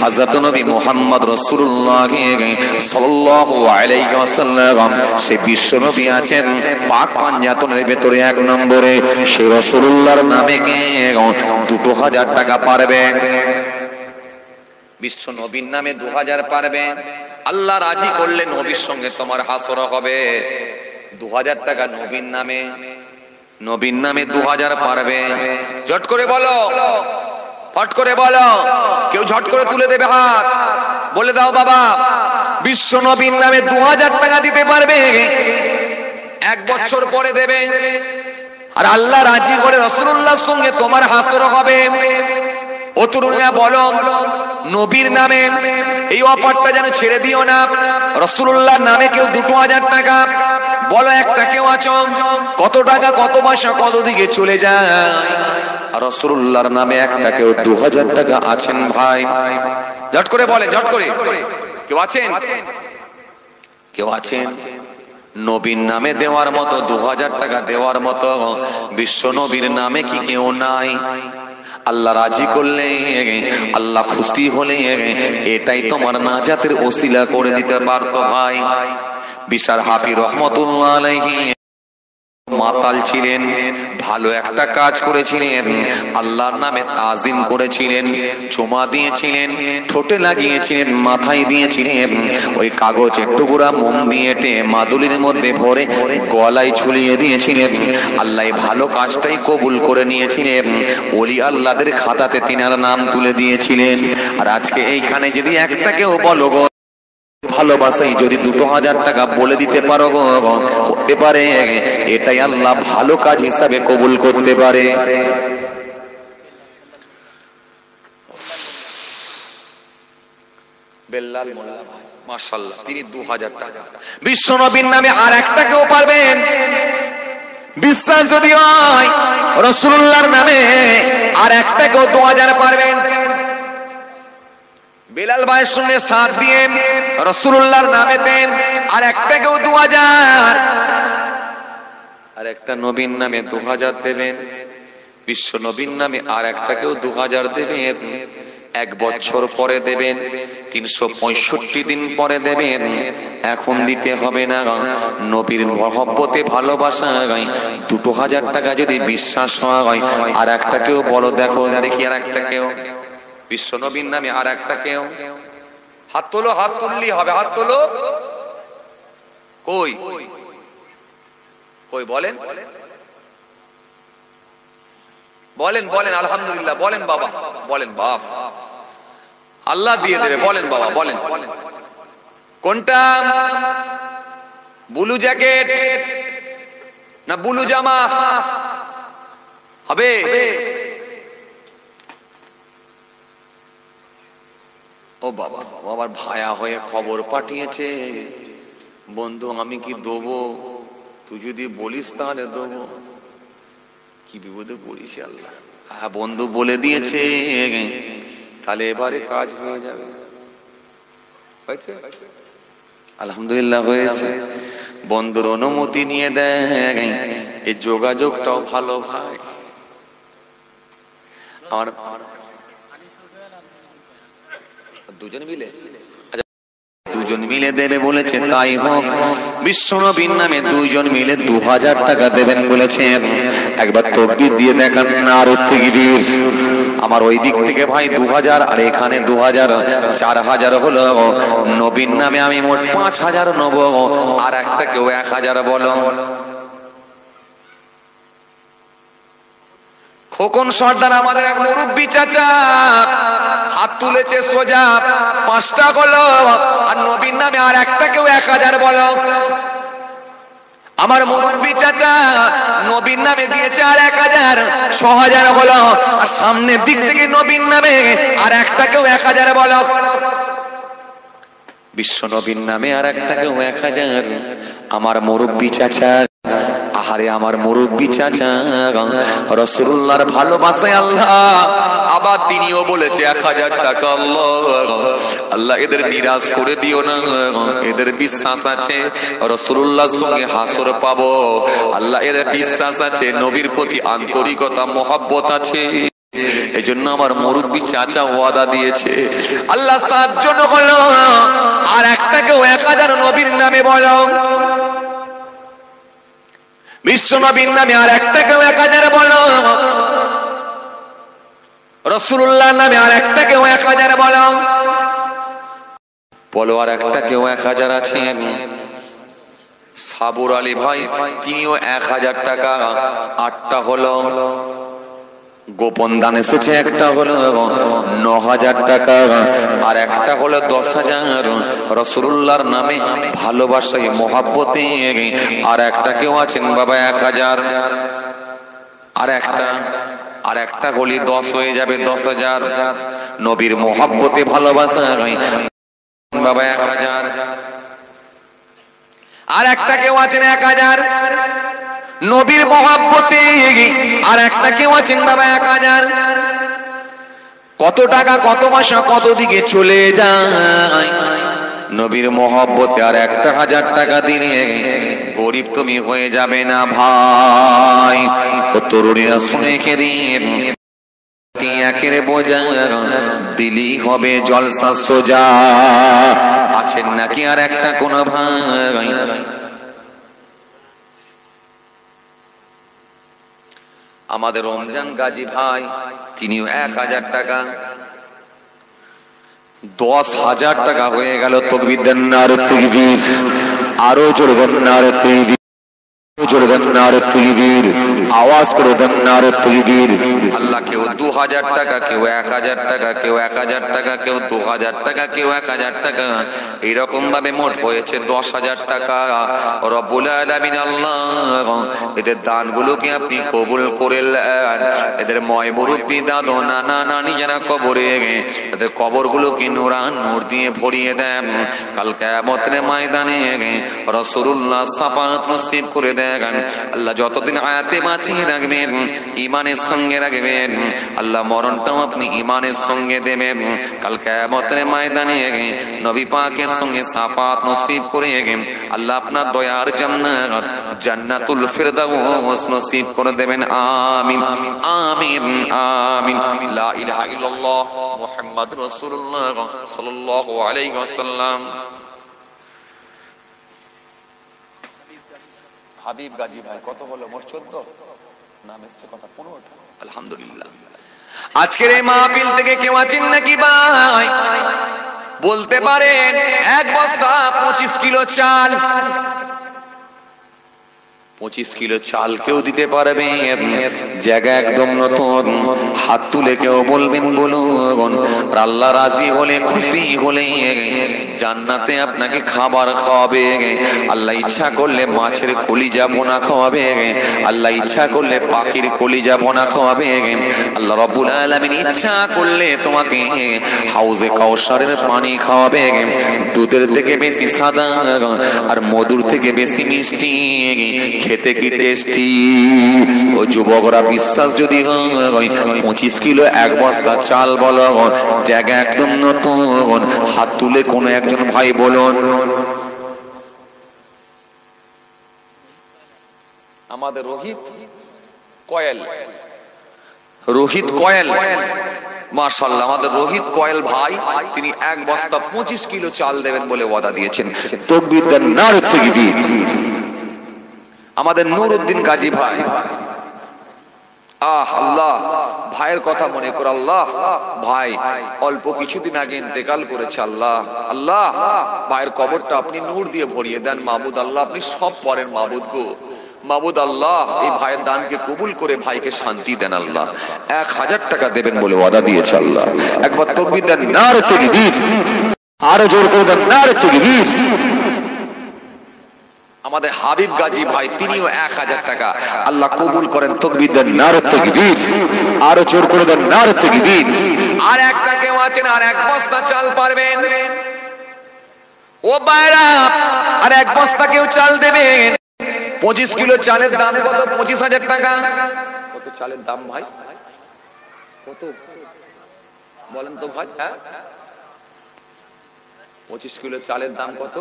S1: হযরত নবী মুহাম্মদ রাসূলুল্লাহ সাল্লাল্লাহু আলাইহি ওয়াসাল্লাম। সেই বিশ্ব নবী আছেন পাক পাঞ্জাতনের ভেতরে 1 নম্বরে। সেই রাসূলুল্লাহর নামে কে 2000 টাকা পারবে? বিশ্ব নবীর নামে 2000 পারবে? আল্লাহ রাজি করলে নবীর সঙ্গে তোমার হাসর হবে। 2000 টাকা নবীর নামে, নবীর নামে 2000 পারবে? ঝট করে বলো, ফট করে বলো, কেউ ঝট করে তুলে দেবে হাত, বলে দাও বাবা, বিশ্ব নবীর নামে 2000 টাকা দিতে পারবে? 1 বছর পরে দেবে, আর আল্লাহ রাজি করে রাসূলুল্লাহর সঙ্গে তোমার হাসর হবে। ও তরুণরা বলো, নবীর নামে এই অফারটা যেন ছেড়ে দিও না। রাসূলুল্লাহর নামে কেউ 2000 টাকা বলো, একটা কেউ আছো? কত টাকা কত পয়সা কত দিকে চলে যায়। রাসূলুল্লাহর নামে একটা কেউ 2000 টাকা আছেন ভাই? ঝট করে বলে, ঝট করে, কেউ আছেন? কেউ আছেন? নবীর নামে দেওয়ার মতো, 2000 টাকা দেওয়ার মতো বিশ্ব নবীর নামে কি কেউ নাই? আল্লাহ রাজি করলে, আল্লাহ খুশি হলে এটাই তোমার নাজাতের ওসিলা করে দিতে পারতো ভাই। বিশাল হাফি রহমতুল্লাহ আলাইহি মাতাল ছিলেন, ভালো একটা কাজ করেছিলেন, আল্লাহর নামে তাজিম করেছিলেন, চুমা দিয়েছিলেন, ঠোঁটে লাগিয়েছিলেন, মাথায় দিয়েছিলেন, ওই কাগজের টুকরা মোম দিয়ে মাদুলির মধ্যে ভরে গলায় ঝুলিয়ে দিয়েছিলেন। আল্লাহ ভালো কাজটাই কবুল করে নিয়েছিলেন, ওলি আল্লাহদের খাতাতে তিনার নাম তুলে দিয়েছিলেন। আর আজকে এইখানে যদি একটা কেউ বলো গো ভালোবাসাই যদি 2000 টাকা বলে দিতে পারো গো, হতে পারে এটাই আল্লাহ ভালো কাজ হিসাবে কবুল করতে পারে। বেল্লাল মোল্লা ভাই মাশাআল্লাহ, তিনি 2000 টাকা। বিশ্ব নবীর নামে আর একটা কেউ পারবেন? বিশ্বাস যদি হয় রাসূলুল্লাহর নামে আর একটা কেউ 2000 পারবেন? বেলাল ভাইয়ের সঙ্গে সাথ দিয়ে রাসূলুল্লাহর নামেতে আর একটা কেউ 2000, আর একটা নবীর নামে 2000 দেবেন, বিশ্ব নবীর নামে আর একটা কেউ 2000 দেবেন। 1 বছর পরে দেবেন, 365 দিন পরে দেবেন। এখন দিতে হবে না। নবীর মহব্বতে ভালোবাসা 2000 টাকা যদি বিশ্বাস হয়, আর একটা কেউ বলো দেখো দেখি, আর একটা কেউ বিশ্ব নবীর নামে আর একটা কেউ। হাত তোলো, হাত তুললি হবে, হাত তোলো। কই কই বলেন বলেন বলেন আলহামদুলিল্লাহ বলেন বাবা, বলেন বাপ, আল্লাহ দিয়ে দেবে, বলেন বাবা বলেন। কোনটা? ব্লু জ্যাকেট না ব্লু জামা হবে? ও বাবা, বাবার ভায়া হয়ে খবর পাঠিয়েছে, বন্ধু আমি কি দেবো? তুই যদি বলিস তাহলে দেবো। কি বিপদে পড়িস আল্লাহ। হ্যাঁ বন্ধু বলে দিয়েছে, তাহলে এবারে কাজ হয়ে যাবে। হয়েছে আলহামদুলিল্লাহ, হয়েছে। বন্ধুর অনুমতি নিয়ে দেয়, এই যোগাযোগটাও ভালো ভাই। আমার দুজন মিলে দেবে বলেছে, তাই হোক। বিশ্ব নবীর নামে 2 মিলে 2000 টাকা দেবেন বলেছেন। একবার তাকবীর দিয়ে দেখান না, আর তাকবীর। আমার ওই দিক থেকে ভাই 2000, আর এখানে 2000, 4000 হলো। নবীর নামে আমি মোট 5000 নেব, আর একটা কেউ 1000 বলো। খোকন সর্দার আমাদের এক মুরব্বী চাচা হাত তুলেছে সোজা, 5টা হলো। আর নবীর নামে আর একটা কেউ 1000 বলো। আমার মুরব্বী চাচা নবীর নামে দিয়েছে আর 1000, 6000 হলো। আর সামনের দিক থেকে নবীর নামে আর একটা কেউ 1000 বলো। বিশ্ব নবীর নামে আর একটা কেউ 1000। আমার মুরব্বী চাচা, আহারে আমার মুরব্বী চাচা রাসূলুল্লাহর ভালোবাসায় আল্লাহ আবার তিনিও বলেছে 1000 টাকা। আল্লাহ আল্লাহ এদের নিরাশ করে দিও না, এদের বিশ্বাস আছে রাসূলুল্লাহর সঙ্গে হাসর পাবো। আল্লাহ এদের বিশ্বাস আছে, নবীর প্রতি আন্তরিকতা মহব্বত আছে। এই জন্য আমার মুরব্বী চাচা ওয়াদা দিয়েছে। আল্লাহ 7 জন হলো, আর একটা কেউ 1000 নবীর নামে বলো। বিশ্ব নবীর নামে আর একটা কেউ 1000 বলো। রাসূলুল্লাহর নামে আর একটা কেউ 1000 বলো। বলো আর একটা কেউ 1000 আছেন। সাবুর আলী ভাই তিনিও 1000 টাকা, 8টা হলো। গোপন দান এসেছে, একটা হলো 9000 টাকা, আর একটা হলো 10000 রাসূলুল্লাহর নামে ভালোবাসায় মহব্বতে। আর একটা কেউ আছেন বাবা 1000, আর একটা হলি 10 হয়ে যাবে, 10000 নবীর মহব্বতে ভালোবাসা বাবা 1000। আর একটা কেউ আছেন 1000 নবীর মহব্বতে, আর একটা কেউ আছেন বাবা 1000। কত টাকা, কত মাসা, কত দিকে চলে যায় নবীর মহব্বতে। আর 1000 টাকা দিলে গরিব তুমি হয়ে যাবে না ভাই। ও তরুণীরা শুনে খেদিন, একের বোঝা দিলি হবে জলসা সোজা। আছেন নাকি আর একটা কোন ভাই? আমাদের রমজান গাজী ভাই তিনিও 1000 টাকা। 10,000 টাকা হয়ে গেল। তাকবীর দেন না, আর তাকবীর, আরো জোরে দেন না, আর তাকবীর, জোরে দেন না, আর তাকবীর, আওয়াজ করে দেন না, আর তাকবীর। আল্লাহ কেউ 2000 টাকা, কেউ 1000 টাকা, কেউ 1000 টাকা, কেউ 2000 টাকা, কেউ 1000 টাকা, এইরকম ভাবে মোট হয়েছে 10,000 টাকা। রব্বুল আলামিন আল্লাহ এদের দানগুলোকে আপনি কবুল করে নেন। এদের ময় মুরব্বী, দাদু, নানা, নানি যারা কবরে, এদের কবরগুলোকে নূরান নূর দিয়ে ভরিয়ে দেন। কাল কিয়ামতের ময়দানে রাসূলুল্লাহ শাফাআত নসিব করে দেন। আল্লাহ যতদিন হায়াতে বাঁচিয়ে রাখবেন, ঈমানের সঙ্গে রাখবেন, আল্লাহ মরণটাও আপনি ঈমানের সঙ্গে দেবেন। কাল কিয়ামতের ময়দানে নবী পাকের সঙ্গে সাফাত নসিব করে আল্লাহ আপনার দয়ার জান্নাত জান্নাতুল ফিরদাউস নসিব করে দেবেন। আমিন আমিন আমিন। লা ইলাহা ইল্লাল্লাহ মুহাম্মাদুর রাসূলুল্লাহ সাল্লাল্লাহু আলাইহি ওয়াসাল্লাম। হাবিব গাজী ভাই কত হলো? মোট 14 নাম এসছে, কথা 15টা। আলহামদুলিল্লাহ। আজকের এই মাহফিল থেকে কেউ আছেন নাকি ভাই? বলতে পারেন এক বস্তা 25 কিলো চাল, 25 কিলো চাল কেউ দিতে পারবে? জায়গা একদম নতুন, হাত তুলে কেউ বলবেন বলুন। আল্লাহ রাজি হলে, খুশি হলে জান্নাতে আপনাকে খাবার খাওয়াবে। আল্লাহ ইচ্ছা করলে মাছের কলিজা ভুনা খাওয়াবে, আল্লাহ ইচ্ছা করলে পাখির কলিজা ভুনা খাওয়াবে, আল্লাহ রাব্বুল আলামিন ইচ্ছা করলে তোমাকে হাউজে কাউসারের পানি খাওয়াবে। দুধের থেকে বেশি সাদা আর মধুর থেকে বেশি মিষ্টি, খেতে কি টেস্টি। ও যুবকরা, বিশ্বাস যদি হয় 25 কিলো এক বস্তা চাল বলো, জায়গা একদম নতুন, হাত তুলে কোন একজন ভাই বলুন। আমাদের রোহিত কয়েল, রোহিত কয়েল, মাশাআল্লাহ, আমাদের রোহিত কয়েল ভাই, তিনি এক বস্তা 25 কিলো চাল দেবেন বলে ওয়াদা দিয়েছেন। তাকবীর দেন, নারে তাকবীর। আমাদের নুরউদ্দিন গাজী ভাই, আল্লাহ ভাইয়ের কথা মনে করে, আল্লাহ ভাই অল্প কিছুদিন আগে ইন্তেকাল করেছে। আল্লাহ আল্লাহ ভাইয়ের কবরটা আপনি নূর দিয়ে ভরিয়ে দেন। মাবুদ আল্লাহ, আপনি সব পরের মাবুদ গো। মাবুদ আল্লাহ, এই ভাইয়ের দানকে কবুল করে ভাইকে শান্তি দেন। আল্লাহ 1000 টাকা দেবেন বলে ওয়াদা দিয়েছে। আল্লাহ একবার তাকবীর দেন, নারে তাকবীর। আরো জোর করে দেন, নারে তাকবীর। আমাদের হাবিব গাজী ভাই, তিনিও 1000 টাকা আল্লাহ কবুল করেন। তাকবীর দেন, নারে তাকবীর। আরো জোর করে দেন, নারে তাকবীর। আর একটা কেউ আছেন আর এক বস্তা চাল পারবেন? ও বাইরা, আর এক বস্তা কেউ চাল দেবেন? 25 কিলো চালের দাম কত? 25,000 টাকা। কত চালের দাম ভাই? কত বলেন তো ভাই? 25 কিলো চালের দাম কত?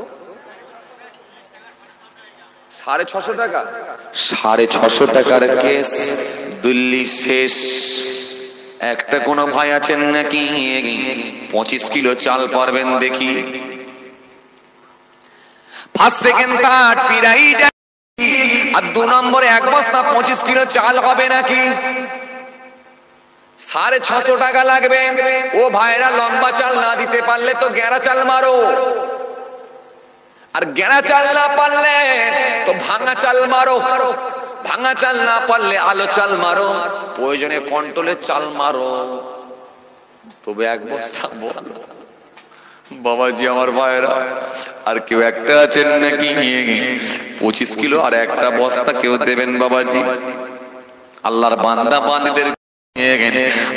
S1: 650 টাকা। 650 টাকার কেস দিল্লি শেষ। একটা কোন ভাই আছেন নাকি 25 কিলো চাল পারবেন? দেখি। ফার্স্ট সেকেন্ড থার্ড পিরাই যায়। আর 2 নম্বরে এক বস্তা 25 কিলো চাল হবে নাকি? 650 টাকা লাগবে। ও ভাইরা, লম্বা চাল না দিতে পারলে তো গেরা চাল মারো, আর গেরা চাল না পারলে তো ভাঙা চাল মারো, ভাঙা চাল না পারলে আলো চাল মারো, প্রয়োজনে কন্ট্রোলের চাল মারো, তবে এক বস্তা বলো। বাবাজি আমার ভাইরা, আর কেউ একটা আছেন নাকি 25 কিলো আর একটা বস্তা কেউ দেবেন? বাবাজি আল্লাহর বান্দা বান্দীদের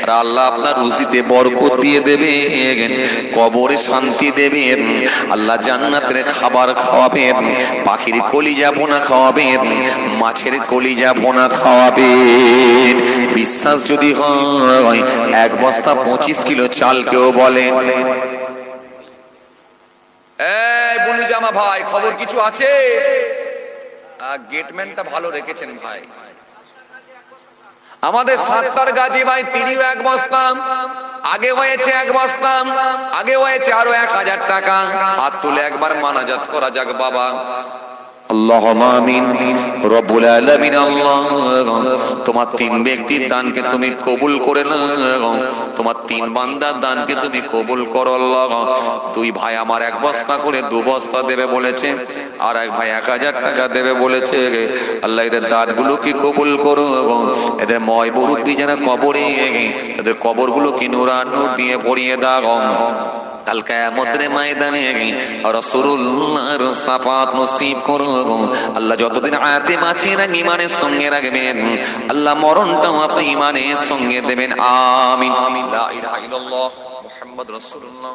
S1: আর আল্লাহ আপনার রুজিতে বরকত দিয়ে দেবেন, কবরে শান্তি দেবেন, আল্লাহ জান্নাতের খাবার খাওয়াবেন, পাখির কলিজা ভুনা খাওয়াবেন, মাছের কলিজা ভুনা খাওয়াবেন। বিশ্বাস যদি হয় এক বস্তা 25 কিলো চাল কেউ বলেন? এই বুলু জামা ভাই, খবর কিছু আছে? গেটম্যানটা ভালো রেখেছেন ভাই। আমাদের সাত্তার গাজী ভাই, তিনিও এক বস্তা আগে হয়েছে, এক বস্তা আগে হয়েছে, আরো 1000 টাকা। হাত তুলে একবার মানাজাত করা যাক বাবা। আল্লাহুম্মা আমিন। রব্বুল আলামিন, আল্লাহ তোমার 3 ব্যক্তির দানকে তুমি কবুল করে নাও, তোমার 3 বান্দার দানকে তুমি কবুল করো। আল্লাহ 2 ভাই আমার 1 বস্তা করে 2 বস্তা দেবে বলেছে, আর এক ভাই 1000 টাকা দেবে বলেছে। আল্লাহ এদের দানগুলোকে কবুল করো, এদের ময় মুরব্বি যারা কবরে, এদের কবরগুলোকে নূরানুর দিয়ে ভরিয়ে দাও। কাল কিয়ামতের ময়দানে রাসূলুল্লাহর শাফাত নসিব করো। আল্লাহ যতদিন হায়াতে বাঁচিয়ে রাখবেন, ঈমানের সঙ্গে রাখবেন, আল্লাহ মরণটাও আপনি ঈমানের সঙ্গে দেবেন। আমিন। লা ইলাহা ইল্লাল্লাহ মুহাম্মাদুর রাসূলুল্লাহ।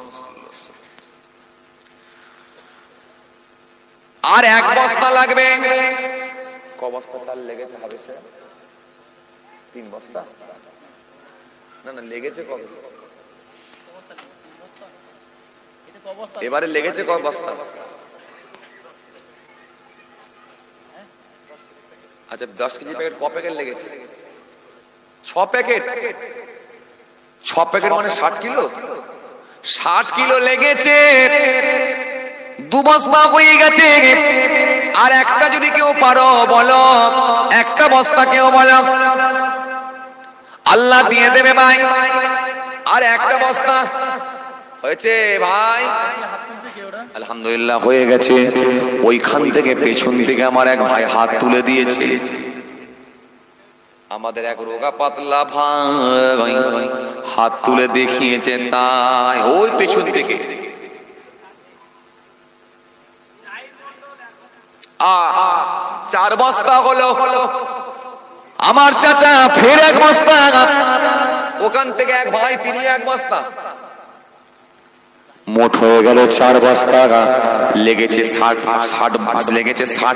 S1: আর 1 বস্তা লাগবে। ক বস্তা চাল লেগেছে হাবেশে? 3 বস্তা? না না, লেগেছে কবে? এবারে লেগেছে ক বস্তা? আচ্ছা, 10 কেজি প্যাকেট ক প্যাকেট লেগেছে? 6 প্যাকেট। 6 প্যাকেট মানে 60 কিলো। 60 কিলো লেগেছে, 2 বস্তা হয়ে গেছে। আর একটা যদি কেউ পারো বলো, একটা বস্তা কেউ বলো, আল্লাহ দিয়ে দেবে ভাই। আর একটা বস্তা হয়েছে ভাই, আলহামদুলিল্লাহ হয়ে গেছে। ওইখান থেকে পেছন থেকে আমার এক ভাই হাত তুলে দিয়েছে। আমাদের এক রোগা পাতলা ভাই হাত তুলে দেখিয়েছে, তাই ওই পেছন থেকে। 4 বস্তা হলো। আমার চাচা ফের 1 বস্তা। ওখান থেকে এক ভাই, তিনি 1 বস্তা। মোট হয়ে গেল 4 বস্তা। লেগেছে 60 লেগেছে 60।